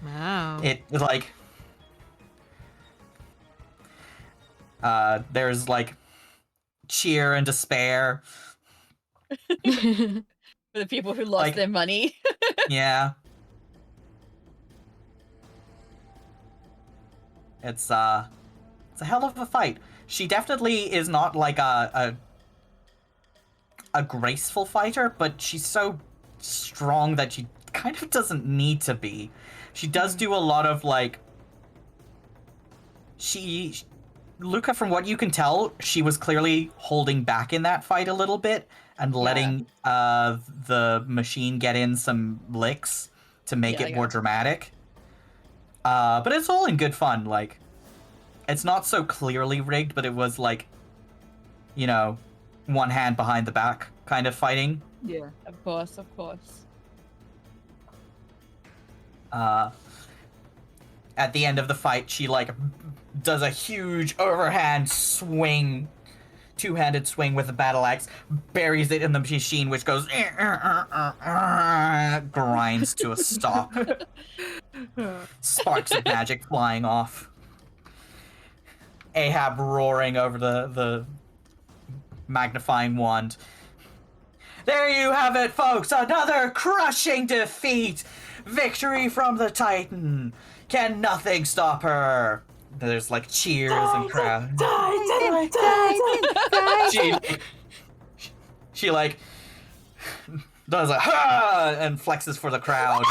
Wow. It like there's like cheer and despair. For the people who lost Like- their money. Yeah. It's a hell of a fight. She definitely is not like a graceful fighter, but she's so strong that she kind of doesn't need to be. She does do a lot of like. Luca, from what you can tell, she was clearly holding back in that fight a little bit and letting the machine get in some licks to make it more dramatic. But it's all in good fun. Like, it's not so clearly rigged, but it was like, you know, one hand behind the back kind of fighting. Yeah. Of course, of course. At the end of the fight, she like does a huge overhand swing, two-handed swing with a battle axe, buries it in the machine, which goes grinds to a stop. Sparks of magic flying off. Ahab roaring over the magnifying wand. There you have it, folks! Another crushing defeat! Victory from the Titan! Can nothing stop her? There's like cheers and crowd. She like does a ha and flexes for the crowd.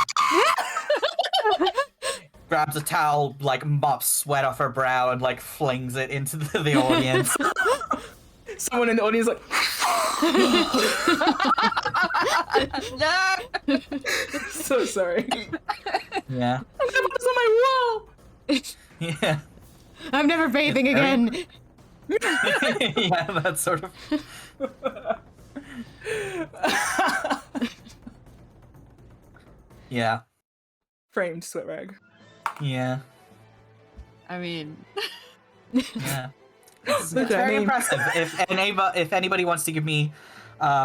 Grabs a towel, like mops sweat off her brow and like flings it into the audience. Someone in the audience like, No! so sorry. Yeah. I'm gonna put this on my wall. Yeah. I'm never bathing again. Yeah, that sort of. Yeah. Framed sweat rag. Yeah. I mean, Yeah. It's Look at very me. impressive. If anybody wants to give me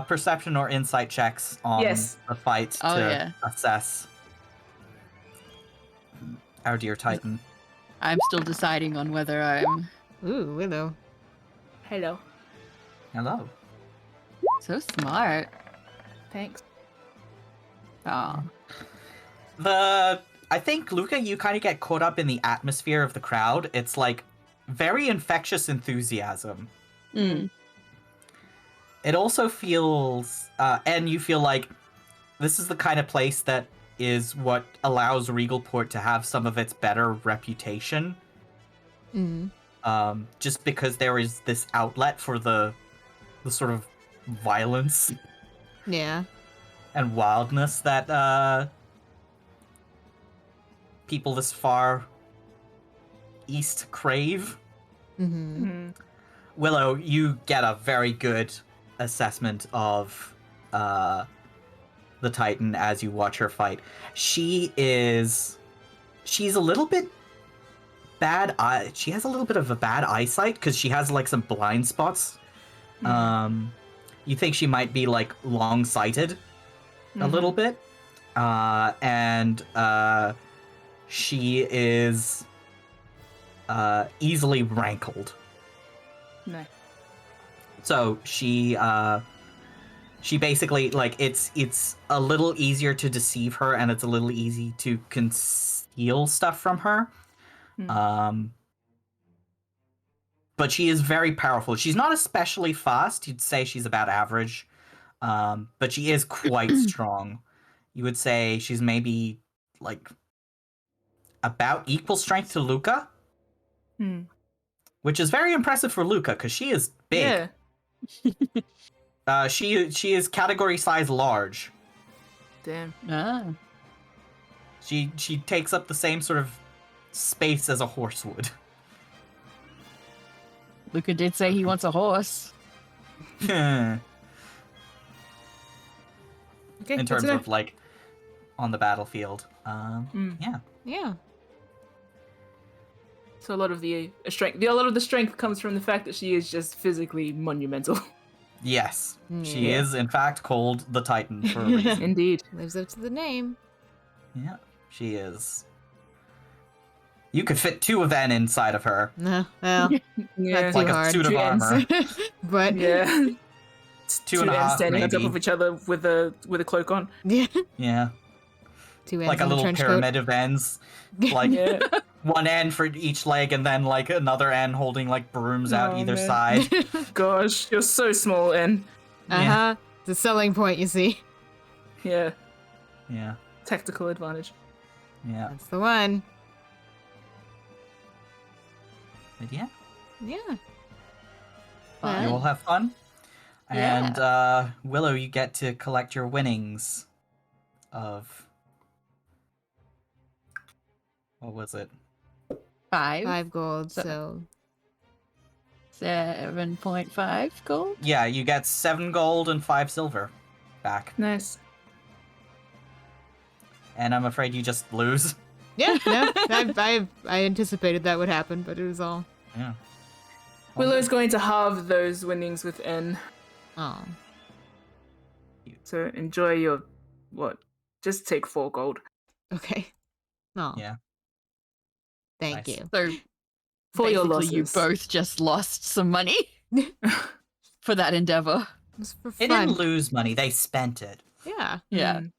perception or insight checks on Yes. the fight to assess our dear Titan. I'm still deciding on whether I'm Ooh, Willow. Hello. Hello. so smart. Thanks. Oh, I think, Luca, you kind of get caught up in the atmosphere of the crowd. It's like very infectious enthusiasm. mm. It also feels, and you feel like this is the kind of place that is what allows Regalport to have some of its better reputation. Mm-hmm. Just because there is this outlet for the sort of violence Yeah. and wildness that people this far east crave. Mm-hmm. Willow, you get a very good assessment of the Titan as you watch her fight. She's a little bit bad eye. She has a little bit of a bad eyesight because she has like some blind spots. You think she might be like long-sighted a little bit, and she is easily rankled. No. So she basically, like, it's a little easier to deceive her, and it's a little easy to conceal stuff from her. But she is very powerful. She's not especially fast. You'd say she's about average, but she is quite strong. You would say she's maybe like about equal strength to Luca, which is very impressive for Luca because she is big. Yeah. She is category size large. Damn. She takes up the same sort of space as a horse would. Luca did say he wants a horse. Okay. In terms of like on the battlefield. Yeah. Yeah. So a lot of the strength comes from the fact that she is just physically monumental. Yes. She is in fact called the Titan for a reason. Indeed. Lives up to the name. Yeah, she is. You could fit two of them inside of her. No, well, Yeah. not too Like a hard. suit of Two ends. armor. But Yeah. Two and a ends half, standing on top maybe. of each other with a cloak on. yeah, Yeah. two ends Like a in little trench pyramid of ends. Like Yeah. one end for each leg and then like another end holding like brooms out Oh, either man. side. Gosh, you're so small, and Uh huh. It's a selling point, you see. Yeah, Yeah. tactical advantage. Yeah. That's the one. But yeah. Yeah. Fun. You all have fun. Yeah. And Willow, you get to collect your winnings of what was it? 5 gold, So- so 7.5 gold. Yeah, you get 7 gold and 5 silver back. Nice. And I'm afraid you just lose. yeah, no, I anticipated that would happen, but it was all Yeah. Willow's going to halve those winnings with N. oh. So enjoy your what? Just take 4 gold. Okay. Oh, Yeah. thank Nice. you. So For your basically, you losses. both just lost some money for that endeavor. It was for They fun. didn't lose money, they spent it. Yeah, Yeah. Mm.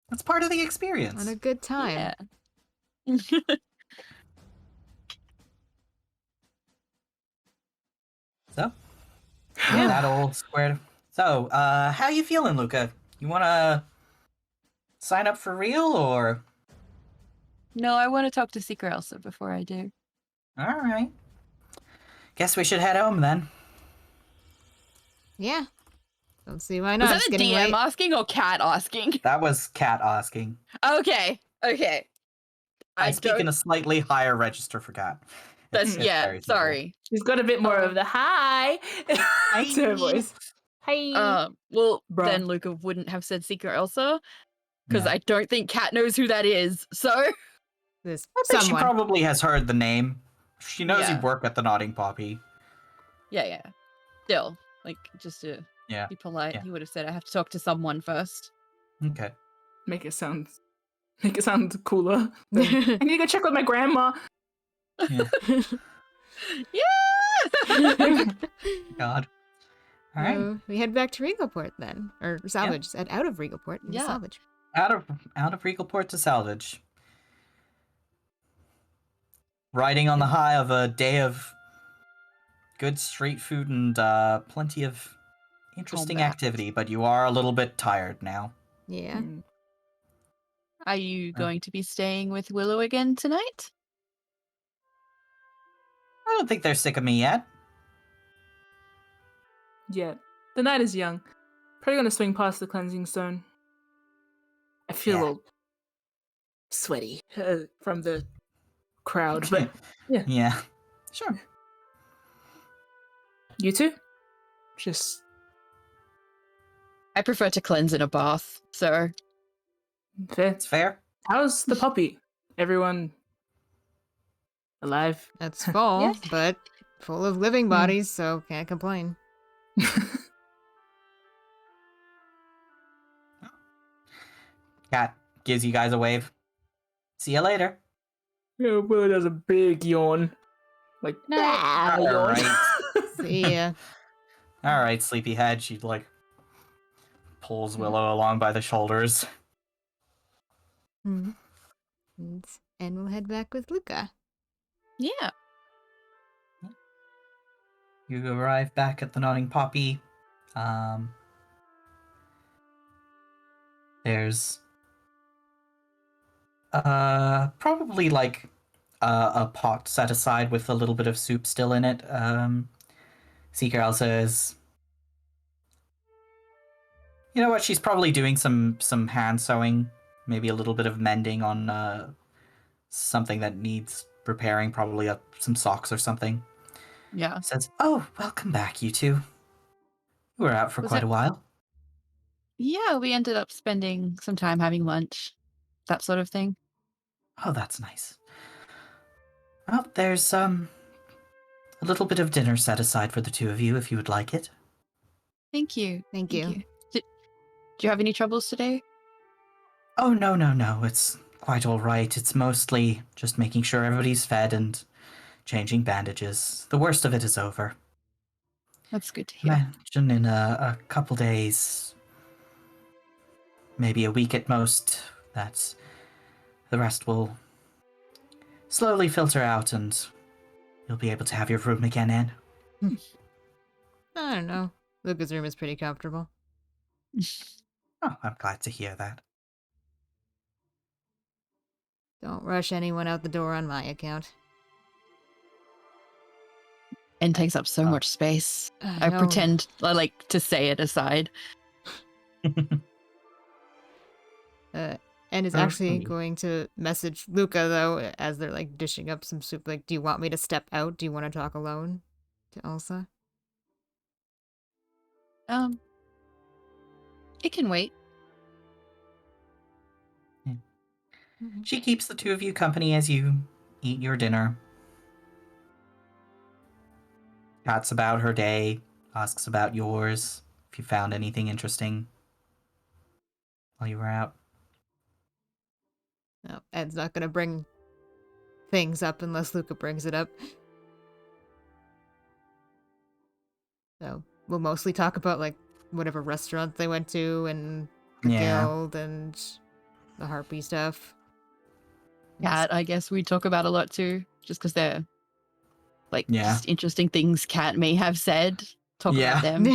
That's part of the experience. on a good time. Yeah. So, Yeah. that all squared. So, how you feeling, Luca? You wanna sign up for real, or? No, I want to talk to Secret Elsa before I do. Alright. Guess we should head home then. Yeah. Don't see why Was not. that It's a getting DM late. asking or cat asking? That was Kat asking. Okay. I speak in don't. a slightly higher register for Kat. That's It's yeah. very simple. Sorry. She's got a bit more of the hi to her voice. Hi. Well, Bruh. then Luca wouldn't have said Secret Elsa because Yeah. I don't think Cat knows who that is. So This I think she someone. probably has heard the name. She knows you Yeah. work at the Nodding Poppy. yeah. Still, like, just to Yeah. be polite, Yeah. he would have said I have to talk to someone first. Okay. Make it sound cooler. I need to go check with my grandma. Yeah. Yeah. God. All right. So we head back to Regalport then, or salvage. Head out of Regalport and Yeah. salvage. Out of Regalport to salvage. Riding on the high of a day of good street food and plenty of interesting Combat. activity, but you are a little bit tired now. Yeah. Mm. Are you going to be staying with Willow again tonight? I don't think they're sick of me yet. Yeah. The night is young. Probably gonna swing past the cleansing stone. I feel Yeah. a little sweaty from the crowd, but yeah. Yeah. Sure. You too? Just I prefer to cleanse in a bath, so fair. It's fair. How's the puppy? Everyone alive? That's fall, Yeah. but full of living bodies, so can't complain. Cat gives you guys a wave. See you later. Yeah, Willow does a big yawn. Like, No. "Ah," yawn. Alright. See ya. All right, sleepyhead. She pulls Willow along by the shoulders. And we'll head back with Luca. yeah. You arrive back at the Nodding Poppy. There's probably like a pot set aside with a little bit of soup still in it. Seeker Elsa is, you know what? She's probably doing some hand sewing, maybe a little bit of mending on something that needs repairing, probably some socks or something. Yeah. Says, "Oh, welcome back, you two. You were out for Was quite it- a while." Yeah, we ended up spending some time having lunch. That sort of thing. Oh, that's nice. Well, there's a little bit of dinner set aside for the two of you if you would like it. Thank you. Do you have any troubles today? Oh, no. It's quite all right. It's mostly just making sure everybody's fed and changing bandages. The worst of it is over. That's good to hear. Imagine in a couple days, maybe a week at most, that the rest will slowly filter out and you'll be able to have your room again, Anne. I don't know. Luca's room is pretty comfortable. Oh, I'm glad to hear that. Don't rush anyone out the door on my account. And takes up so Oh. much space. I I know. pretend I like to say it aside. And is Oh, actually funny. going to message Luca, though, as they're, like, dishing up some soup. Like, do you want me to step out? Do you want to talk alone? To Elsa? It can wait. She keeps the two of you company as you eat your dinner. Chats about her day, asks about yours, if you found anything interesting while you were out. No, Ed's not gonna bring things up unless Luca brings it up. So we'll mostly talk about, like, whatever restaurant they went to and the Yeah. guild and the harpy stuff. Cat, I guess we talk about a lot too, just because they're like Yeah. just interesting things Cat may have said. Talk Yeah. about them.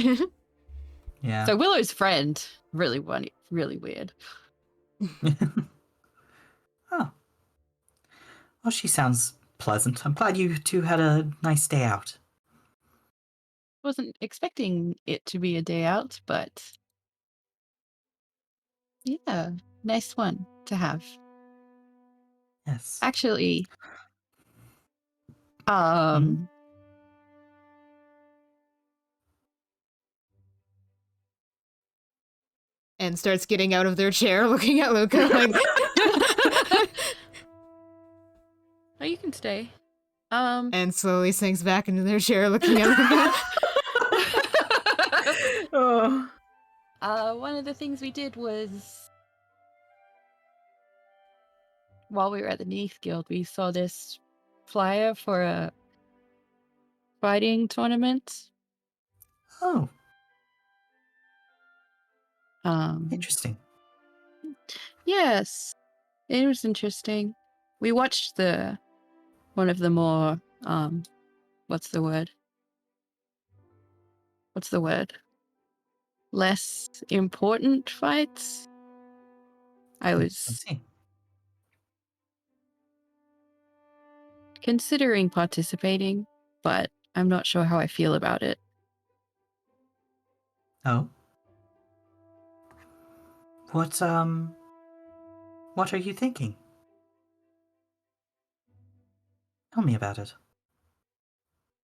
Yeah. So Willow's friend, really weird. Oh. Well, she sounds pleasant. I'm glad you two had a nice day out. Wasn't expecting it to be a day out, but yeah, nice one to have. Yes. Actually, Mhm. And starts getting out of their chair, looking at Luca, like... oh, you can stay. And slowly sinks back into their chair, looking at Luca. Oh. One of the things we did was while we were at the Neath Guild, we saw this flyer for a fighting tournament. Oh, Um, interesting. yes, it was interesting. We watched one of the more what's the word? Less important fights. I Let's was see. considering participating, but I'm not sure how I feel about it. Oh. What are you thinking? Tell me about it.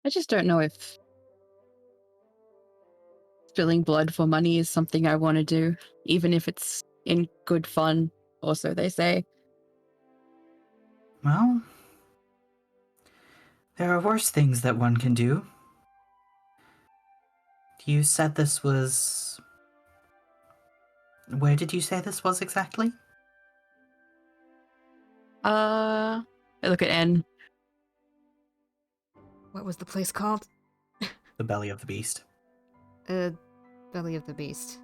I just don't know if spilling blood for money is something I want to do, even if it's in good fun, also, they say. Well, there are worse things that one can do. You said this was... Where did you say this was exactly? I look at N. What was the place called? The belly of the beast. Belly of the Beast.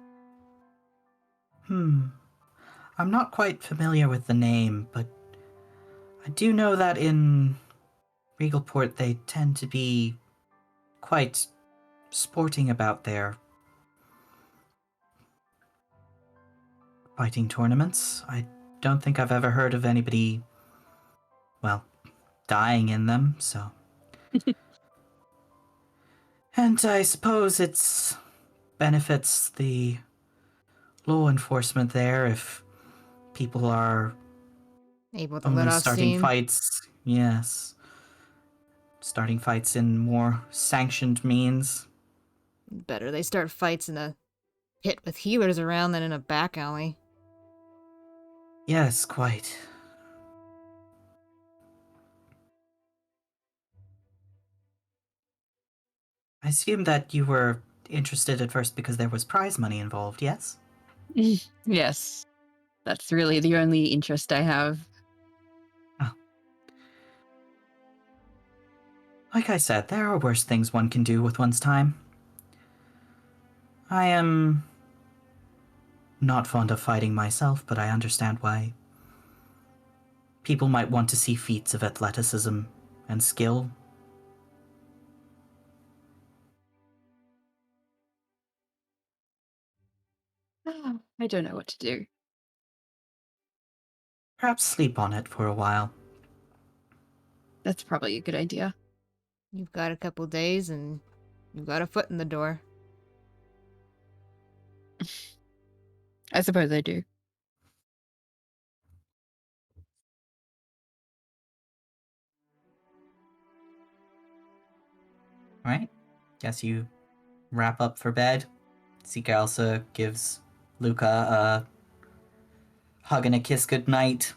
I'm not quite familiar with the name, but I do know that in Regalport they tend to be quite sporting about their fighting tournaments. I don't think I've ever heard of anybody, well, dying in them, so... And I suppose it's benefits the law enforcement there if people are Able to let only off starting steam. fights. Yes. Starting fights in more sanctioned means. Better they start fights in a pit with healers around than in a back alley. Yes, quite. I assume that you were interested at first because there was prize money involved, yes? Yes, that's really the only interest I have. Oh. Like I said, there are worse things one can do with one's time. I am not fond of fighting myself, but I understand why people might want to see feats of athleticism and skill. I don't know what to do. Perhaps sleep on it for a while. That's probably a good idea. You've got a couple days and you've got a foot in the door. I suppose I do. Right? Guess you wrap up for bed. Sika Elsa gives Luca a hug and a kiss goodnight.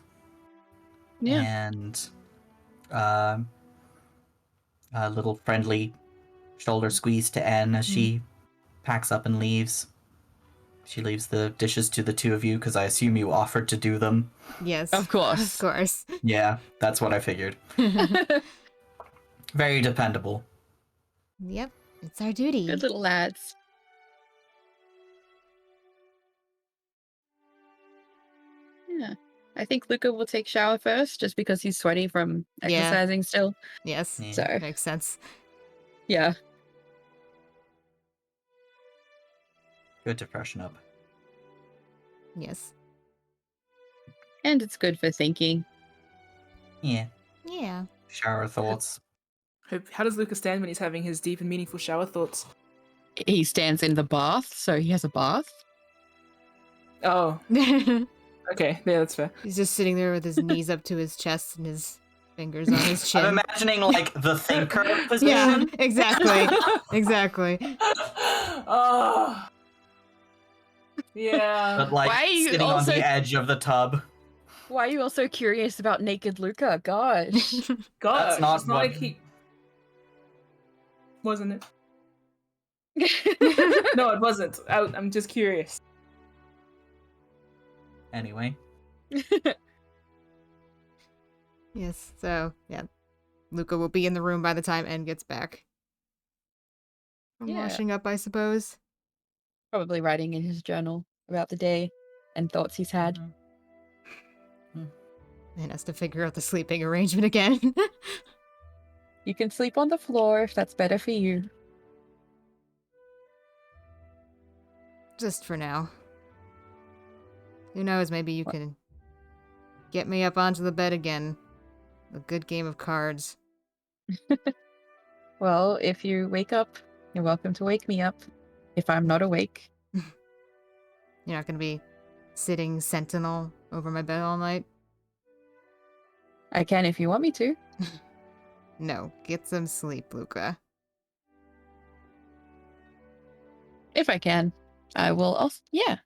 Yeah. And a little friendly shoulder squeeze to Anne as she packs up and leaves. She leaves the dishes to the two of you because I assume you offered to do them. Yes. Of course. Of course. Yeah, that's what I figured. Very dependable. Yep. It's our duty. Good little lads. Yeah. I think Luca will take shower first just because he's sweaty from Yeah. exercising still. Yes. Yeah. So, Makes sense. yeah. Good to freshen up. Yes. And it's good for thinking. Yeah. Yeah. Shower thoughts. How does Lucas stand when he's having his deep and meaningful shower thoughts? He stands in the bath, so he has a bath. Oh, He's okay. Yeah, that's fair. just sitting there with his knees up to his chest and his fingers on his chin. I'm imagining like the thinker Yeah, position. exactly. Exactly. Oh. Yeah. But like Why are you sitting on also- the edge of the tub. Why are you all so curious about naked Luca? Gosh. God, That's not it's not what- like he wasn't it? No, it wasn't. I'm just curious. Anyway. Yes, so, yeah. Luca will be in the room by the time N gets back. From Yeah. washing up, I suppose. Probably writing in his journal about the day and thoughts he's had. And has to figure out the sleeping arrangement again. You can sleep on the floor if that's better for you. Just for now. Who knows, maybe you can get me up onto the bed again. A good game of cards. Well, if you wake up, you're welcome to wake me up. If I'm not awake. You're not gonna be sitting sentinel over my bed all night? I can if you want me to. No, get some sleep, Luca. If I can. I will also. Yeah.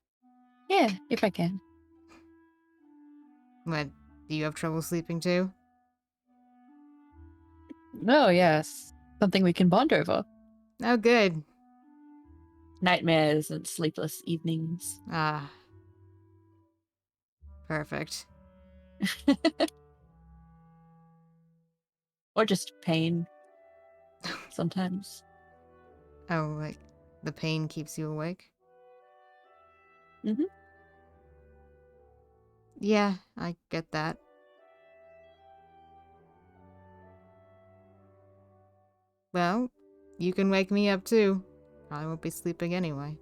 Yeah, if I can. What, do you have trouble sleeping too? Oh, yes. Something we can bond over. Oh, good. Nightmares and sleepless evenings. Ah. Perfect. Or just pain. Sometimes. Oh, like, the pain keeps you awake? Mhm. Yeah, I get that. Well, you can wake me up too. I won't be sleeping anyway.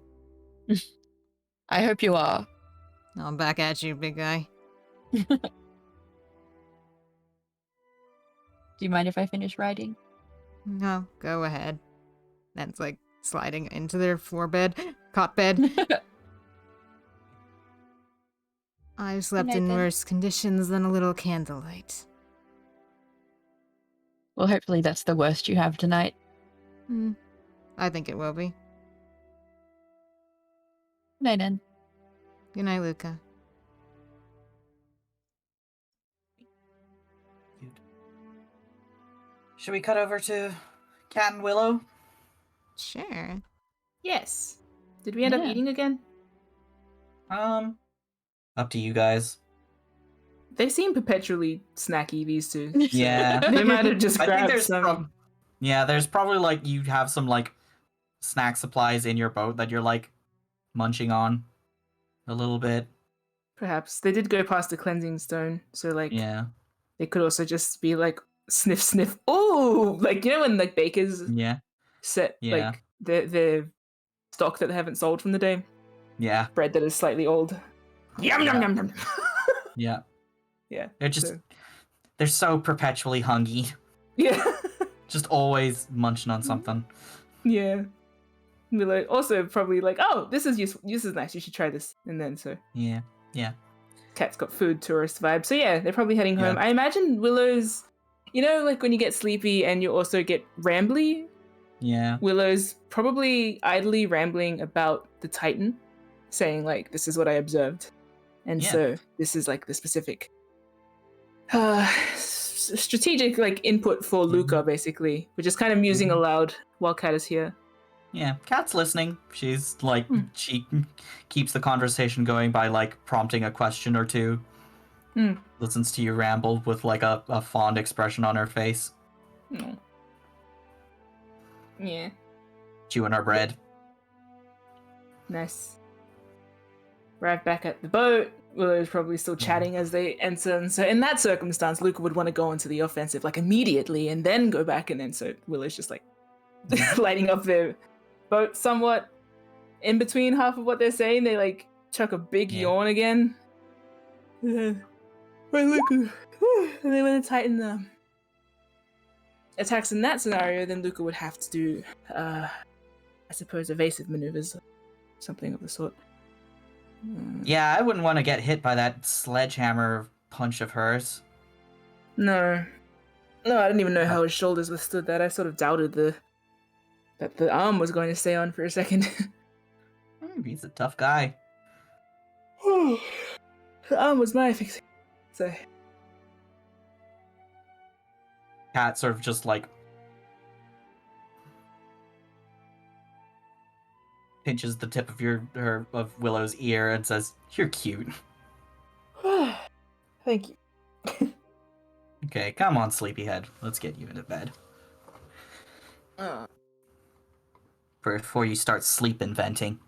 I hope you are. I'm back at you, big guy. Do you mind if I finish writing? No, go ahead. That's like sliding into their floor bed, cot bed. I've slept night, in then. worse conditions than a little candlelight. Well, hopefully that's the worst you have tonight. I think it will be. Good night, Anne. Good night, Luca. Cute. Should we cut over to Cat and Willow? Sure. Yes. Did we end up Yeah. eating again? Up to you guys. They seem perpetually snacky, these two. Yeah. They might have just I think grabbed there's some. yeah, there's probably like you have some like snack supplies in your boat that you're like munching on a little bit. Perhaps. They did go past the cleansing stone, so like Yeah. they could also just be like sniff sniff. Oh, like you know when like bakers Yeah. set Yeah. like their stock that they haven't sold from the day. Yeah. bread that is slightly old. Yum yum yum yum. Yeah. Yeah. They're they're so perpetually hungry. Yeah. Just always munching on something. Yeah. Willow also probably like, oh, this is useful. This is nice. You should try this. And then so Yeah. Cat's got food tourist vibe. So yeah, they're probably heading home. Yeah. I imagine Willow's, like when you get sleepy and you also get rambly, Yeah. Willow's probably idly rambling about the Titan, saying like, this is what I observed. And Yeah. so this is like the specific strategic like input for Luca, basically, which is kind of musing aloud while Cat is here. Yeah, Kat's listening. She's like, she keeps the conversation going by like prompting a question or two. Listens to you ramble with like a fond expression on her face. Mm. Yeah. Chewing her bread. Nice. Right back at the boat, Willow's probably still chatting as they enter, and so in that circumstance, Luca would want to go into the offensive like immediately and then go back, and then so Willow's just like lighting up their boat somewhat. In between half of what they're saying, they like chuck a big yawn again. Right, Luca. And then when the Titan attacks in that scenario, then Luca would have to do, I suppose, evasive maneuvers, something of the sort. Yeah, I wouldn't want to get hit by that sledgehammer punch of hers. No, I didn't even know how his shoulders withstood that. I sort of doubted that the arm was going to stay on for a second. He's a tough guy. The arm was my fixing. So Cat sort of just like pinches the tip of of Willow's ear and says, "You're cute." thank you. Okay, come on, sleepyhead. Let's get you into bed before you start sleep inventing.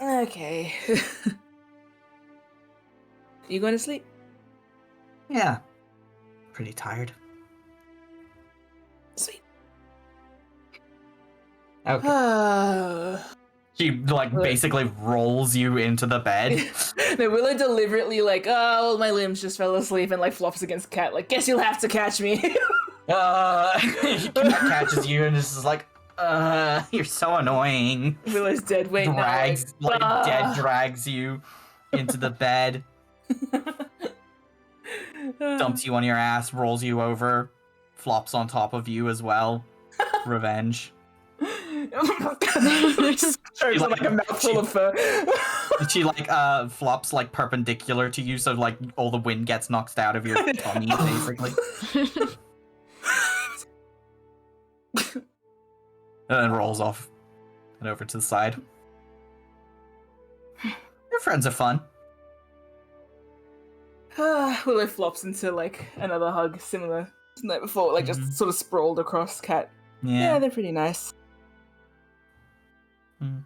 Okay. You going to sleep? Yeah, pretty tired. Sweet. Okay. She like basically rolls you into the bed. No, Willow deliberately like, oh, my limbs just fell asleep and like flops against Cat. Like, guess you'll have to catch me. Cat catches you and is just like, you're so annoying. Willow's dead weight Drags now. like dead drags you into the bed, dumps you on your ass, rolls you over, flops on top of you as well. Revenge. Chokes on like a mouthful of fur. She like flops like perpendicular to you, so like all the wind gets knocked out of your tummy, basically. And then rolls off and over to the side. Your friends are fun. Willow flops into like another hug similar to the night before, like just sort of sprawled across Cat. Yeah, they're pretty nice. Man.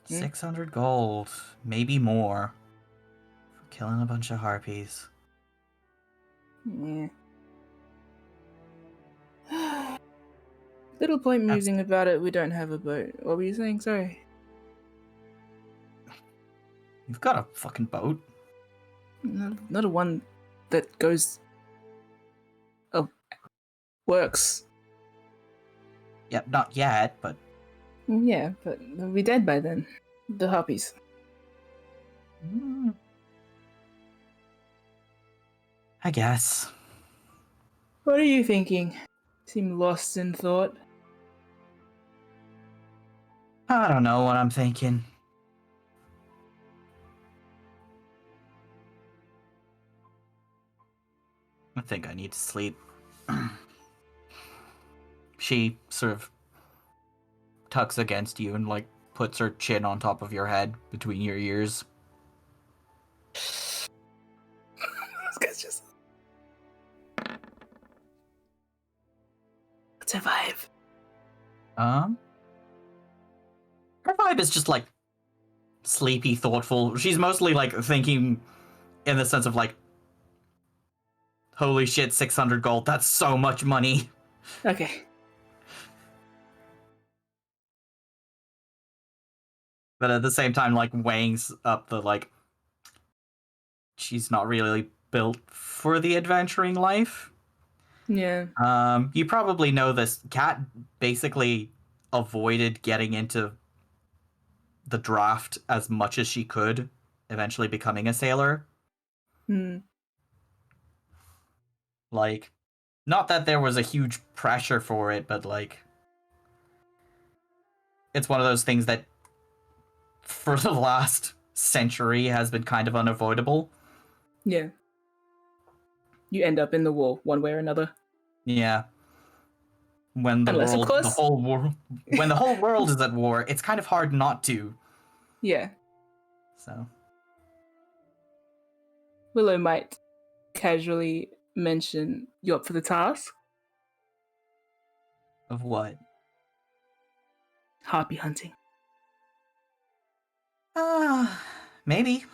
600 gold, maybe more, for killing a bunch of harpies. Yeah. Little point musing about it, we don't have a boat. What were you saying? Sorry. You've got a fucking boat. Not a one that goes... Oh, works. Yep, not yet, but... Yeah, but they'll be dead by then. The harpies. I guess. What are you thinking? Seem lost in thought. I don't know what I'm thinking. I think I need to sleep. She sort of tucks against you and like puts her chin on top of your head between your ears. This guy's just... What's her vibe? Her vibe is just like sleepy, thoughtful. She's mostly like thinking in the sense of like Holy shit, 600 gold. That's so much money. Okay. But at the same time, like, weighing up the, like, she's not really built for the adventuring life. Yeah. You probably know this. Kat basically avoided getting into the draft as much as she could, eventually becoming a sailor. Hmm. Like, not that there was a huge pressure for it, but, like, it's one of those things that for the last century has been kind of unavoidable. Yeah. You end up in the war one way or another. Yeah. When the Unless, of course- when the whole world is at war, it's kind of hard not to. Yeah. So, Willow might casually mention you're up for the task. of what? Harpy hunting. Maybe.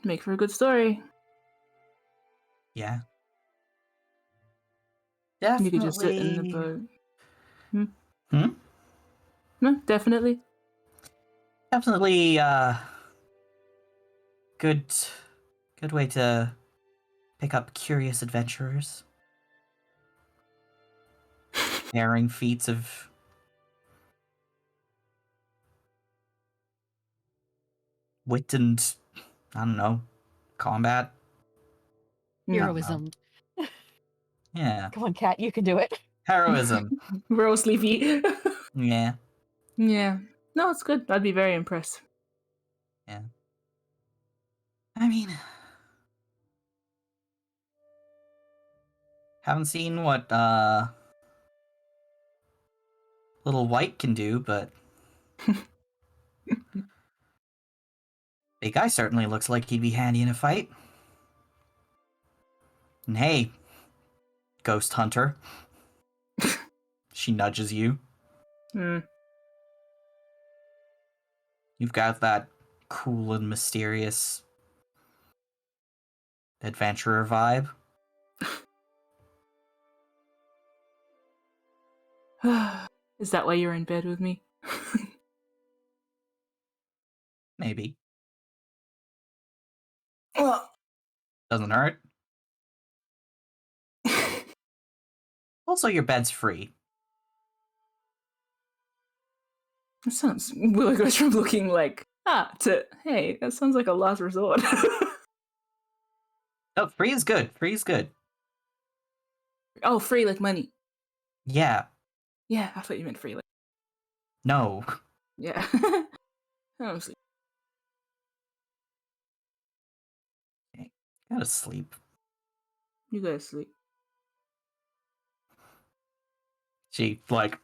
Make for a good story. Yeah. You Definitely. could just sit in the boat. Hmm? No, definitely. Definitely, good way to pick up curious adventurers. Daring feats of wit and, I don't know, combat. Heroism. Yeah. Come on, Cat, you can do it. Heroism. We're all sleepy. Yeah. Yeah. No, it's good. I'd be very impressed. Yeah. I mean, haven't seen what Little White can do, but big guy certainly looks like he'd be handy in a fight. And hey, Ghost Hunter. She nudges you. Hmm. You've got that cool and mysterious adventurer vibe. Is that why you're in bed with me? Maybe. Well, Doesn't hurt. Also, your bed's free. that sounds. Willow goes from looking like to hey, that sounds like a last resort. No, free is good. Free is good. Oh, free like money. Yeah. Yeah, I thought you meant free like. No. Yeah. Honestly. Gotta sleep. You go to sleep. She, like,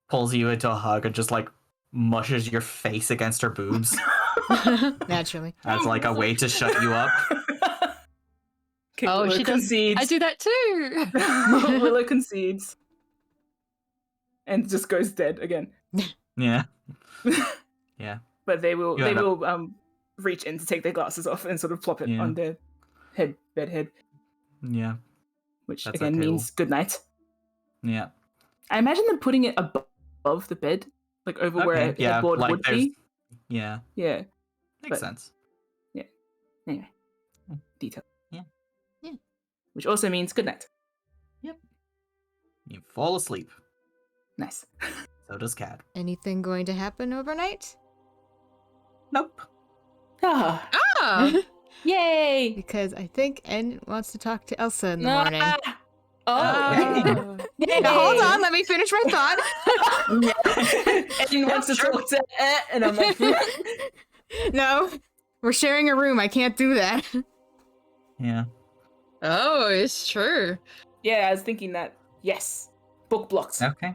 pulls you into a hug and just, like, mushes your face against her boobs Naturally. as, like, a way to shut you up. Okay, Oh, Willow she does. concedes. I do that too. Willow concedes. And just goes dead again. Yeah. Yeah. But they will You end up- reach in to take their glasses off and sort of plop it Yeah. on their bed head, Yeah. which That's again okay, means good night. Yeah. I imagine them putting it above the bed, like over where a yeah, headboard like would there's... be. Yeah. Yeah. Makes But- sense. Anyway, Mm. detail. Yeah. Yeah. Which also means good night. You fall asleep. Nice. So does Cat. Anything going to happen overnight? Nope. Ah, Ah, yay! Because I think En wants to talk to Elsa in the morning. Oh. Okay. Now hold on, let me finish my thought. And wants to talk to and I'm like, No, we're sharing a room. I can't do that. Yeah. oh, it's true. yeah, I was thinking that. Yes, book blocked. Okay.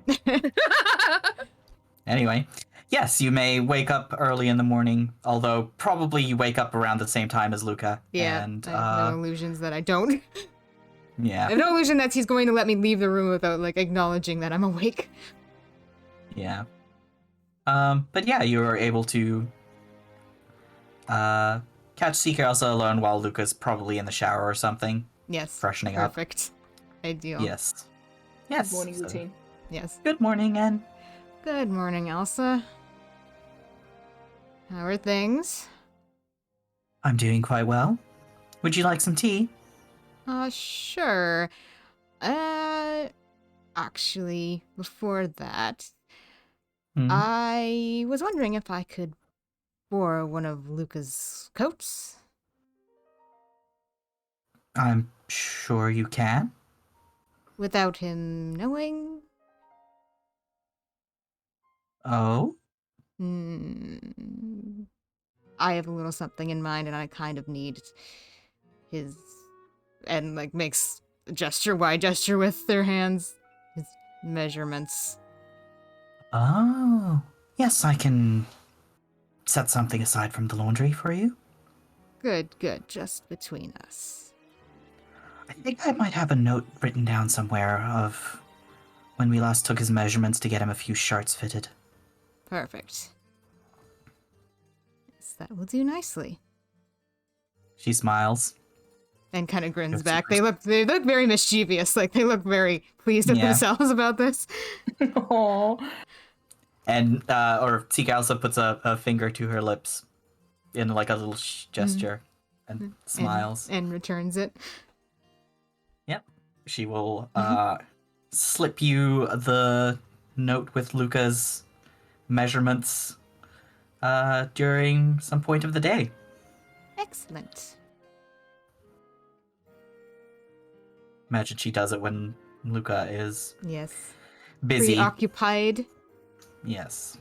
Anyway, yes, you may wake up early in the morning, although probably you wake up around the same time as Luca. Yeah, And, I have no illusions that I don't. I yeah. have no illusion that he's going to let me leave the room without, like, acknowledging that I'm awake. Yeah. But yeah, you are able to catch Seeker Elsa alone while Luca's probably in the shower or something. Yes. freshening up. Perfect. Ideal. Yes. Yes. Morning so- routine. Yes. Good morning, Anne. Good morning, Elsa. How are things? I'm doing quite well. Would you like some tea? Sure. Actually, before that, Hmm? I was wondering if I could borrow one of Luca's coats. I'm sure you can. Without him knowing? Oh? Hmm. I have a little something in mind and I kind of need his... And, like, makes a gesture, wide gesture with their hands. His measurements. Oh. Yes, I can set something aside from the laundry for you. Good, good. Just between us. I think I might have a note written down somewhere of when we last took his measurements to get him a few shirts fitted. Perfect. Yes, that will do nicely. She smiles. And kind of grins That's back. super- They look very mischievous. Like they look very pleased with Yeah. themselves about this. Aww. And, or Tika also puts a finger to her lips in like a little gesture and smiles. And returns it. Yep. She will slip you the note with Luca's measurements during some point of the day. Excellent. Imagine she does it when Luca is Yes. busy. Preoccupied. Yes.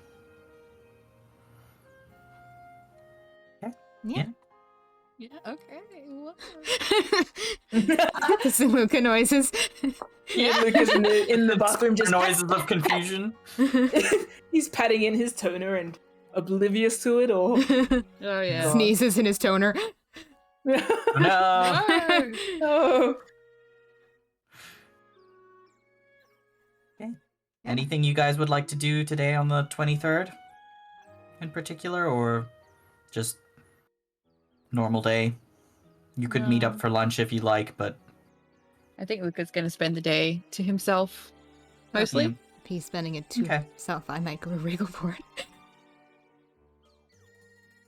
Yeah. Yeah, okay. This is Luca noises. Yeah, Lucas in the bathroom just noises of confusion. he's patting in his toner and oblivious to it, or Oh, yeah. Sneezes in his toner. Oh, no. Oh. Anything you guys would like to do today on the 23rd in particular, or just normal day? You could meet up for lunch if you like, but I think Luca's gonna spend the day to himself, mostly. Yeah. If he's spending it to Okay. himself, I might go to Regalport.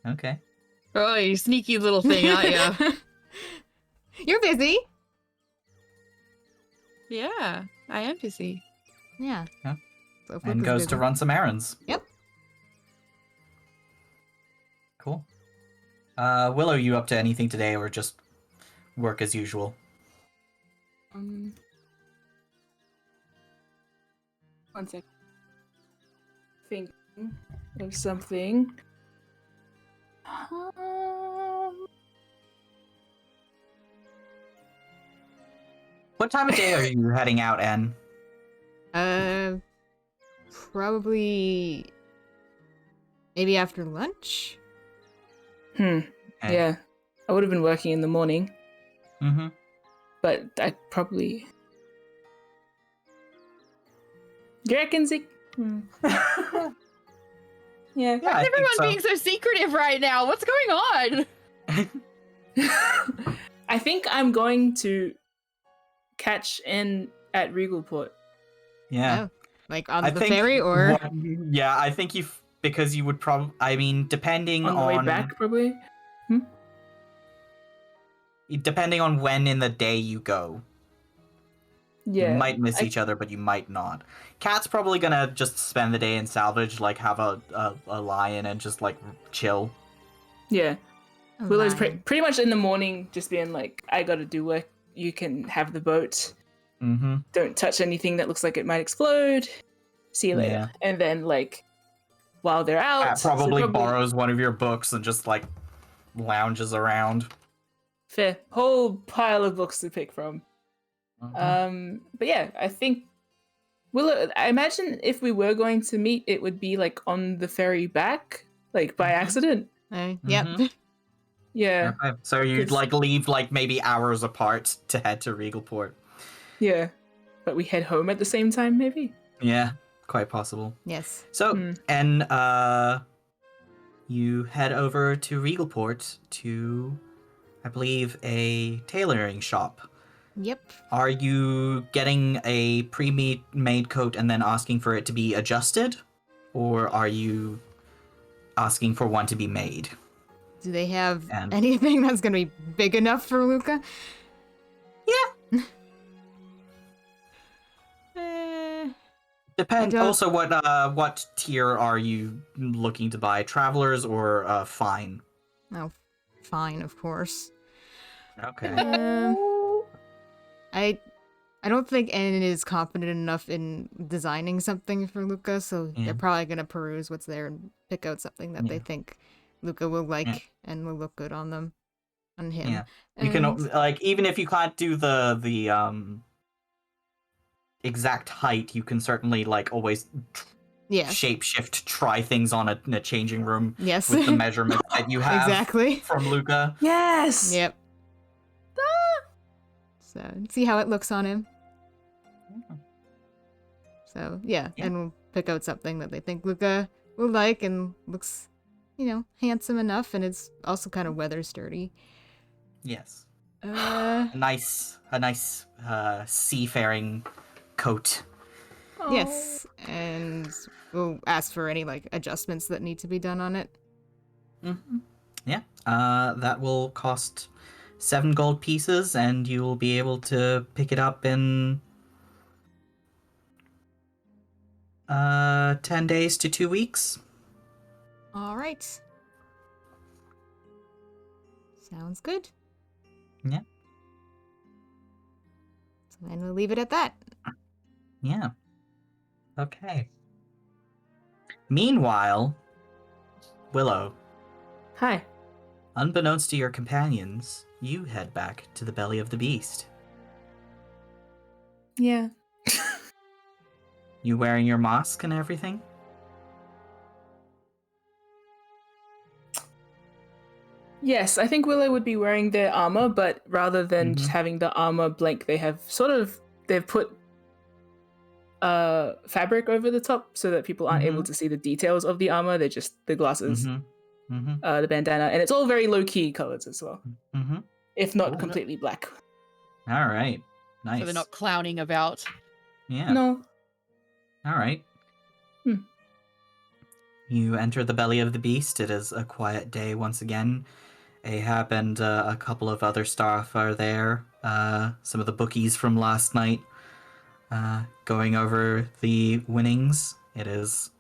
Okay. Oh, you sneaky little thing, aren't you? You're busy. Yeah, I am busy. Yeah. Yeah. So if And Luca's goes busy. to run some errands. Yep. Cool. Willow, you up to anything today, or just work as usual? One sec. Thinking of something. What time of day are you heading out, Anne? Probably maybe after lunch. Okay. Yeah. I would have been working in the morning, Mm-hmm. but I probably. Do you reckon Zeke? Yeah. Yeah, Why I is think everyone so. being so secretive right now? What's going on? I think I'm going to catch in at Regalport. Yeah. Oh, like on I the think ferry or yeah, I think because you would probably. I mean, depending On the way back, probably. depending on when in the day you go, Yeah. you might miss I- each other, but you might not. Cat's probably gonna just spend the day in salvage, like have a lion and just like chill. Yeah. a Willow's lion. pretty much in the morning just being like, I gotta do work. You can have the boat. Mm-hmm. Don't touch anything that looks like it might explode. See you later. Yeah. And then, like, while they're out, Cat probably borrows one of your books and just like lounges around. fair whole pile of books to pick from. But yeah, I think Willow. I imagine if we were going to meet, it would be like on the ferry back, like by accident. Yep. Mhm. Yeah, Okay. So you'd 'Cause- like leave like maybe hours apart to head to Regalport. yeah. But we head home at the same time, maybe. Yeah, quite possible. Yes. So, and you head over to Regalport to, I believe, a tailoring shop Yep. Are you getting a pre-made coat and then asking for it to be adjusted? Or are you asking for one to be made? Do they have And anything that's gonna be big enough for Luca? yeah, I depend. don't. Also, what tier are you looking to buy? Travelers or fine? Oh, fine, of course. Okay. I don't think Anne is confident enough in designing something for Luca, so Yeah. they're probably gonna peruse what's there and pick out something that they Yeah. think Luca will like Yeah. and will look good on them, on him. Yeah. You can like even if you can't do the exact height, you can certainly like always Yes. shapeshift, try things on in a changing room Yes. with the measurements that you have Exactly. from Luca. Yes. Yep. So see how it looks on him. So yeah, Yeah. and we'll pick out something that they think Luca will like and looks, handsome enough, and it's also kind of weather sturdy. Yes. Uh, A nice seafaring coat. yes, and we'll ask for any like adjustments that need to be done on it. Mm-hmm. Yeah. That will cost 7 gold pieces, and you will be able to pick it up in 10 days to 2 weeks. All right. Sounds good. Yeah. So then we'll leave it at that. Yeah. Okay. Meanwhile, Willow, Hi. unbeknownst to your companions, you head back to the belly of the beast. Yeah. You wearing your mask and everything? Yes, I think Willow would be wearing their armor, but rather than just having the armor blank, they've put fabric over the top so that people aren't able to see the details of the armor. They're just the glasses, the bandana, and it's all very low key colors as well, if not Cool. completely black. All right. Nice. So they're not clowning about. Yeah. No. All right. You enter the belly of the beast. It is a quiet day once again. Ahab and a couple of other staff are there. Some of the bookies from last night going over the winnings. It is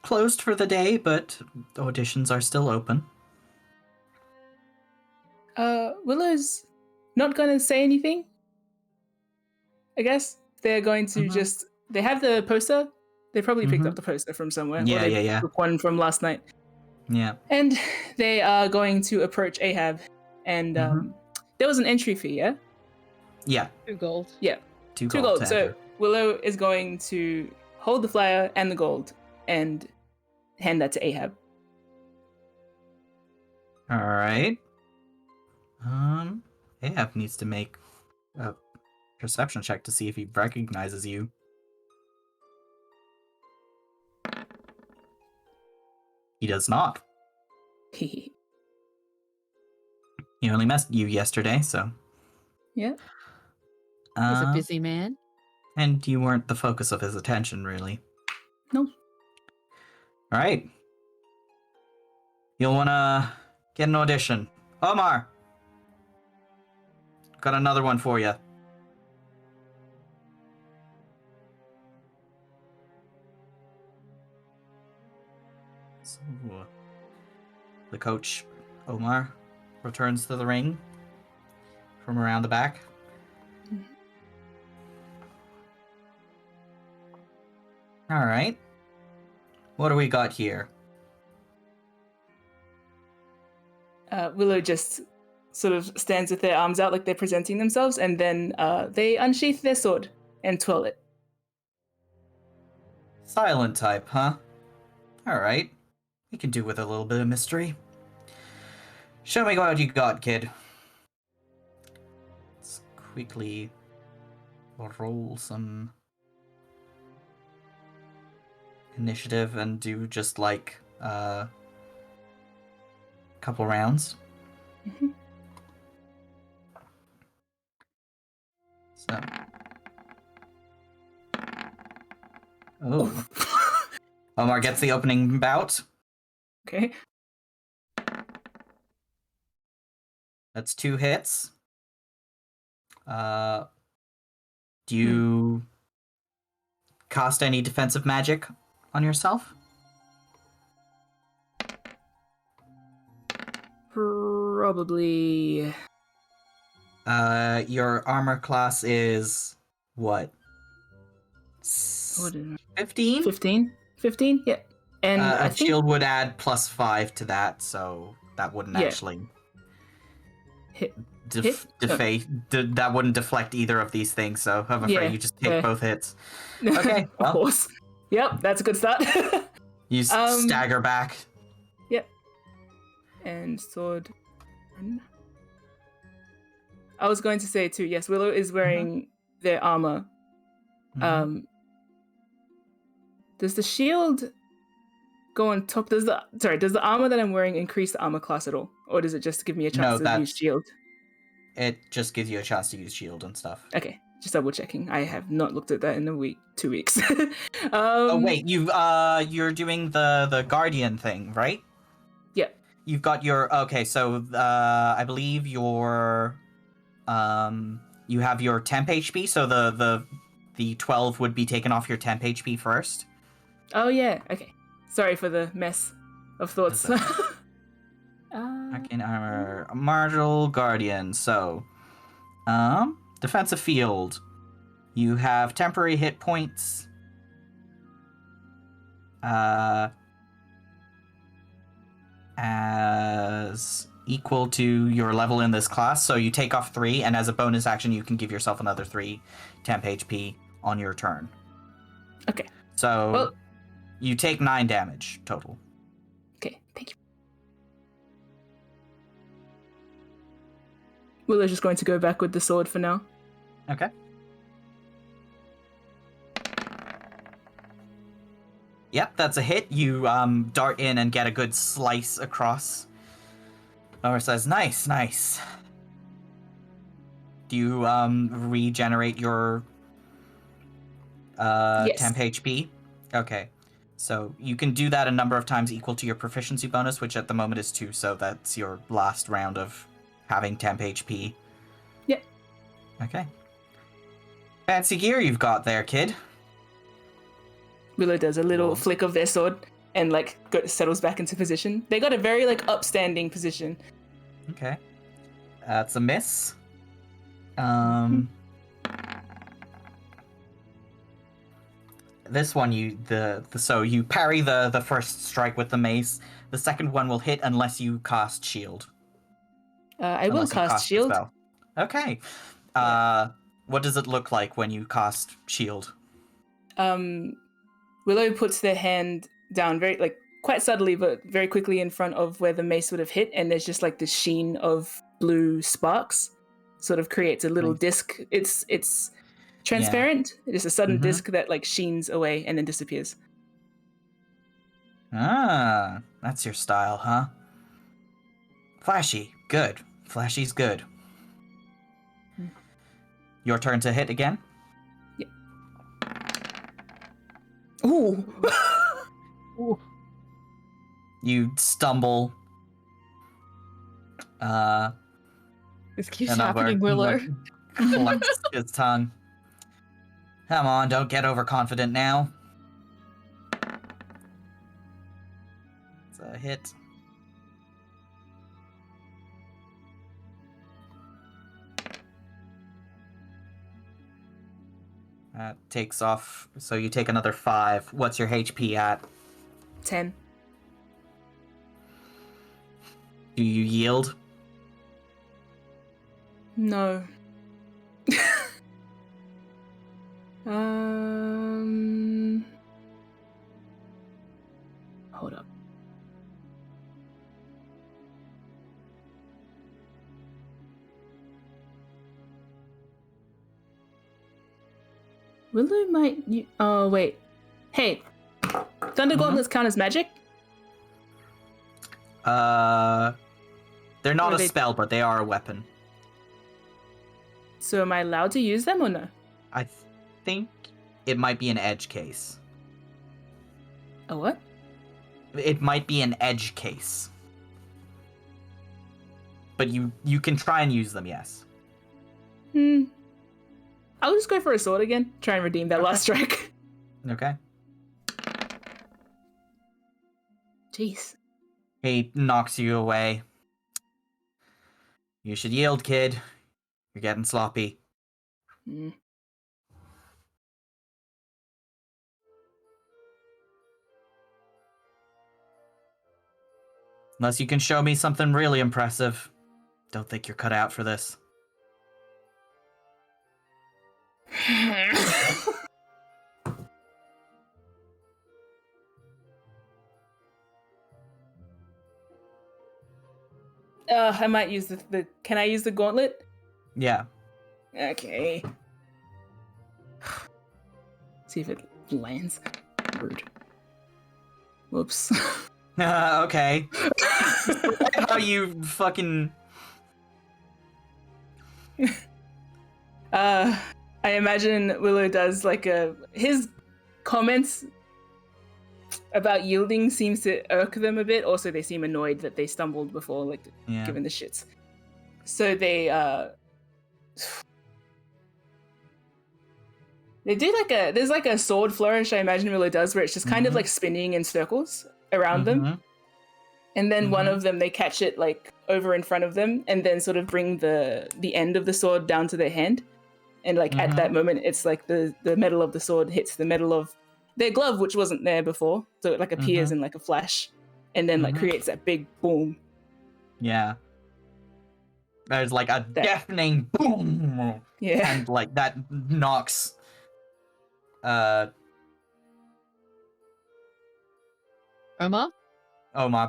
closed for the day, but auditions are still open. Willow's not going to say anything. I guess they're going to just. They have the poster. They probably picked up the poster from somewhere, or they took one from last night. Yeah. And they are going to approach Ahab, and there was an entry fee, yeah? Yeah. 2 gold. Yeah. 2 2 gold gold. to So enter. Willow is going to hold the flyer and the gold and hand that to Ahab. All right. Ahab needs to make a perception check to see if he recognizes you. He does not. He only met you yesterday, so. Yeah. He's a busy man. And you weren't the focus of his attention, really. No. All right. You'll want to get an audition. Omar! Got another one for you. So, the coach, Omar, returns to the ring from around the back. All right. What do we got here? Willow just sort of stands with their arms out like they're presenting themselves, and then they unsheath their sword and twirl it. Silent type, huh? All right. We can do with a little bit of mystery. Show me what you got, kid. Let's quickly roll some initiative and do just like a couple rounds. So. Oh. Omar gets the opening bout. Okay. That's 2 hits. Do you cast any defensive magic on yourself? Probably. Your armor class is what? What is 15? 15? 15? Yeah. And I A think. shield would add +5 to that, so that wouldn't Yeah. actually Hit? Hit? that wouldn't deflect either of these things, so I'm afraid Yeah, you just take fair. both hits. Okay, Of well, course. Yep, that's a good start. you stagger back. Yep. And sword. I was going to say too, yes, Willow is wearing their armor. Mhm. Does the shield go on top? Does the armor that I'm wearing increase the armor class at all? Or does it just give me a chance No, to use shield? it just gives you a chance to use shield and stuff. Okay, just double checking. I have not looked at that in 2 weeks. Oh wait, you're doing the guardian thing, right? Yeah. You've got your so I believe your you have your temp HP, so the 12 would be taken off your temp HP first. Oh yeah. Okay. Sorry for the mess of thoughts. Arcane armor, martial guardian. So, defensive field. You have temporary hit points. As equal to your level in this class. So you take off 3, and as a bonus action, you can give yourself another 3 temp HP on your turn. Okay. So Well, you take 9 damage total. okay, thank you. Willow's just going to go back with the sword for now. Okay. Yep, that's a hit. You dart in and get a good slice across. Lower says, nice, nice. Do you regenerate your Yes. temp HP? Okay. So you can do that a number of times equal to your proficiency bonus, which at the moment is 2, so that's your last round of having temp HP. Yep. Okay. Fancy gear you've got there, kid. Willow does a little Whoa. flick of their sword and settles back into position. They got a very upstanding position. Okay. That's a miss. This one so you parry the first strike with the mace. The second one will hit unless you cast shield. I will Unless you cast the shield. spell. Okay. What does it look like when you cast shield? Willow puts their hand down very quite subtly but very quickly in front of where the mace would have hit, and there's just this sheen of blue sparks sort of creates a little disc. It's transparent. Yeah. It's a sudden disc that sheens away and then disappears. Ah, that's your style, huh? Flashy. Good. Flashy's good. Your turn to hit again? Yeah. Ooh. Ooh. You stumble. This keeps happening, Willow. Collects his tongue. Come on, don't get overconfident now. It's a hit. That takes off, so you take another 5. What's your HP at? 10. Do you yield? No. Hold up. Willow might. Oh wait. Hey, Thunder Gauntlets count as magic? They're not a spell, but they are a weapon. So am I allowed to use them or no? I think it might be an edge case. A what? It might be an edge case. But you can try and use them, yes. I'll just go for a sword again. Try and redeem that last strike. Okay. Jeez. He knocks you away. You should yield, kid. You're getting sloppy. Mm. Unless you can show me something really impressive. Don't think you're cut out for this. I might use the. Can I use the gauntlet? Yeah. Okay. See if it lands. Rude. Whoops. Okay. How you fucking... I imagine Willow does like his comments about yielding seems to irk them a bit. Also, they seem annoyed that they stumbled before, like given the shits. So they do there's like a sword flourish. I imagine Willow does where it's just kind of like spinning in circles around them, and then one of them they catch it like over in front of them, and then sort of bring the end of the sword down to their hand. And like at that moment, it's like the metal of the sword hits the metal of their glove, which wasn't there before. So it like appears in like a flash, and then like creates that big boom. Yeah. There's like a deafening boom. Yeah. And like that knocks Omar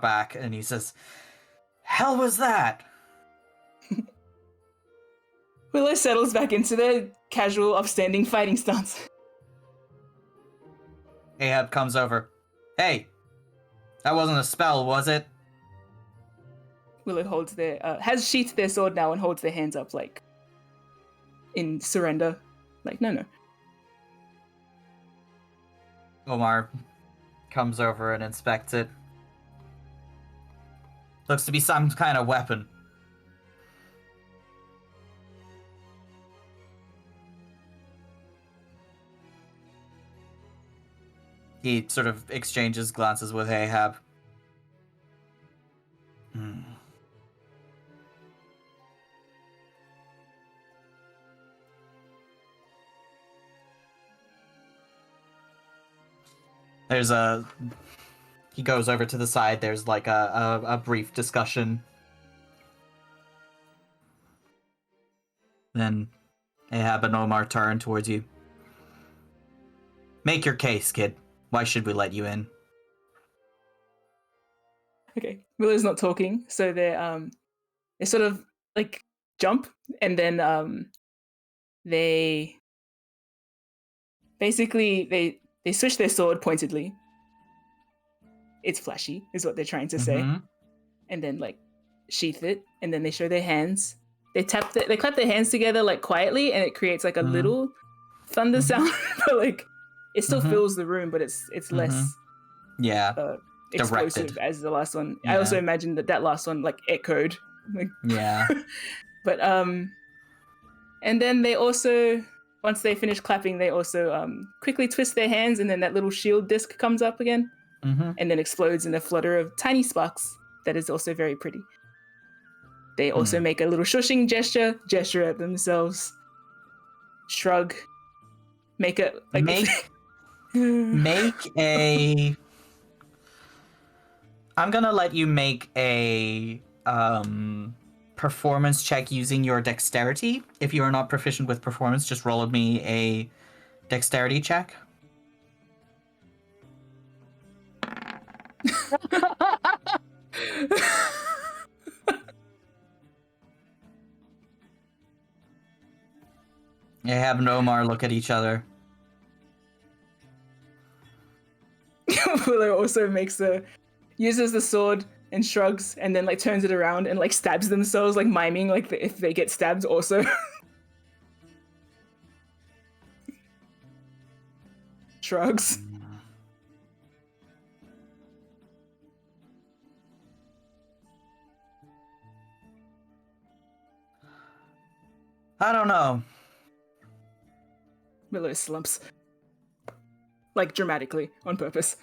back, and he says, "Hell was that?" Willow settles back into their casual, upstanding fighting stance. Ahab comes over. "Hey, that wasn't a spell, was it?" Willow holds has sheathed their sword now and holds their hands up like in surrender. Like, no. Omar comes over and inspects it. Looks to be some kind of weapon. He sort of exchanges glances with Ahab. He goes over to the side, there's like a brief discussion. Then Ahab and Omar turn towards you. "Make your case, kid. Why should we let you in?" Okay. Willow's not talking, so they sort of like jump, and then they basically they switch their sword pointedly. It's flashy, is what they're trying to say. And then like sheath it, and then they show their hands. They clap their hands together like quietly, and it creates like a little thunder sound, but like it still fills the room, but it's less explosive Directed. as the last one. Yeah. I also imagine that last one like echoed. Like, Yeah. but and then they also, once they finish clapping, they also quickly twist their hands, and then that little shield disc comes up again, and then explodes in a flutter of tiny sparks that is also very pretty. They also make a little shushing gesture at themselves, shrug, make a like make a... I'm gonna let you make a performance check using your dexterity. If you are not proficient with performance, just roll me a dexterity check. Ahab and Omar look at each other. Willow also uses the sword and shrugs, and then like turns it around and like stabs themselves, like miming like if they get stabbed also. shrugs. I don't know. Willow slumps. Like, dramatically, on purpose.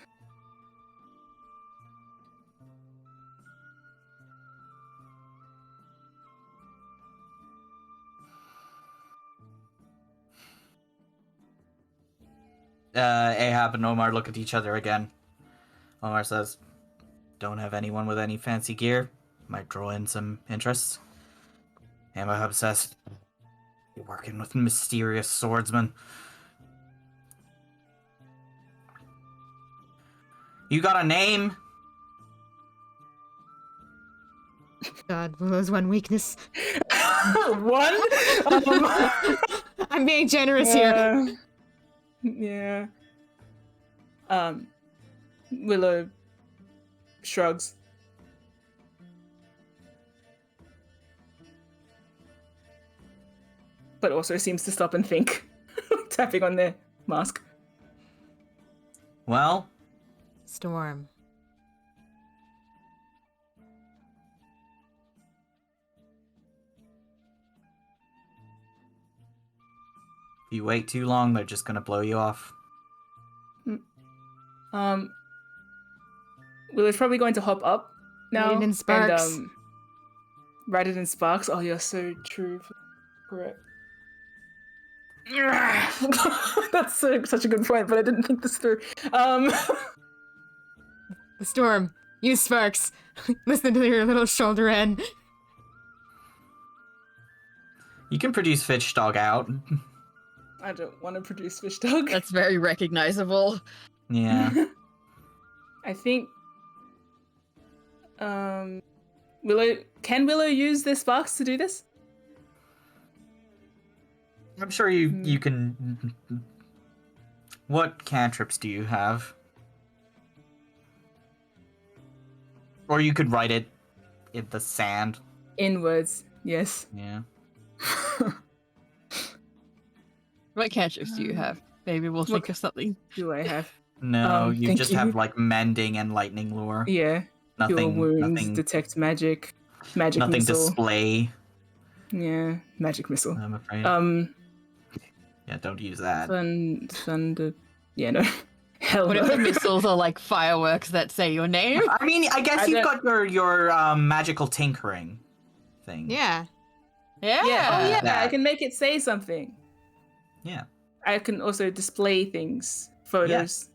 Ahab and Omar look at each other again. Omar says, don't have anyone with any fancy gear. Might draw in some interest. And Ahab says, you're working with mysterious swordsmen. You got a name? God, Willow's one weakness. One? I'm being generous here. Yeah. Willow shrugs. But also seems to stop and think. Tapping on their mask. Well, Storm. if you wait too long, they're just gonna blow you off. Willow's probably going to hop up now. Write it in sparks. And, write it in sparks. Oh, you're so true. Correct. That's such a good point, but I didn't think this through. The storm. Use sparks. Listen to your little shoulder end. You can produce fish dog out. I don't want to produce fish dog. That's very recognizable. Yeah. I think Willow use their sparks to do this? I'm sure you can. What cantrips do you have? Or you could write it in the sand. Inwards, yes. Yeah. What cantrips do you have? Maybe we'll think of something. Do I have? No, you thank just you. have like mending and lightning lure. Yeah. Cure Nothing. wounds, Nothing. detect magic, magic Nothing missile. display. Yeah, magic missile. I'm afraid. Yeah, don't use that. Thunder. Yeah, no. Hell What no. if the missiles are like fireworks that say your name? I mean, I guess I you've don't- got your magical tinkering thing. Yeah. Yeah. Yeah, oh yeah, That. I can make it say something. Yeah. I can also display things, photos.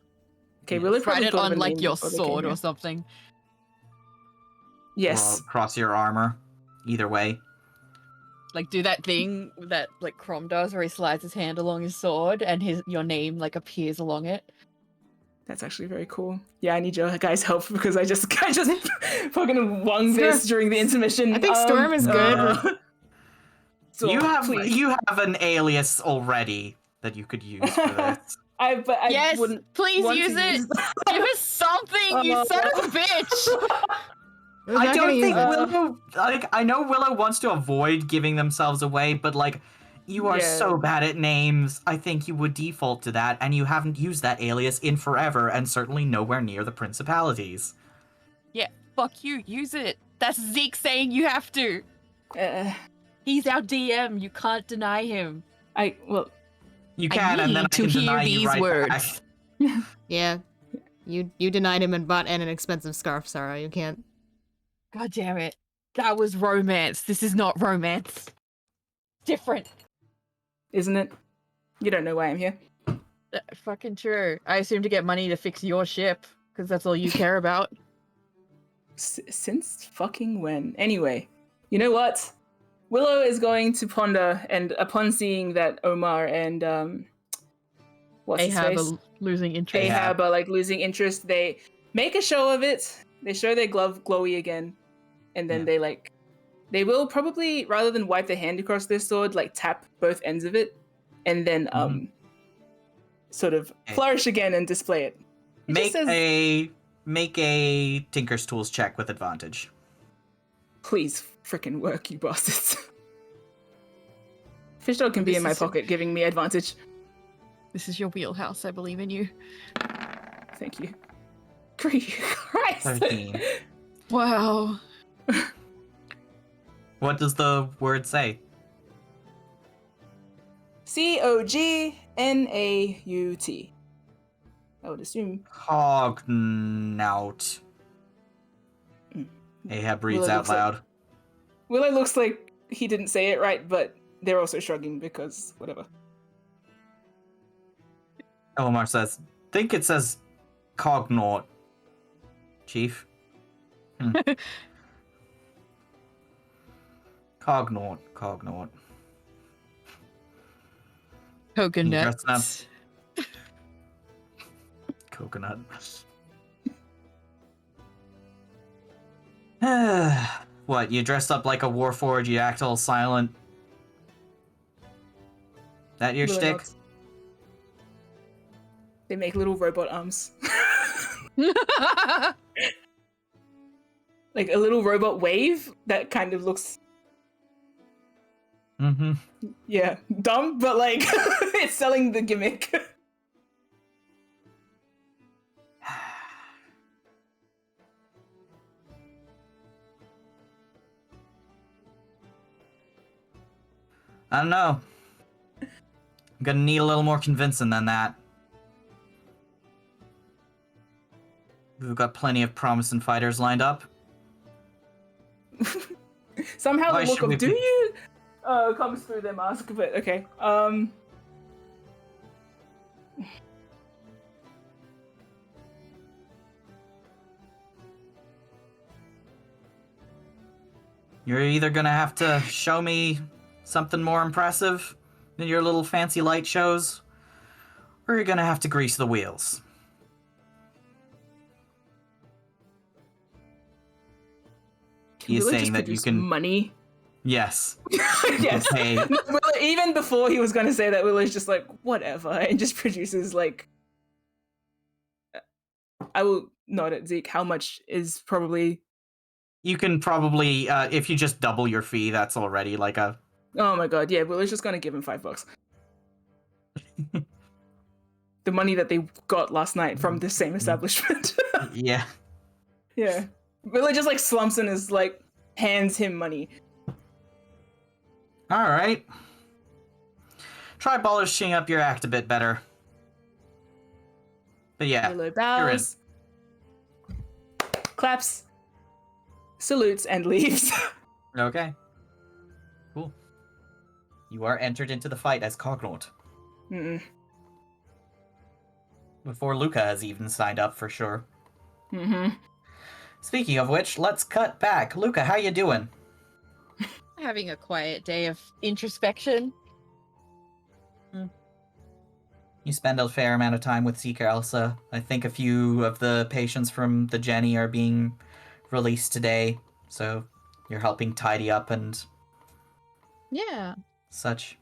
Okay, Yes. Willow Write probably it thought of on a like name your before they sword came or here. something. Yes. Or across your armor. Either way. Like do that thing that like Crom does where he slides his hand along his sword and your name like appears along it. That's actually very cool. Yeah, I need your guys' help because I just fucking wung this during the intermission. I think Storm is good. Storm, you have an alias already that you could use for this. I Yes, wouldn't please want to use it. use Give us something, you son of a bitch. We're I not don't gonna think use it. Willow. Like, I know Willow wants to avoid giving themselves away, but like, you are Yeah. so bad at names. I think you would default to that, and you haven't used that alias in forever, and certainly nowhere near the principalities. Yeah, fuck you. Use it. That's Zeke saying you have to. He's our DM. You can't deny him. Well, You I can, and then need I to can hear deny you these right words. back. Yeah. You denied him and bought an expensive scarf, Sarah. You can't. God damn it. That was romance. This is not romance. Different. isn't it? You don't know why I'm here. Fucking true. I assume to get money to fix your ship, because that's all you care about. Since fucking when? Anyway, you know what? Willow is going to ponder, and upon seeing that Omar and what's his Ahab face? are losing interest. Ahab are like losing interest. They make a show of it. They show their glove glowy again, and then Yeah. they will probably, rather than wipe their hand across their sword, like tap both ends of it, and then sort of flourish again and display it. It just says, Make a Tinker's Tools check with advantage. please frickin' work, you bastards. Fishdog can be This in my is- pocket, giving me advantage. This is your wheelhouse. I believe in you. Thank you. Christ. 13. Wow. What does the word say? Cognaut. I would assume. Cognaut. Ahab reads out loud. Willow looks like he didn't say it right, but they're also shrugging because whatever. Elmar says, think it says cognaut, Chief. Cognaut. You dressing up? Coconut. Coconut. What, you dressed up like a warforged, you act all silent? That your Willow shtick? nods. They make little robot arms. Like a little robot wave that kind of looks, Mm-hmm. yeah, dumb, but like it's selling the gimmick. I don't know. I'm gonna need a little more convincing than that. We've got plenty of promising fighters lined up. Somehow Why the look should we of "do be- you" comes through their mask, but okay. You're either gonna have to show me something more impressive than your little fancy light shows, or you're gonna have to grease the wheels. He is Willow saying just that you produced can. money. Yes. Yes. Hey. Willow, even before he was going to say that, Willow's just like, whatever, and just produces like. I will nod at Zeke. How much is probably? You can probably, if you just double your fee, that's already like a. Oh my god! Yeah, Willow's just going to give him $5. The money that they got last night from the same establishment. Yeah. Yeah. Willow just like slumps and is like hands him money. All right. Try polishing up your act a bit better. But yeah, Willow you're in. bows, claps, salutes, and leaves. Okay. Cool. You are entered into the fight as Cognaut. Mm-mm. Before Luca has even signed up for sure. Mm-hmm. Speaking of which, let's cut back. Luca, how you doing? Having a quiet day of introspection. You spend a fair amount of time with Seeker Elsa. I think a few of the patients from the Jenny are being released today, so you're helping tidy up and Yeah, such.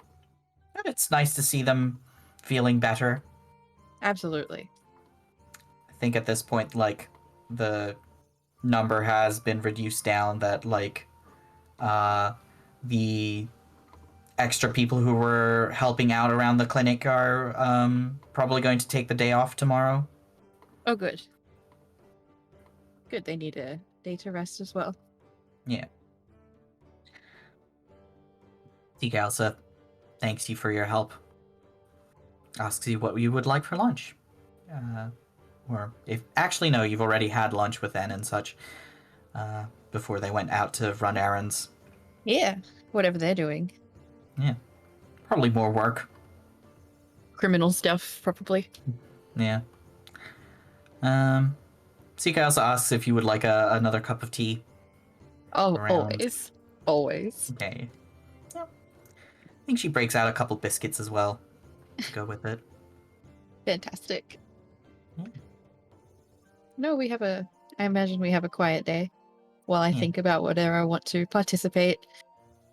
But it's nice to see them feeling better. absolutely. I think at this point, like, the number has been reduced down that, like, the extra people who were helping out around the clinic are probably going to take the day off tomorrow. Oh, good. Good, they need a day to rest as well. Yeah. Seeker Elsa thanks you for your help. Asks you what you would like for lunch. Or if actually no, you've already had lunch with N and such before they went out to run errands. Yeah, whatever they're doing. Yeah, probably more work. Criminal stuff, probably. Yeah. Seeker also asks if you would like another cup of tea. Oh, Around. always. Always. Okay. Yeah. I think she breaks out a couple biscuits as well to go with it. Fantastic. Yeah. No, I imagine we have a quiet day while I think about whether I want to participate,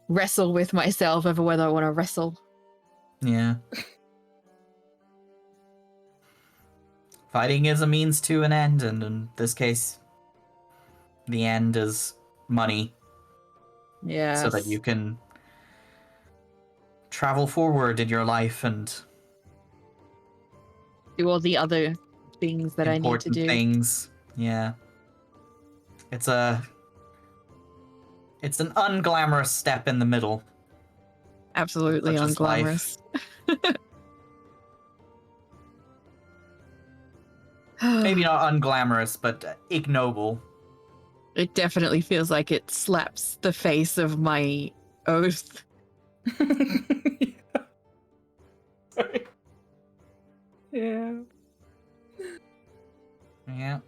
wrestle with myself over whether I want to wrestle. Yeah. Fighting is a means to an end, and in this case, the end is money. Yeah. So that you can travel forward in your life and do all the other things that I need to Important do. things. Yeah. It's an unglamorous step in the middle. Absolutely Such as life. unglamorous. Maybe not unglamorous, but ignoble. It definitely feels like it slaps the face of my oath. Sorry. Yeah. Yeah.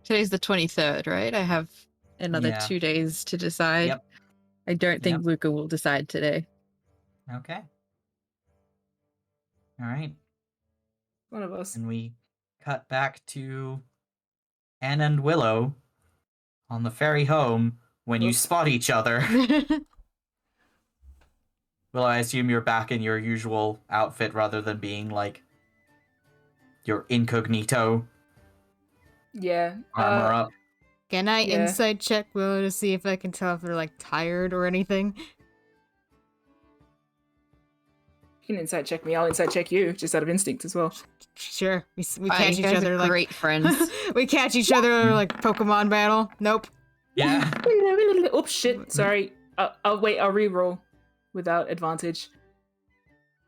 Today's the 23rd, right? I have another Yeah. 2 days to decide. Yep. I don't think Luca will decide today. Okay. All right. One of us. And we cut back to Anne and Willow on the ferry home when you Oops. spot each other. Willow, I assume you're back in your usual outfit rather than being like your incognito Yeah. armor up. Can I Yeah. insight check Willow to see if I can tell if they're like tired or anything? You can insight check me. I'll insight check you, just out of instinct as well. Sure. We Wow, catch you each guys other are like great friends. we catch each other like Pokemon battle. Nope. Yeah. Oops, shit. Sorry. I'll wait. I'll re-roll without advantage.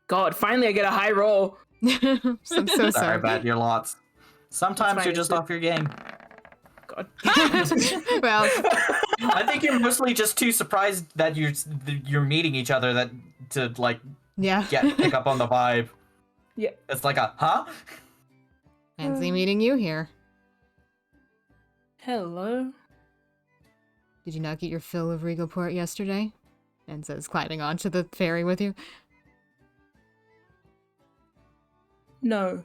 God, finally I get a high roll. I'm so Sorry sorry. about your lots. Sometimes fine, you're it's just good. off your game. God. Well, I think you're mostly just too surprised that you're meeting each other that to like yeah. pick up on the vibe. Yeah. It's like a huh? Fancy meeting you here. Hello. Did you not get your fill of Regalport yesterday? And says climbing onto the ferry with you. No.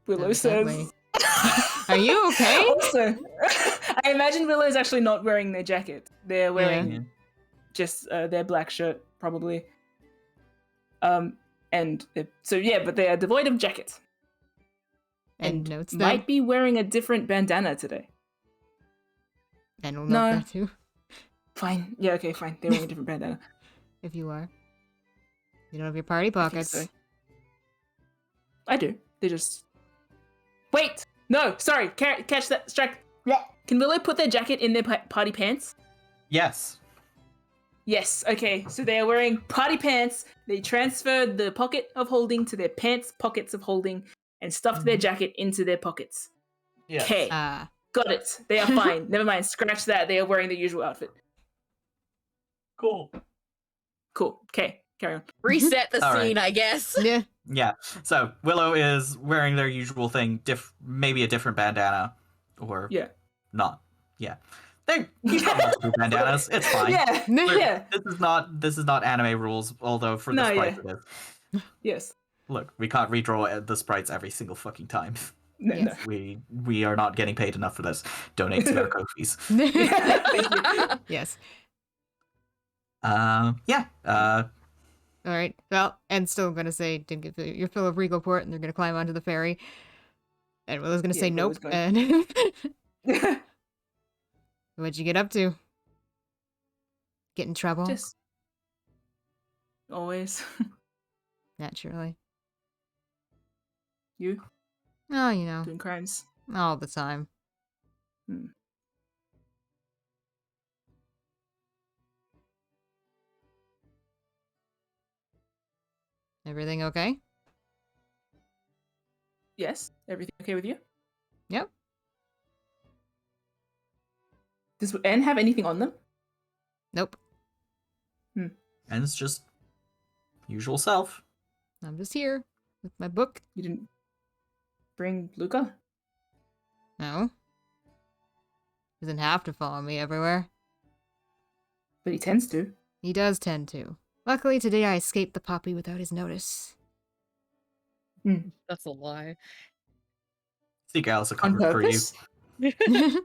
Willow Evidently. says. Are you okay? Also, I imagine Willow's actually not wearing their jacket. They're wearing Yeah. just their black shirt, probably. But they are devoid of jacket. And notes that. Might be wearing a different bandana today. And we'll note No. that too. Fine. Yeah, okay, fine. They're wearing a different bandana. If you are. You don't have your party I think pockets. so. I do. They just... Wait! No! Sorry! Catch that! Strike! Blech. Can Willow put their jacket in their party pants? Yes. Yes, okay. So they are wearing party pants. They transferred the pocket of holding to their pants pockets of holding and stuffed their jacket into their pockets. Yes. Okay. Ah. Got it. They are fine. Never mind. Scratch that. They are wearing the usual outfit. Cool. Cool. Okay. Carry on. Reset the All right. scene, I guess. Yeah. Yeah. So Willow is wearing their usual thing, maybe a different bandana, or Yeah. not. Yeah. He's got multiple bandanas. It's fine. Yeah. We're- Yeah. This is not anime rules, although for the No, sprites yeah. it is. Yes. Look, we can't redraw the sprites every single fucking time. No, Yes. We are not getting paid enough for this. Donate to our Ko-fis. no. Thank you. Yes. Yeah. All right. Well, and still gonna say, didn't get your fill of Regalport, and they're gonna climb onto the ferry. And Willow's gonna Yeah, say Willow's nope. going- And what'd you get up to? Get in trouble? Just always. Naturally. You Oh, you know, doing crimes. all the time. Hmm. Everything okay? Yes. Everything okay with you? Yep. Does Anne have anything on them? Nope. And it's just usual self. I'm just here with my book. You didn't bring Luca? No. Doesn't have to follow me everywhere. But he tends to. He does tend to. Luckily, today I escaped the poppy without his notice. That's a lie. Seek Alice a On cover for you. purpose?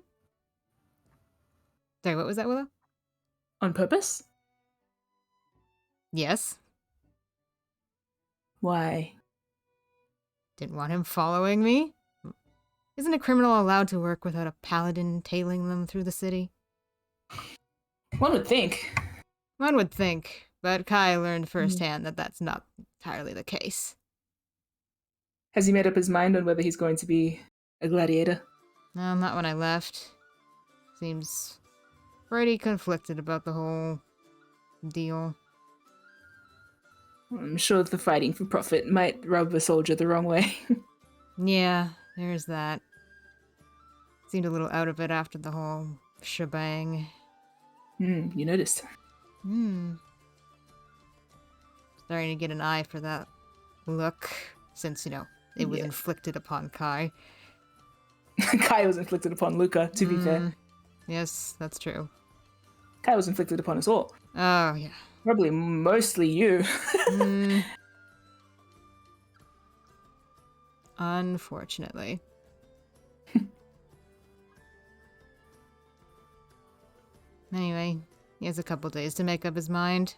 Sorry, what was that, Willow? On purpose? Yes. Why? Didn't want him following me. Isn't a criminal allowed to work without a paladin tailing them through the city? One would think. One would think, but Kai learned firsthand that that's not entirely the case. Has he made up his mind on whether he's going to be a gladiator? No, not when I left. Seems pretty conflicted about the whole deal. I'm sure the fighting for profit might rub a soldier the wrong way. Yeah, there's that. Seemed a little out of it after the whole shebang. You noticed. Starting to get an eye for that look, since, it was inflicted upon Kai. Kai was inflicted upon Luca, to be fair. Yes, that's true. Kai was inflicted upon us all. Oh, yeah. Probably mostly you. Unfortunately. Anyway, he has a couple days to make up his mind.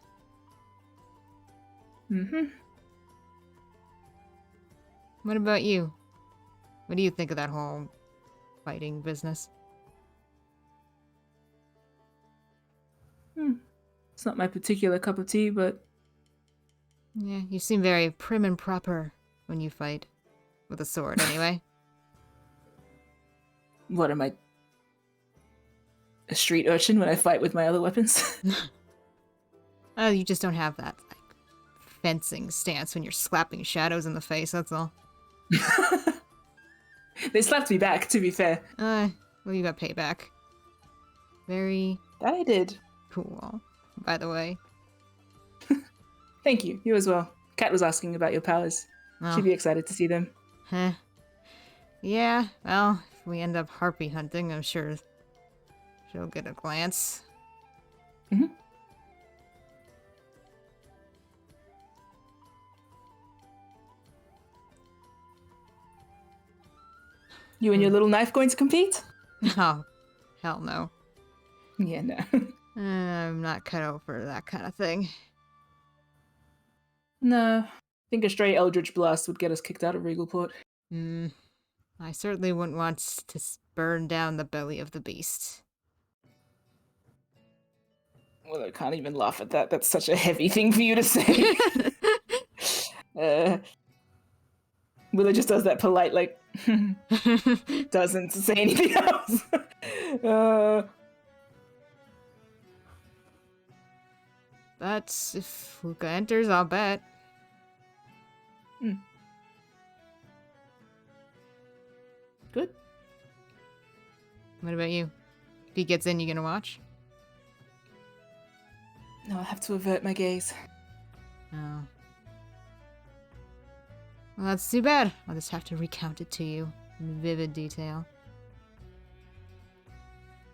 What about you? What do you think of that whole fighting business? It's not my particular cup of tea, but Yeah, you seem very prim and proper when you fight. With a sword, anyway. what am I? A street urchin when I fight with my other weapons? Oh, you just don't have that, fencing stance when you're slapping shadows in the face, that's all. They slapped me back, to be fair. Well, you got payback. Very That I did. cool, by the way. Thank you. You as well. Kat was asking about your powers. Oh. She'd be excited to see them. Huh. Yeah, well, if we end up harpy hunting, I'm sure she'll get a glance. You and your little knife going to compete? Oh, hell no. Yeah, no. I'm not cut out for that kind of thing. No. I think a stray Eldritch Blast would get us kicked out of Regalport. I certainly wouldn't want to burn down the belly of the beast. Well, I can't even laugh at that. That's such a heavy thing for you to say. Willow just does that polite, like, doesn't say anything else. But if Luca enters, I'll bet. Good. What about you? If he gets in, you gonna watch? No, I'll have to avert my gaze. Oh. Well, that's too bad. I'll just have to recount it to you in vivid detail.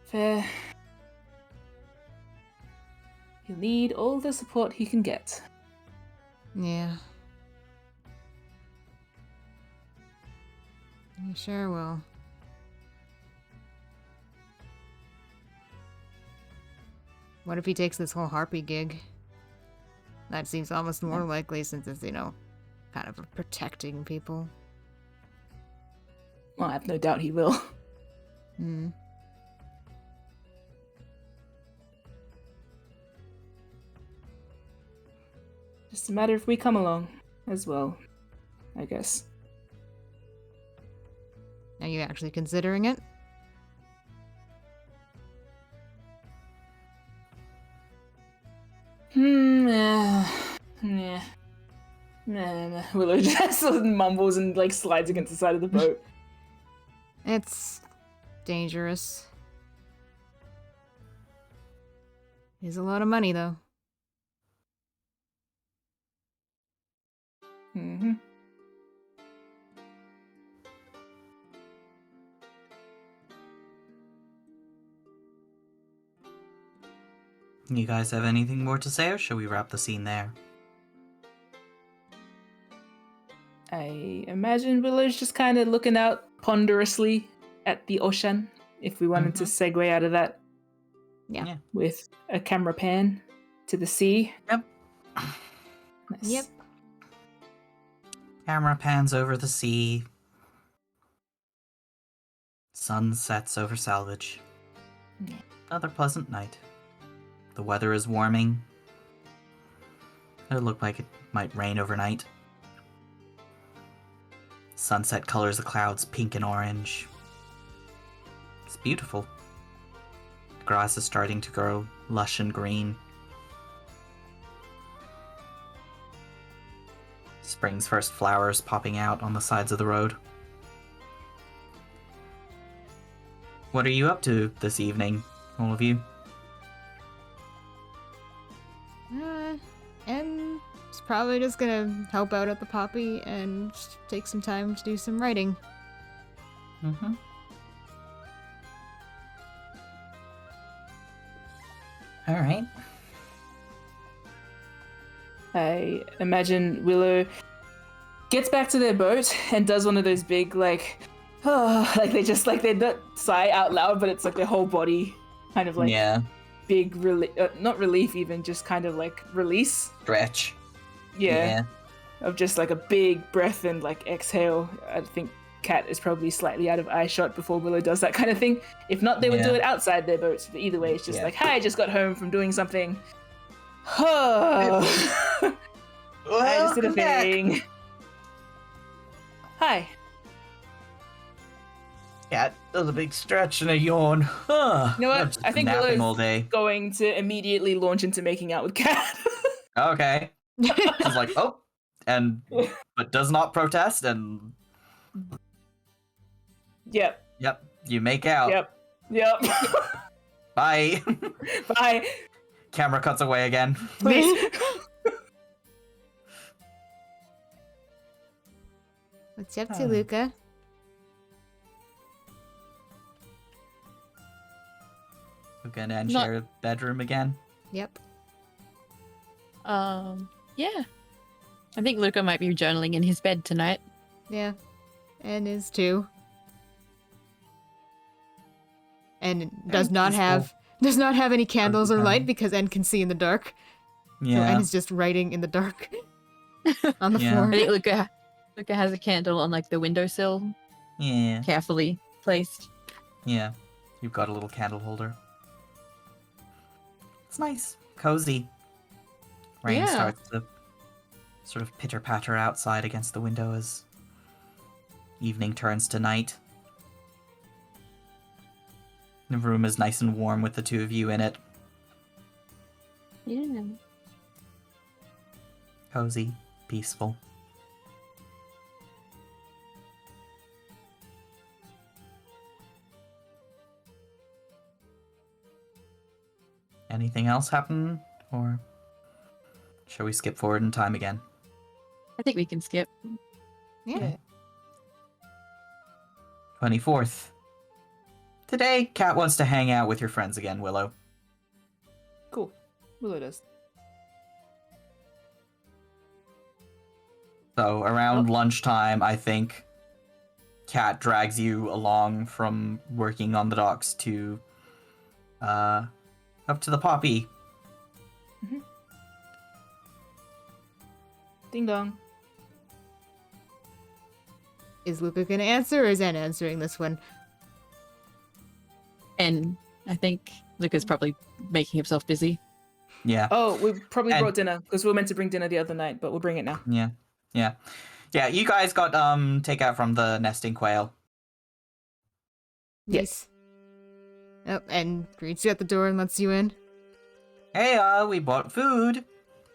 Fair. He'll need all the support he can get. Yeah. You sure will. What if he takes this whole harpy gig? That seems almost more likely since it's, kind of protecting people. Well, I have no doubt he will. Just a matter if we come along as well, I guess. Are you actually considering it? Yeah. Willow just mumbles and slides against the side of the boat. It's dangerous. It's a lot of money, though. You guys have anything more to say, or shall we wrap the scene there? I imagine Willow's just kind of looking out ponderously at the ocean, if we wanted to segue out of that. Yeah. With a camera pan to the sea. Yep. Nice. Yep. Camera pans over the sea. sun sets over Salvage. Another pleasant night. The weather is warming. It looked like it might rain overnight. Sunset colors the clouds pink and orange. It's beautiful. The grass is starting to grow lush and green. Spring's first flowers popping out on the sides of the road. What are you up to this evening, all of you? And it's probably just gonna help out at the Poppy and just take some time to do some writing. Mm-hmm. All right. I imagine Willow gets back to their boat and does one of those big, like, like they don't sigh out loud, but it's like their whole body kind of like Yeah. big, not relief even, just kind of like release. Stretch. Yeah. Of just like a big breath and like exhale. I think Cat is probably slightly out of eye shot before Willow does that kind of thing. If not, they would do it outside their boats. But either way, it's just like, hi, I just got home from doing something. I just did a thing. Hi. Cat does a big stretch and a yawn. Huh. You know what? I've just I think been napping Willow's all day. going to immediately launch into making out with Cat. Okay. She's like, oh, but does not protest, and Yep. you make out. Yep. Bye. Bye. Camera cuts away again. Please. What's you up to, Luca? We're gonna share a bedroom again. Yep. Yeah. I think Luca might be journaling in his bed tonight. Yeah. And is too. And it does not have any candles or light because N can see in the dark. So N is just writing in the dark on the floor. I think Luca has a candle on like the windowsill. Yeah. Carefully placed. Yeah. You've got a little candle holder. It's nice. Cozy. Rain starts to sort of pitter-patter outside against the window as evening turns to night. The room is nice and warm with the two of you in it. Yeah. Cozy. Peaceful. Anything else happen? Or shall we skip forward in time again? I think we can skip. Yeah. Okay. 24th. Today, Kat wants to hang out with your friends again, Willow. Cool. Willow does. So around lunchtime, I think Kat drags you along from working on the docks to up to the Poppy. Mm-hmm. Ding dong. Is Luca gonna answer or is N answering this one? And I think Luca's probably making himself busy. Yeah. Oh, we probably brought dinner because we were meant to bring dinner the other night, but we'll bring it now. Yeah. You guys got takeout from the nesting quail. Yes. Oh, and greets you at the door and lets you in. Hey, we bought food.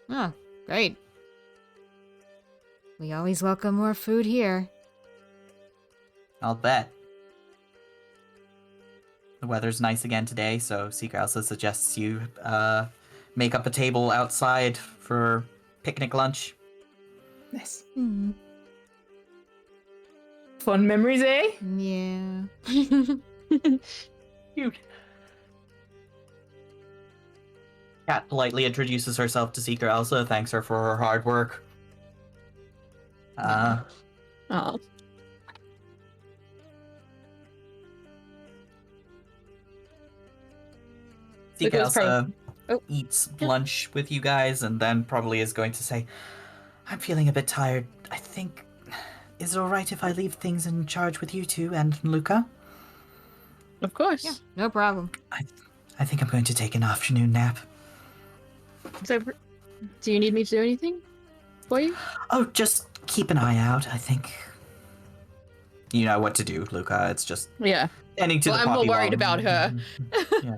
Oh, great. We always welcome more food here. I'll bet. The weather's nice again today, so Seeker Elsa suggests you make up a table outside for picnic lunch. Nice. Hmm. Fun memories, eh? Yeah. Cute. Kat politely introduces herself to Seeker Elsa, thanks her for her hard work. Oh. Seeker Luca's Elsa Oh. eats lunch with you guys and then probably is going to say, I'm feeling a bit tired. I think... Is it alright if I leave things in charge with you two and Luca? Of course. Yeah, no problem. I think I'm going to take an afternoon nap. So, do you need me to do anything for you? Oh, just keep an eye out, I think. You know what to do, Luca. It's just Yeah. tending to Well, the I'm more puppy worried while- about her. Yeah.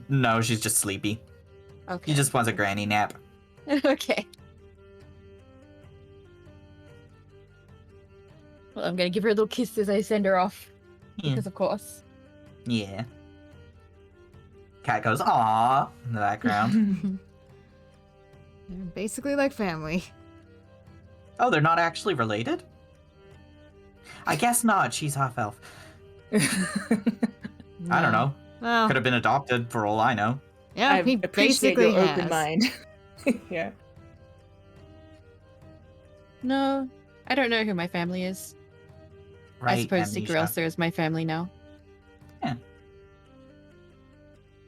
No, she's just sleepy. Okay. She just wants a granny nap. Okay. Well, I'm gonna give her a little kiss as I send her off. Yeah. Because of course. Yeah. Cat goes, "Aww," in the background. They're basically like family. Oh, they're not actually related? I guess not. She's half elf. I don't know. Well, Could have been adopted for all I know. yeah, I he appreciate basically your has. open mind. Yeah. No, I don't know who my family is. Right, I suppose amnesia. Seeker is my family now.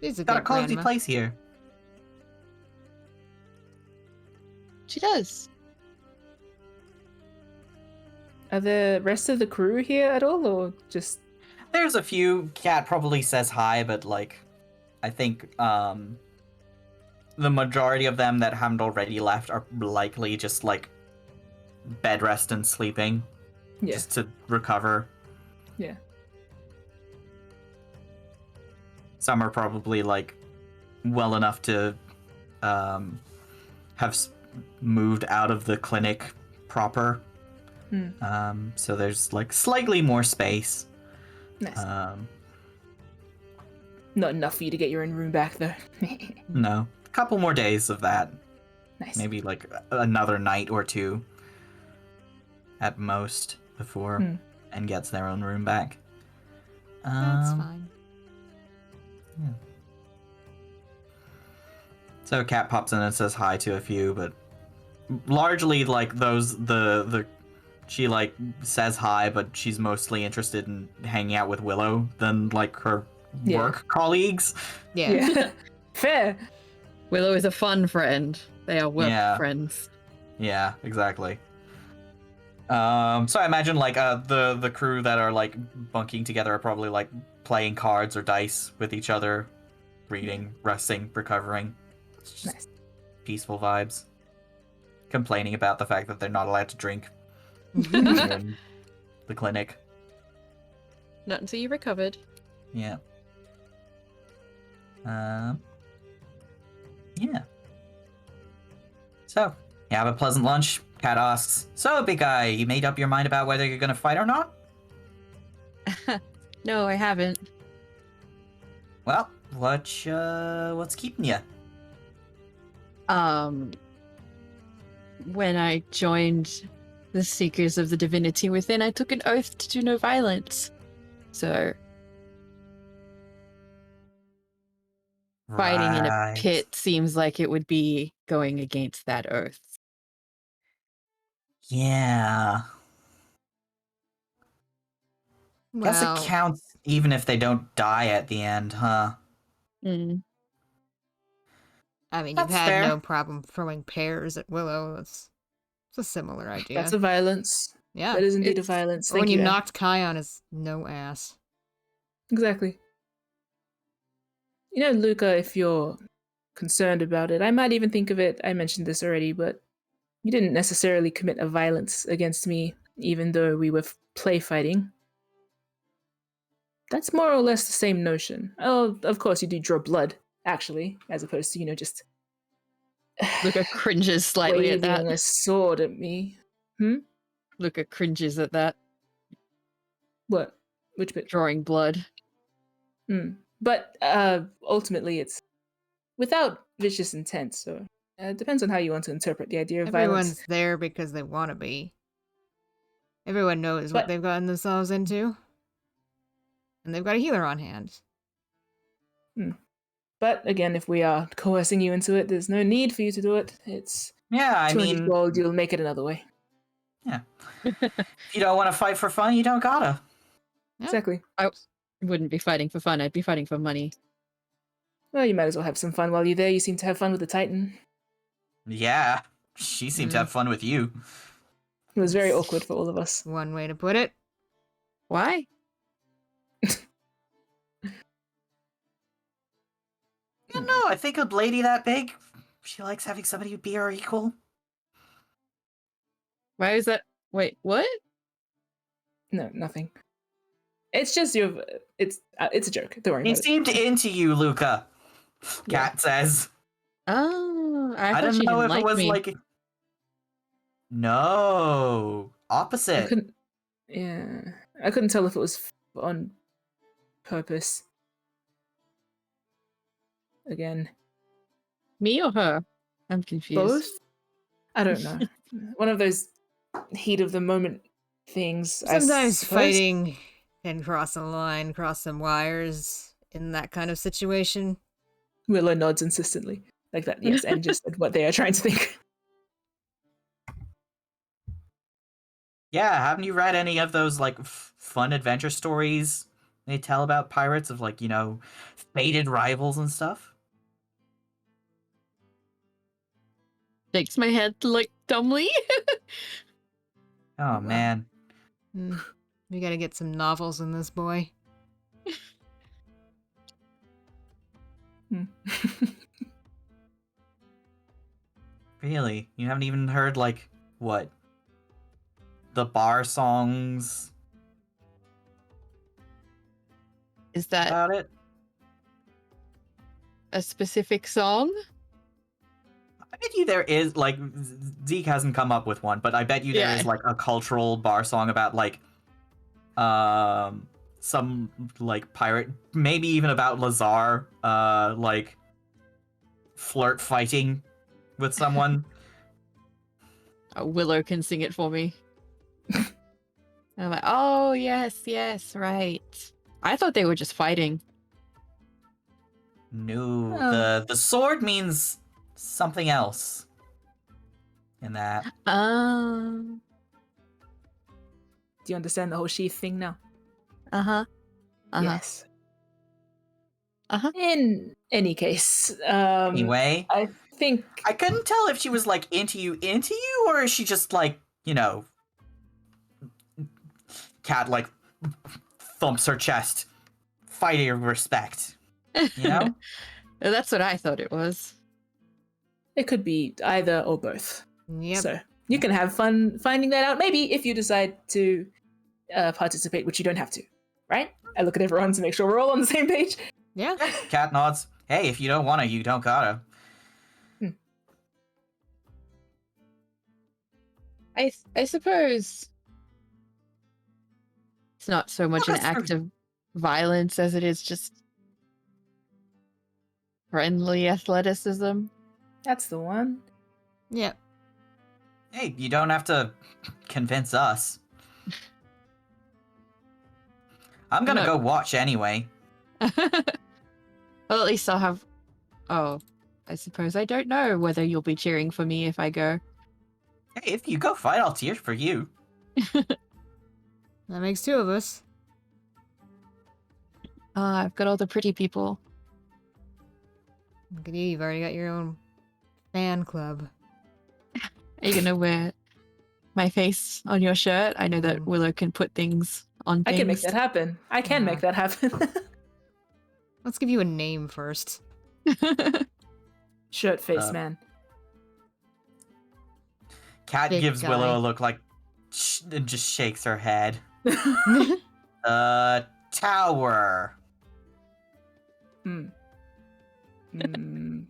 She's a Got a good cozy grandma. place here. She does. Are the rest of the crew here at all, or just... There's a few. Cat probably says hi, but like, I think the majority of them that haven't already left are likely just like bed rest and sleeping, Yeah. just to recover. Yeah. Some are probably like well enough to have moved out of the clinic proper. So there's like slightly more space. Nice. Um, Not enough for you to get your own room back, though. no, a couple more days of that. Nice. Maybe like another night or two at most before and gets their own room back. That's fine. So Cat pops in and says hi to a few, but largely like those the she like says hi, but she's mostly interested in hanging out with Willow than like her work colleagues. Yeah. Fair. Willow is a fun friend. They are work Yeah. friends. Yeah, exactly. So I imagine like the crew that are like bunking together are probably like playing cards or dice with each other, reading, resting, recovering. It's just Nice. peaceful vibes. Complaining about the fact that they're not allowed to drink in the clinic. Not until you recovered. Yeah. Yeah. So, you have a pleasant lunch. Cat asks, "So, big guy, you made up your mind about whether you're gonna fight or not?" No, I haven't. Well, what's keeping you? When I joined the Seekers of the Divinity Within, I took an oath to do no violence. So, fighting in a Right. pit seems like it would be going against that oath. Yeah. Guess it Well, counts even if they don't die at the end, huh? Mm. I mean, That's you've had fair. no problem throwing pears at Willow. It's a similar idea. That's a violence. Yeah. That is indeed a It's- violence. Or when Thank you Anne. knocked Kai on his no ass. Exactly. You know, Luca, if you're concerned about it, I might even think of it. I mentioned this already, but you didn't necessarily commit a violence against me, even though we were play fighting. That's more or less the same notion. Oh, of course, you do draw blood, actually, as opposed to, just Luca cringes slightly at waving that. a sword at me. Luca cringes at that. What? Which bit? Drawing blood. But ultimately, it's without vicious intent, so it depends on how you want to interpret the idea of Everyone's violence. there because they want to be. Everyone knows But- what they've gotten themselves into. And they've got a healer on hand. But again, if we are coercing you into it, there's no need for you to do it. It's Yeah, I 200 mean, gold, you'll make it another way. yeah. If you don't want to fight for fun, you don't gotta. Yeah. Exactly. I wouldn't be fighting for fun. I'd be fighting for money. Well, you might as well have some fun while you're there. You seem to have fun with the Titan. Yeah, she seemed to have fun with you. It was very awkward for all of us. One way to put it. Why? I don't know. I think a lady that big, she likes having somebody be her equal. Why is that? Wait, what? No, nothing. It's just you. It's a joke. Don't worry He about it. seemed into you, Luca. Yeah. Cat says. Oh, I I thought don't she know didn't if it like was me. like. No, I opposite. couldn't. Yeah, I couldn't tell if it was on purpose. Again, Me or her? I'm confused. both. I don't know. One of those heat of the moment things. I Sometimes suppose. fighting can cross a line, cross some wires in that kind of situation. Willow nods insistently, like that. Yes, and just said what they are trying to think. Yeah, haven't you read any of those like fun adventure stories they tell about pirates of like, fated rivals and stuff? Shakes my head like dumbly. Oh wow. man. We gotta get some novels in this boy. Hmm. Really? You haven't even heard like what? The bar songs Is that about it? a specific song? I bet you there is like Zeke hasn't come up with one, but I bet you there Yeah. is like a cultural bar song about like some like pirate, maybe even about Lazar like flirt fighting with someone. Willow can sing it for me. And I'm like, oh yes, right. I thought they were just fighting. No, Oh. the sword means something else in that. Um. Do you understand the whole sheath thing now? Uh-huh. Yes. Uh-huh. In any case, Anyway, I think I couldn't tell if she was like into you, or is she just like, Cat like thumps her chest, fighting respect. You know? That's what I thought it was. it could be either or both. Yep. So you can have fun finding that out. Maybe if you decide to participate, which you don't have to, right? I look at everyone to make sure we're all on the same page. Yeah. Cat nods. Hey, if you don't want to, you don't gotta. I suppose it's not so much an that's act of violence as it is just friendly athleticism. That's the one. Yep. Hey, you don't have to convince us. I'm gonna No. go watch anyway. Well, at least I'll have... Oh, I suppose I don't know whether you'll be cheering for me if I go. Hey, if you go fight, I'll cheer for you. That makes two of us. I've got all the pretty people. Look at you, you've already got your own fan club. Are you gonna wear my face on your shirt? I know that Willow can put things on things. I can make that happen. I can make that happen. Let's give you a name first. Shirt face man. Cat Big gives guy. Willow a look like and just shakes her head. Tower. Hmm. Isn't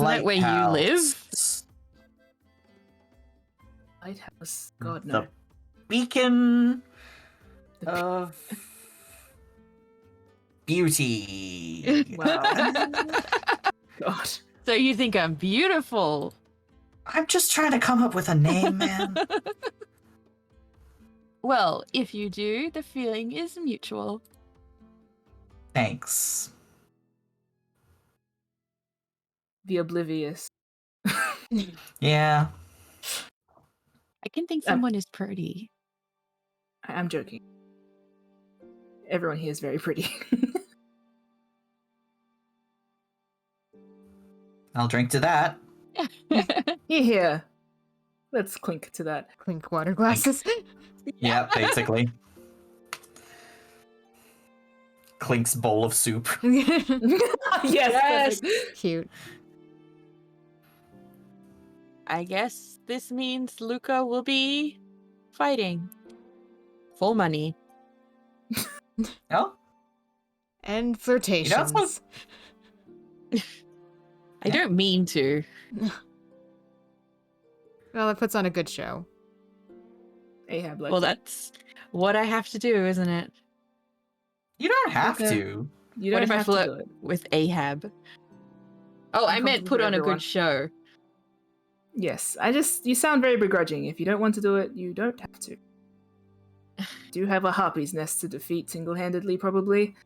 that where you live? Lighthouse. God The no. beacon The of beauty. Wow. God. So you think I'm beautiful? I'm just trying to come up with a name, man. Well, if you do, the feeling is mutual. Thanks. The oblivious. Yeah. I can think someone is pretty. I'm joking. Everyone here is very pretty. I'll drink to that. Here. Let's clink to that. Clink water glasses. Yeah, basically. clinks bowl of soup. Yes. Cute. I guess this means Luca will be fighting. Full money. Oh, And flirtations. I don't mean to. Well, it puts on a good show. Ahab likes Well, it. that's what I have to do, isn't it? you don't have Okay. to. You What don't if I have to flirt do it. with Ahab? Oh, I meant Uncomfortable put for on a everyone. good show. Yes, you sound very begrudging. If you don't want to do it, you don't have to. Do have a harpy's nest to defeat single-handedly, probably.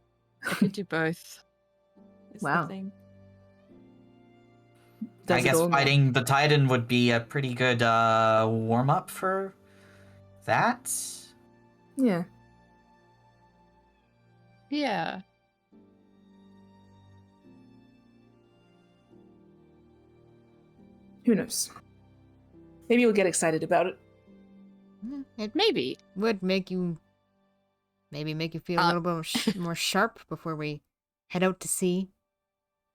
I could do both. Is Wow. the thing. Does I it guess all now. fighting the Titan would be a pretty good warm-up for that. Yeah. Yeah. Who knows? Maybe you'll get excited about it. It Maybe. would make you feel a little bit more sharp before we head out to sea.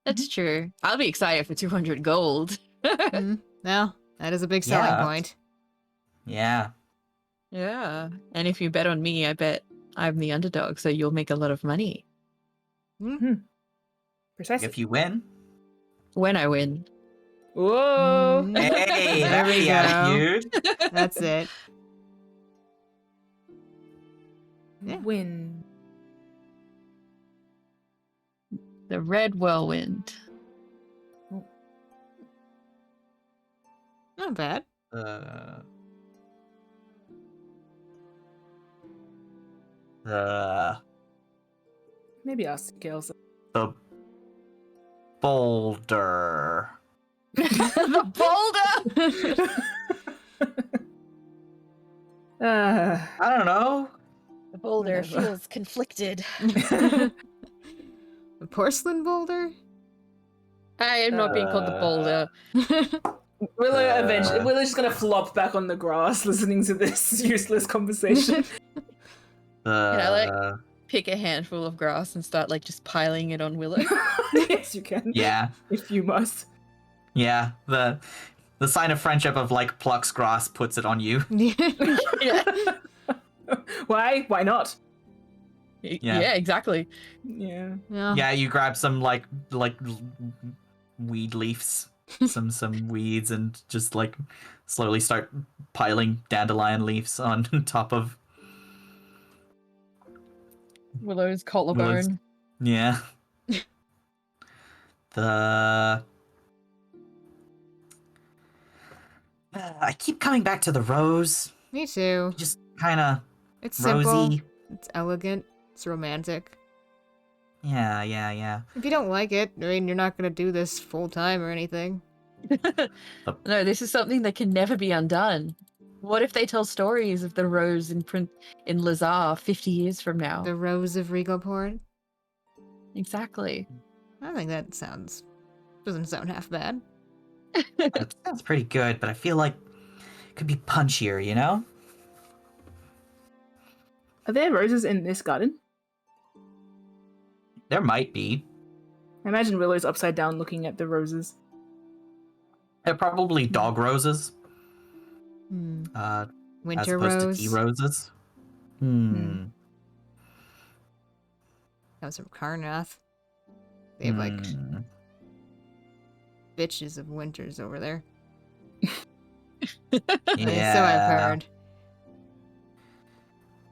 That's true. I'll be excited for 200 gold. Well, that is a big selling Yeah. point. Yeah. Yeah. And if you bet on me, I bet I'm the underdog, so you'll make a lot of money. Precisely. If you win. When I win. Whoa! Mm. Hey, There that's we the go. attitude. That's it. Yeah. Win. The red whirlwind. Not bad. Maybe ask Gales. The boulder. The boulder! I don't know. The boulder Whatever. feels conflicted. A porcelain boulder? I am not being called the boulder. Willow's just gonna flop back on the grass listening to this useless conversation. Pick a handful of grass and start just piling it on Willow. Yes, you can. Yeah. If you must. Yeah. The sign of friendship of plucks grass, puts it on you. Yeah. Why? Why not? Yeah, exactly. Yeah. Yeah, you grab some weed leaves, some weeds, and just slowly start piling dandelion leaves on top of Willow's collarbone. Yeah. I keep coming back to the rose. Me too. Just kind of It's simple. rosy. It's elegant. It's romantic. Yeah. If you don't like it, I mean, you're not gonna do this full time or anything. No, this is something that can never be undone. What if they tell stories of the rose in Lazar 50 years from now? The Rose of Regalport. Exactly. I think that doesn't sound half bad. It sounds pretty good, but I feel like it could be punchier, you know? Are there roses in this garden? There might be. I imagine Willow's upside down looking at the roses. They're probably dog roses. As Winter opposed Rose. to tea roses. Comes from Karnath. They have bitches of winters over there. Yeah. So I've heard.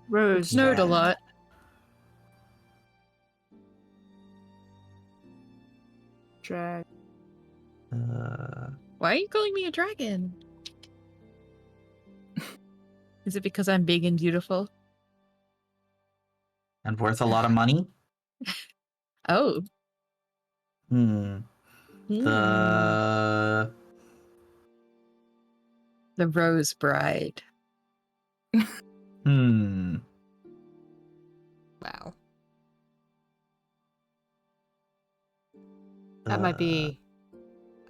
Rose. Snowed a lot. Drag. Why are you calling me a dragon? Is it because I'm big and beautiful? And worth a lot of money? Oh. The Rose Bride. Wow. That might be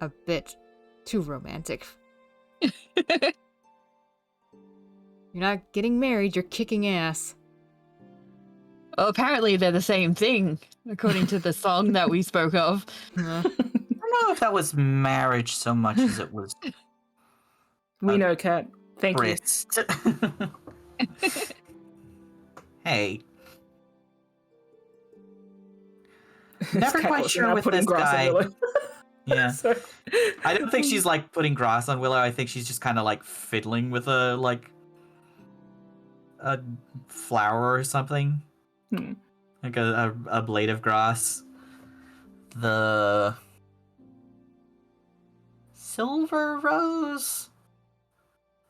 a bit too romantic. You're not getting married, you're kicking ass. Apparently, they're the same thing, according to the song that we spoke of. Uh, I don't know if that was marriage so much as it was We know, Kat. Thank you. tryst. Hey. Never Kat quite was sure now with putting this grass on guy. Willow. Yeah. Sorry. I don't think she's like putting grass on Willow. I think she's just kind of like fiddling with a flower or something. Hmm. Like a blade of grass. The silver rose?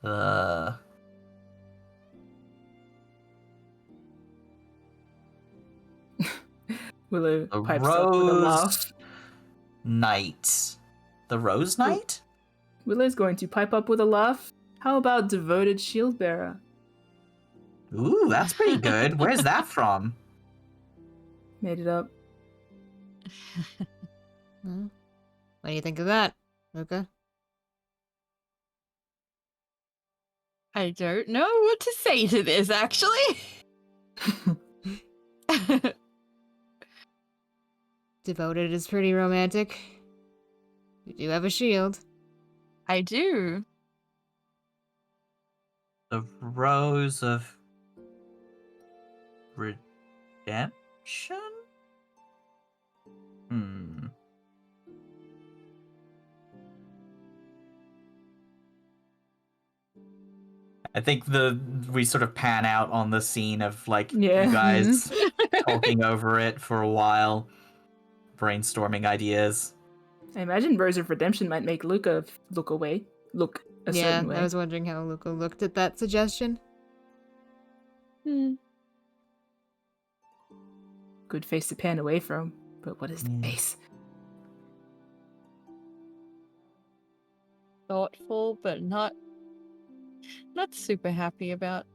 The Willow The pipes up with a laugh. Rose Knight. The Rose Knight? Willow's going to pipe up with a laugh. How about devoted shield bearer? Ooh, that's pretty good. Where's that from? Made it up. What do you think of that, Luca? I don't know what to say to this, actually. Devoted is pretty romantic. You do have a shield. I do. The Rose of Redemption? Hmm. I think we sort of pan out on the scene of like Yeah. you guys talking over it for a while, brainstorming ideas. I imagine Rose of Redemption might make Luca look away. Look a Yeah, certain way. I was wondering how Luca looked at that suggestion. Good face to pan away from. But what is the Yeah. face? Thoughtful, but not super happy about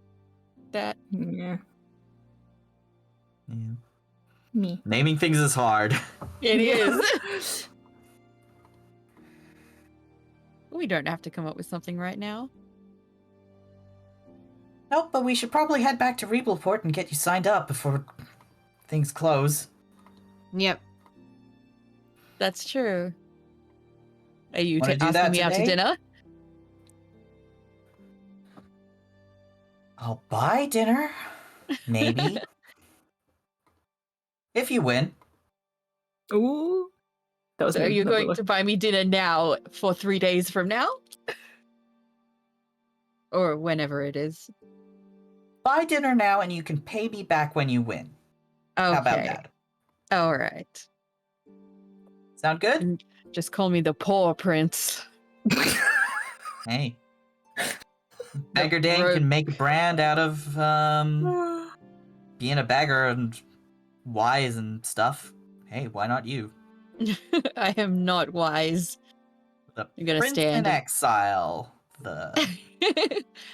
that. Yeah. Yeah. Me. Naming things is hard. It is. We don't have to come up with something right now. Nope, but we should probably head back to Rebelport and get you signed up before things close. Yep. That's true. Are you Wanna do asking that me out to today? dinner? I'll buy dinner. Maybe. If you win. Ooh. That was So are me, you not going Willow. to buy me dinner now for 3 days from now? Or whenever it is. Buy dinner now and you can pay me back when you win. Okay. How about that? All right. Sound good? Just call me the poor prince. Hey. Beggar Dane rogue. can make a brand out of being a beggar and wise and stuff. Hey, why not you? I am not wise. The You're gonna Prince stand in and- exile. The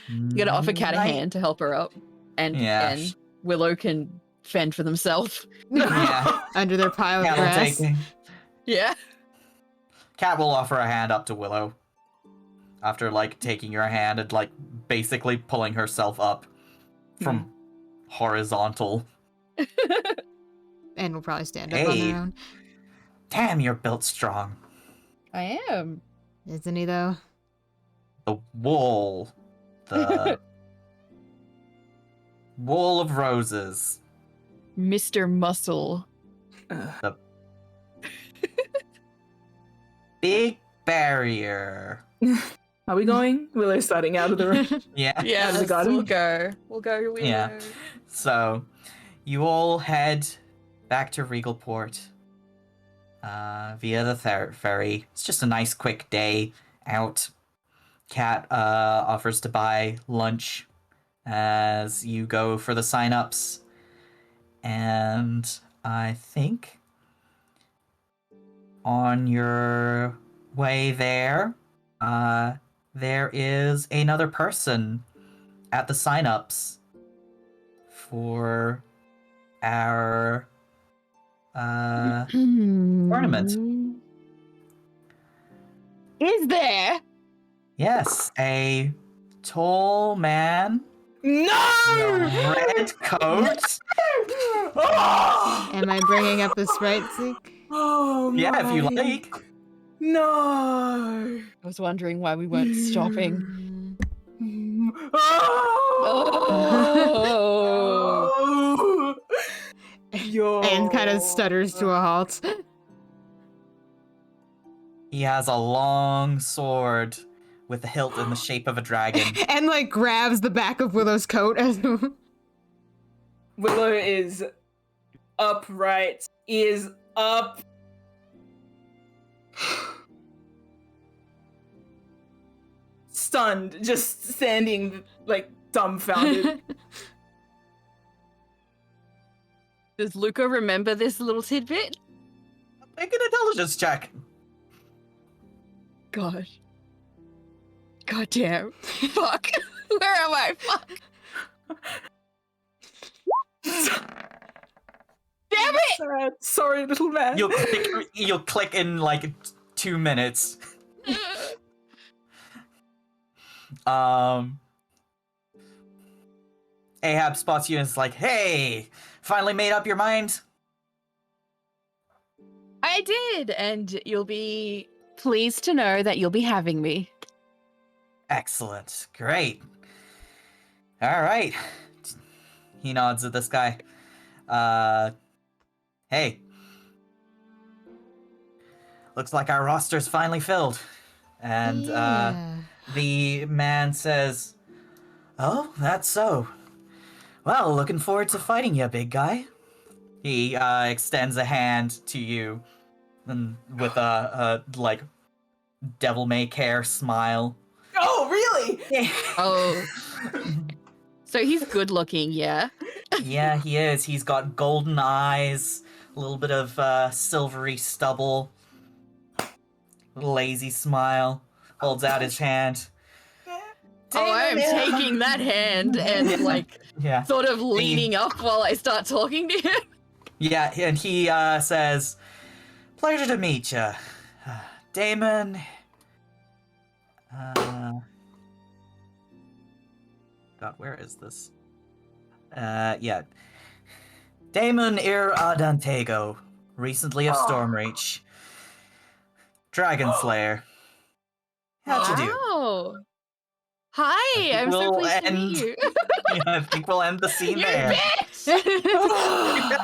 You gotta offer Kat a Knight- hand to help her up. And Willow can fend for themselves. Yeah. Under their pile of Cat will grass. take. Yeah. Cat will offer a hand up to Willow. After like taking your hand and like basically pulling herself up from horizontal. And will probably stand up on Hey. their own. Damn, you're built strong. I am. Isn't he, though? The wool. The wool of roses. Mr. Muscle. Big barrier. Are we going? Willow's starting out of the room. Yeah. Yeah, Out of the garden. we'll go. We'll go. Willow. Yeah. So, you all head back to Regalport via the ferry. It's just a nice, quick day out. Kat offers to buy lunch as you go for the sign-ups. And I think on your way there, there is another person at the sign-ups for our tournament. Is there? Yes, a tall man in No! a red coat Am I bringing up the sprite seek? Oh Yeah, if you my- like. No. I was wondering why we weren't stopping. Oh. Yo. And kind of stutters to a halt. He has a long sword with the hilt in the shape of a dragon. And like grabs the back of Willow's coat as Willow is upright. Is up. Stunned, just standing like dumbfounded. Does Luca remember this little tidbit? Make an intelligence check. God. God damn. Fuck. Where am I? Fuck. Damn it! Sad. Sorry, little man. You'll click in like 2 minutes. Ahab spots you and is like, "Hey, finally made up your mind?" I did, and you'll be pleased to know that you'll be having me. Excellent. Great. All right. He nods at this guy. Hey. Looks like our roster's finally filled. And the man says, "Oh, that's so. Well, looking forward to fighting you, big guy." He extends a hand to you and with a like devil may care smile. Oh, really? Oh. So he's good looking, yeah? Yeah, he is. He's got golden eyes, a little bit of silvery stubble, lazy smile, holds out his hand. Oh, I am taking that hand and like Yeah. sort of leaning up while I start talking to him. Yeah, and he says, "Pleasure to meet you, Damon." God, where is this? Yeah. Damon Ir Adantego, recently of Stormreach. Dragon Slayer. How'd you do? Wow. Hi, I'm so we'll pleased to meet end- you. Yeah, I think we'll end the scene You there. bitch!